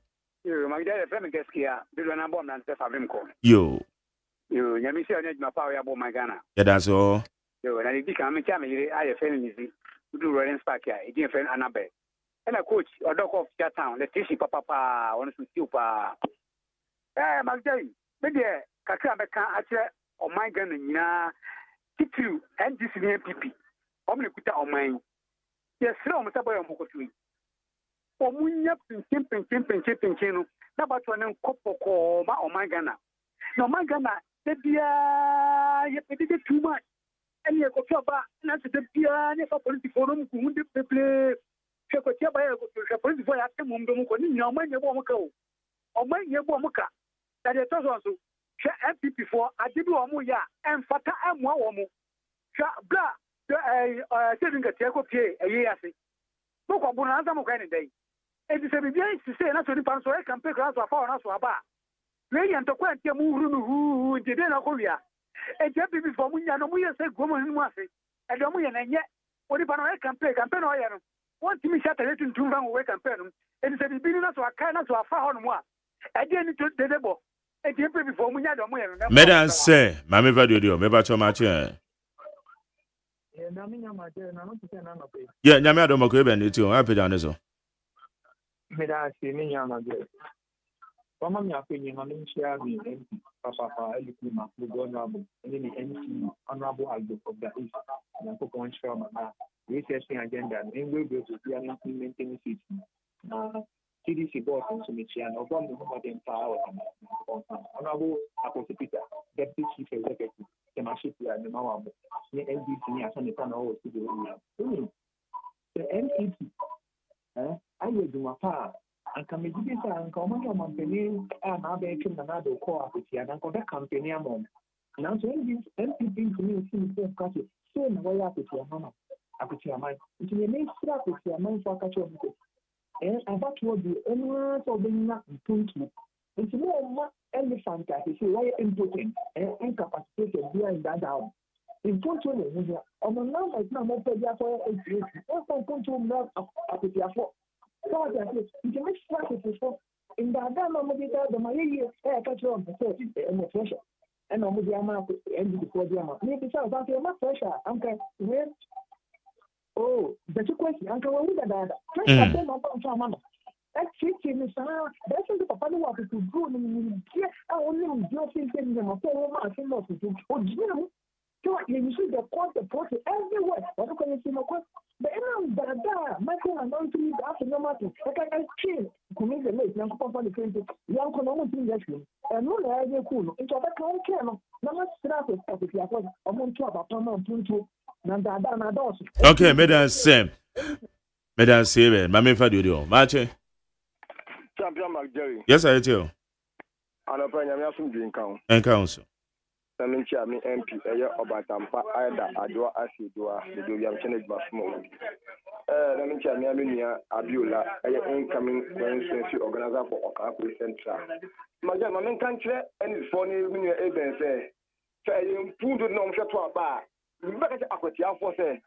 Yo, Magdari, friend Gaskia, Bill and Abom and Steph Avimco. Yo, Yamisi, I need my power about my Ghana. yeah, that's all. Yo, and I did come and tell me I have friend easy to do running spark here, a dear friend Annabelle. And a coach or dog of that town, the Tishy Papa, on to super. Magdari, maybe Kakabeka, actually, on my Ghana, Titu, and this PP. Omni put on mine. Yes, slow, Mr. Boy, Mokotui. Omunya pinchen no na batwa ne nkopoko ma omagana na omagana de bia ye pedide too much ene ye kofa ba na se de bia ne fa politiko no mu hunde peple che ko tia ba ye ko che politiko ya te mu ndo ko ni omanye bo muka o omanye bo muka da de to so che MPP for adibi o mu ya emfata amwa wo mu cha bla se dinga tia ko pie eyi ase mo ko bu na nza mo kwa ni dai it is a baby to say, not to the Panso, I can pick us a phone as well. Lay and to quite a move who did in Korea. And Jappy before we are no we say woman who must say, and don't we and yet, what if I can play campaign or want to be shut a little too long away campaign. It is a beginning to a kind of a far on one. Again, it took the devil. And Jappy before we are no way. Madam say, Mammy Vadio, maybe so much. Yeah, Yamado Mokreben, it's your happy down as well. Meda se me nyama ge. Mama mi apenye ma me share me papa elikuma the honorable and the MC honorable Aldo of the East and ko kon share ma researching agenda and we go to be implementing it. TDC board so me share no from the more than power honorable Apostle Peter deputy chief executive the machine and the mama the NDC ni aso ne kan o to do the NDC I will do my part. And can be this and come on company and now they can another call with you and the company among. Now, so this MPP to me seems so catchy. Same way up with your mama. I put your mind. It may make slap with your mind for catch up. And that will be anyone of the not to. It's more elephant that is very important and incapacitated behind that down. In control, on the now, like now, more for also control not up with your fault. So that is, you can make strategies for in the Adama Mobita, the Maya, catch on the pressure. And on the amount and before the amount. Maybe so, that's your pressure. Uncle, where? Oh, that's a question. Uncle, what is that? That's it, that's the Papa who wanted to go and get our name, your thing, and so much, and not to do. Oh, you know, you see the court, the process everywhere. What can you see? No court. But I'm Dada, Michael and Anthony, after no matter. I change. Commit the late, young papa, the same thing. Young Conomo, and no, I am cool. Into a can't care. No, let's start with if you are among two about Punto, Nanda, Okay, Madam Sam. Madam Sam, my main for you. Marche. Champion McJerry. Yes, I tell. And a penny, I'm some drink count. And council. I mean, Chairman MP, Obatampa, Ida, Adua, Asidua, the William Kennedy Basmo. I mean, Chairman, Abula, incoming constituency organizer for Okapu Central. Madam, I mean, country, and it's funny when you're able to say, saying, Punto no shot bar. Back at Aquatia for say,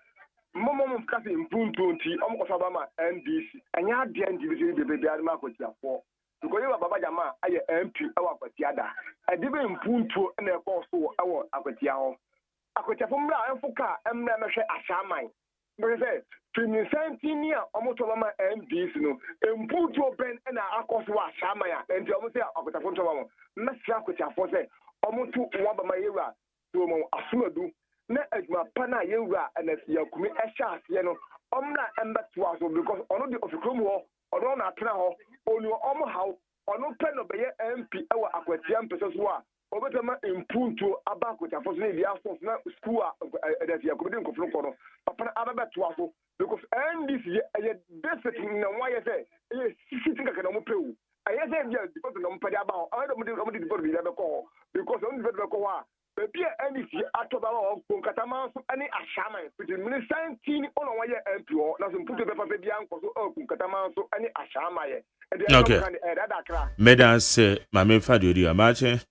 Mamma of Cassie in Punto, almost Obama, NDC, and you had the individual baby Marcotia for. Because you have Baba Jama, I am MP, our Patiada. I didn't Punto and a also our Apatiao. Aquatiafumla and Fuka, and Namasha Ashamai. But I said, Fini Santinia, almost Obama NDC, no, and Punto Ben and Akoswa Shamaya, and the Omosia Aquatiafon, Master Aquatia for say, almost to Wabamaira, to Asumadu. Na ejuma pana yewura and yakumi esha no omna emba to us because ono the ofikrom ho ono na atena ho onu omo haw ono pe no beye MP ewa akwatia mpeso so a obetama impunto aba akwatia fo so na dia fo na school a that yakumi den koflo kono papa ababa to us because NDC ye desert na why say ye sitting kaka na mo pewu aye say dia because no mpade aba ho ayo mo di because bi be ko because on be ko wa Baby, any October or Kunkatama, any Ashama, which is Minister on one year and two, nothing put the paper or Kunkatama, so any Ashama. Okay. Madam say, my main for you, Marche.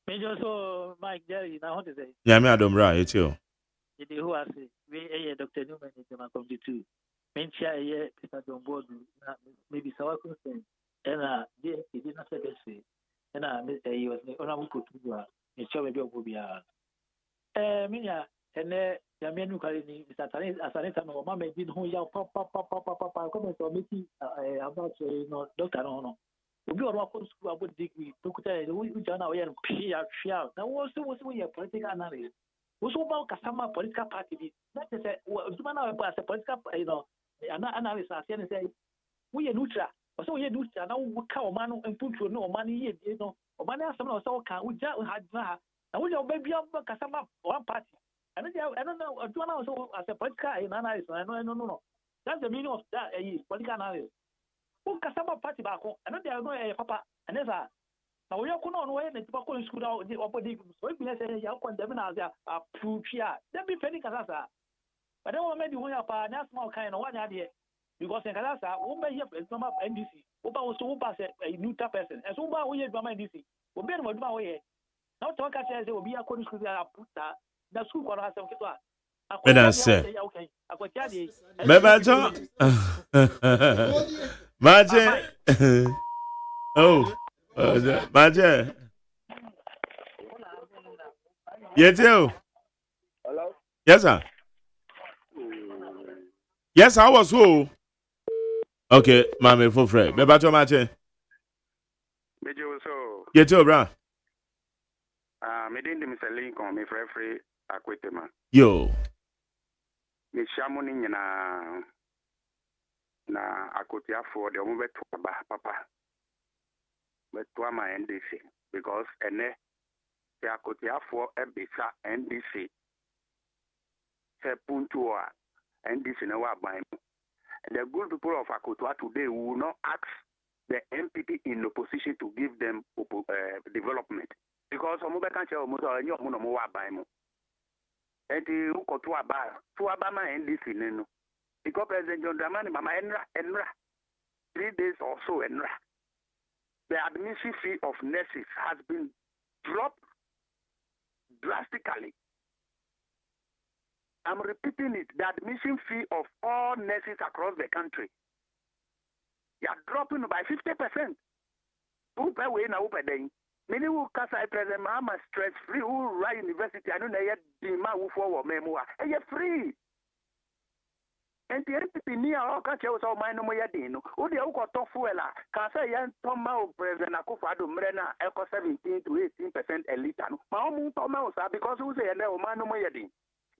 Major so Mike Jerry, now what is it? Yami Adam Ra, it's you. Who has it? Dr. Newman is my committee too. Mentia, Mr. John Board, maybe Sawa Consent, and he did not say this way. And he was honorable to it's sure maybe will be Minya, and the menu calling Mr. Asaneta, no, Mamma did who yell papa, comment or making about Doctor No. We go to school about degree, to tell you, we don't know and shout. Now, also was we a political analyst. Was about Kasama political party. That is a political, analyst, and say, we are neutral. So we do now, we call man and put you no money, or money some of so can we just had now. And we your baby of Kasama one party. And I don't know, do also as a political analyst. No. That's the meaning of that political analyst. Who Kasama party back home? I know they are going a papa, and there's a now we are going on way and tobacco in school out the opposite. So if we say you condemn as a proof here, then be penny Kasasa. But then we made you up a small kind of one idea. Because in Kalasa, we may have a drama NDC. Oba was so pass a neutral person. And so we have drama NDC. We better do my way. Now, talk as will be according to the school for us. Madam say, Marche. Oh, Marche. Yes, you. Hello? Yes, sir. Yes, I was who? Okay, Mammy for Fred. Me bacho Marche. Major so. Get you, bra. Me didn't Mr. Lincoln, me free Aquitema. Yo. Me shamoni na Akotia for the move to papa. But to my NDC because ene the Akotia for a bisa NDC. Se puntua NDC no wa by. The good people of Akotua today will not ask the MPP in opposition to give them development. Because some of the country are more by more. And the Ukotua bar, to Abama NDC, no. Because President John Dramani, Mama Enra, 3 days or so, Enra. The admission fee of nurses has been dropped drastically. I'm repeating it. The admission fee of all nurses across the country, they are dropping by 50%. Who pay way now? Many who cast I present, I'm stress free. Who write university? I don't know yet. The man who forward memoir. And you're free. And the NPP near all country was all my no more yadino. Who the who got tough fuela? Can say young Toma President Akufo-Addo Mrena echo 17 to 18% elite. My own Toma because who say no man no more yadin.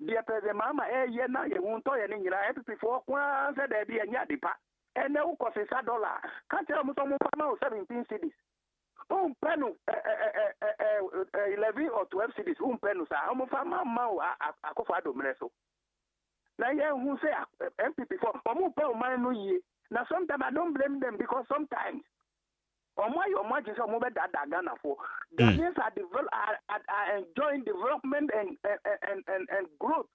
deɛ pɛ mama ɛyɛ na yɛ hu ntɔ yɛ ne nyinaa ɛpipifoɔ kwan sɛ dɛ bi ɛnyɛ ade pa ɛnɛ wokɔ $6 ka kyerɛ mo sɛ mo pa ma wo 17 cities umpɛ no 11 or 12 cities umpɛ no saa ɔmo fa ma wo akɔfo adommerɛ so na yɛ hu sɛ MPP for ɔmo pɛ ɔman no yie na sometimes I don't blame them because sometimes ɔmo ayɛ ɔmo agye sɛ ɔmo bɛdaadaa Ghanafoɔ Ghanaians are enjoying development and growth.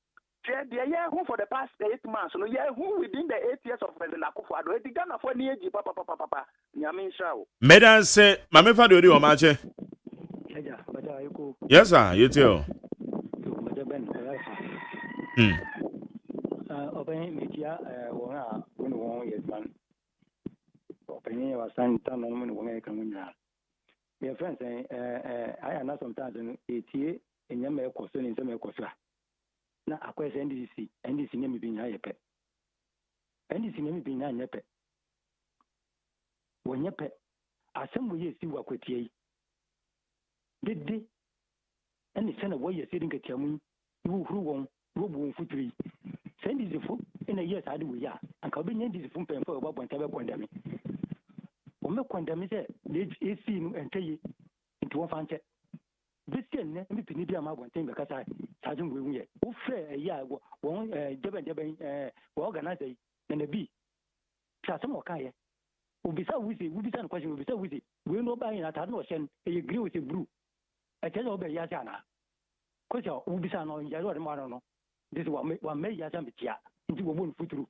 Yeah, who for the past 8 months? No, yeah, who within the 8 years of President Akufo-Addo? It began for near papa. Nyamin Shao. Medan say, Mame Fado di omache. Yes, sir. You too. Open media, one years man. Opening your son, town on one year coming now. Your friends say, I am not sometimes in 80 in your question in some question. Na akwese NDC nyame bi nya yepe NDC nyame bi nya yepe wonyepe asem wo yesi wakwatie yi dede ene sene wo yesi din katiamu wo huru won wo bu won futuri NDC fu ene yes ade wo ya anka obi nya NDC fu mpemfa wo babon tabe kondami wo me kondami se AC no entayi nti wo fa nche this year me pini bi ama bonten be kasa sajun we wuye wo fe ya won jeben wo organize na bi chasem o kan ye obisa wuzi no question obisa wuzi we no ba yin ata no shen e gree with blue e tell obe ya jana ko jo obisa no ya ro ma no this wa me ya jam tia nti wo bon futuru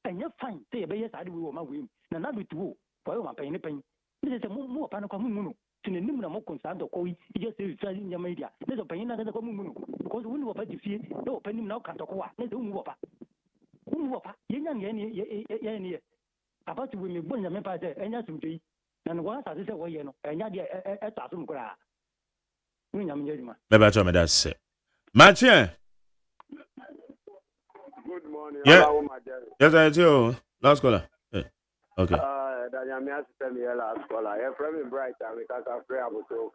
enye fine say be yes ade we wo ma we na bi tu wo yo ma pen ni pen ni se mo pa no kwa mu no tine nim na mo konsando ko yi je se sa nya media ne so pen na ga ko mu no because we wo pa di fie e wo pen nim na ka to ko wa ne so mu wo pa ye nya ni about we me bon nya me pa se enya sumtui na no wa sa se wo ye no enya de e ta so mu kra ni nya me juma me ba to me that say Mathieu. Good morning. Yeah. Hello, my dear. Yes, I do. Last caller. Yeah. Okay. Danyami asise mi last caller. Yeah, from Bright, I mean, because I pray about to.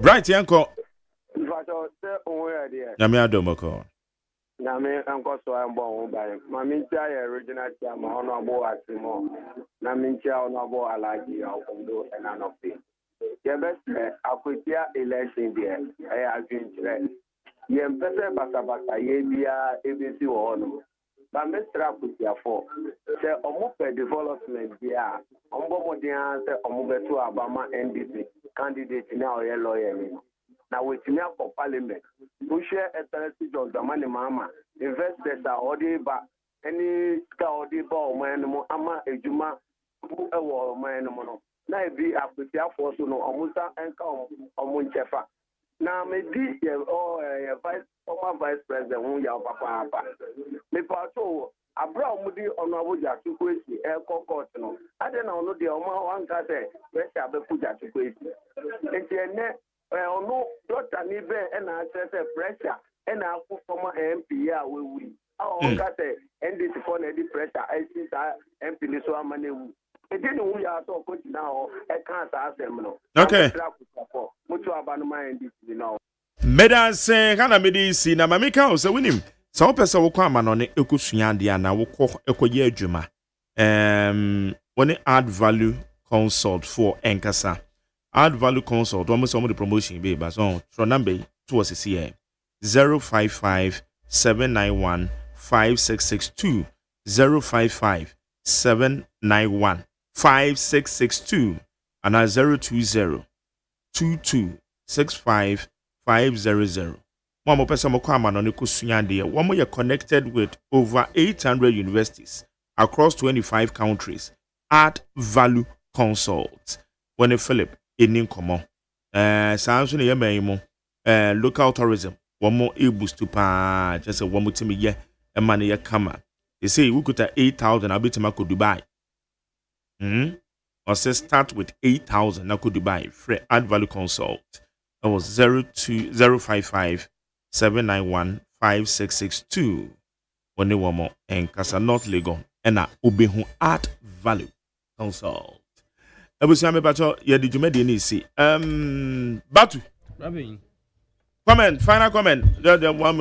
Bright, yanko. In fact, I say on there. Nyame adomoko. Nyame anko so am bon by. Mami tia original tia ma honorable asimo. Na mincha honorable alaji akondo and anopi. Yeah, best akwetia election there. I agree. Ye mpese basa ye bia ebisi wo no ba mestra kutia for se omo pe development bia ombo modern se omo beto abama NDC candidate na oye lawyer ni na wetimi akọ parliament who share authority of the money mama investors are odi ba any ka odi ba o man mo ama ejuma bu ewo man mo no na ebi akutia for so no omusa enka omo nchefa na me di former vice president who ya papa me pato abra omudi ono aboja tukwesi court no ade na ono de omo wanka se pressure be puja tukwesi enti ene ono doctor ni be na say pressure na aku former MP ya wewi wanka se NDC for na di pressure IC MP ni so amanewu edi ni wu ya so coach now can sa asem no okay mutu abanuma NDC now Medan say kana medisi na mamika o se winim sa wo pese wo kwa amanone ekosua de ana wo ekoye adwuma woni add value consult for enkasa add value consult wo mo the promotion be ba so throw number to us here 055 791 5662 055 791 5662 and 020 2265 500. Mama pesa moko amanone kosua de wo ye connected with over 800 universities across 25 countries at Value Consult. When Philip enin komo sanso ne yeman mo local tourism wo mo e boost pa just wo mo timi ye e man ye kama they say we could 8,000 abetima ko Dubai or say start with 8,000 na ko Dubai free at Value Consult. That was 02055 791 5662. When they were more and Casa North Legon and Ubehu at Value Consult. I was saying about your did you make any see? Batu. Rabin. Final comment. The one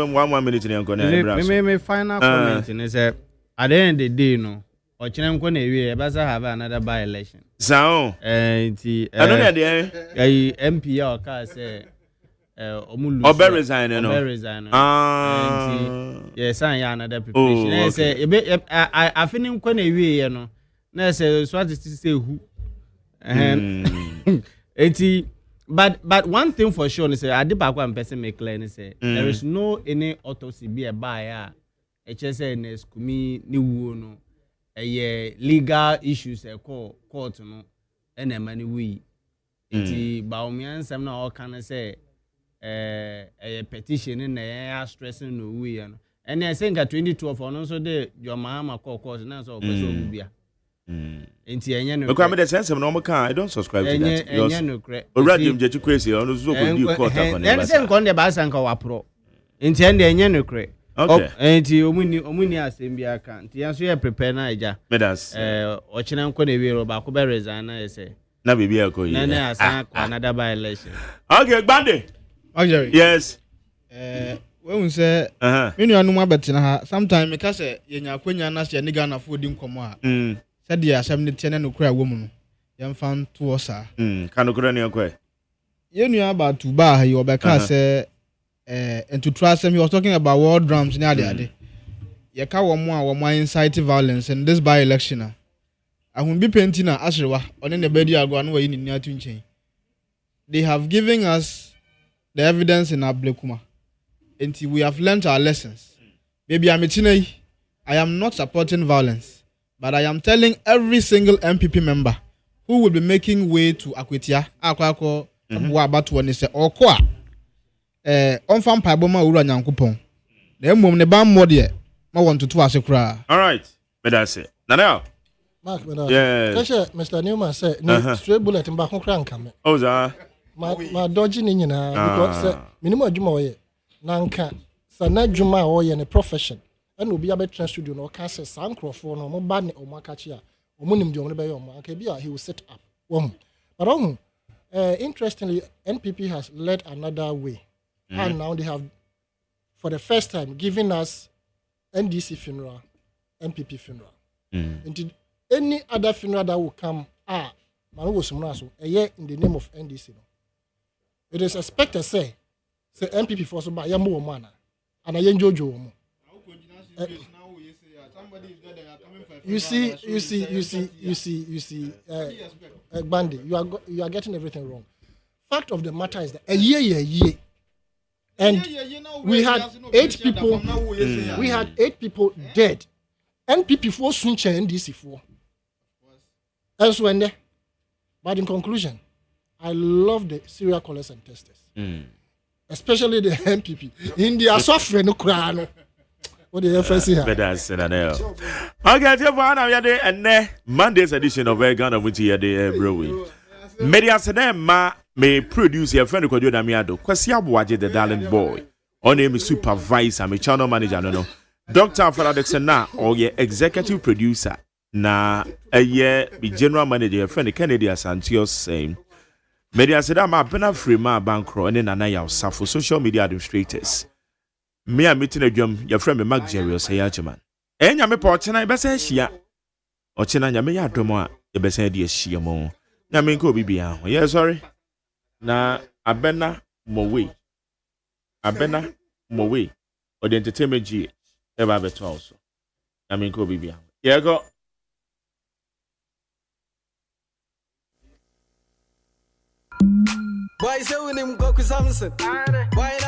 minute in the Me final comment is at the end of the day, no. Or Chinam Kone, Baza have another by election. So, and the MP or car say, Obe resign, yes, I am another preparation. I finish Kone, you know. No, say, so to say who. But one thing for sure is I did back one person make clear and say there is no any autopsy be a buyer HSNS kumi ni no a legal issues a court no and a money we it Baumian some now all can say a petition in the stressing no we and I think at 2012 on also the your mama call course and so be Inti enye no. Because the sense of normal car, I don't subscribe to that. Enye no cre. Already je crazy on so go do court upon. Then say nko de ba san ka wapro. Inti enye no cre. Okay. Inti omuni asem bi aka. Inti yanso ye prepare na eja. Medas. Ochina nko na wi ro ba ko be resign na say. Na bibi akoyi. Na asan ko another by election. Okay, Gbande. Okay. Yes. When say me nu anu abetina ha sometime me ka say yenya akwanya na se ni Ghana fo di nkomo a. Said the assembly tenant no cry woman. Young found two or sa. Canocra near quay. You knew about to bar your back, say, and to trust him. He was talking about war drums near the other. Yaka more inciting violence and this by election. I won't be painting a Ashra on in the bed you are going away in near Twinchain. They have given us the evidence in our Blekuma. Until we have learned our lessons. Maybe I'm a I am not supporting violence. But I am telling every single MPP member who will be making way to Akwetia, Akwako, about when they say, or Kwa, on farm Paboma Ura Yankupon. The mum ne bam modie, I want to twash a cry. All right, but that's it. Now, Mark, Mr. Newman said, no straight bullet in back on crank. Oh, sir. My dodging in because minimum Jumoye, Nanka, Sana Juma or in a profession. And will be able to studio no cancer some microphone or mobile or macachia or munim jom he will set up but interestingly NPP has led another way and now they have for the first time given us NDC funeral MPP funeral and any other funeral that will come man was a year in the name of NDC it is expected say MPP for so by yamu mana and a yenjojo you see, Bandi, you are getting everything wrong. Fact of the matter is that a year, and we had 8 people. We had 8 people dead. NPP 4 soon change NDC 4. Elsewhere, but in conclusion, I love the serial callers and testers, especially the MPP. India suffering no crown. What the FS here? Okay, therefore, and Monday's edition of Ghana Muntie the Brewing. Media Sedema may produce your friend Kojo Damiado, Kwasia Buaje, the darling boy. On name is supervisor, my channel manager, no. Dr. Faradexena, or your executive producer, na a year be general manager, friend Kennedy Santios same. Media Sedama, Bena Frima Bankro, and then Anaya for social media administrators. Me a meeting a drum, your friend Mark Jerry OSEI AGYEMAN. And Yame Portina, Bessa Shia. Or China Yamea Droma, the Bessa dear Shiamo. Yaminko Bibia. Yes, sorry. Na Abena Mowe. Abena Mowe. Or the entertainment G. Ever better also. Yaminko Bibia. Yeah, go. Why is it when him go to Samson? Why not?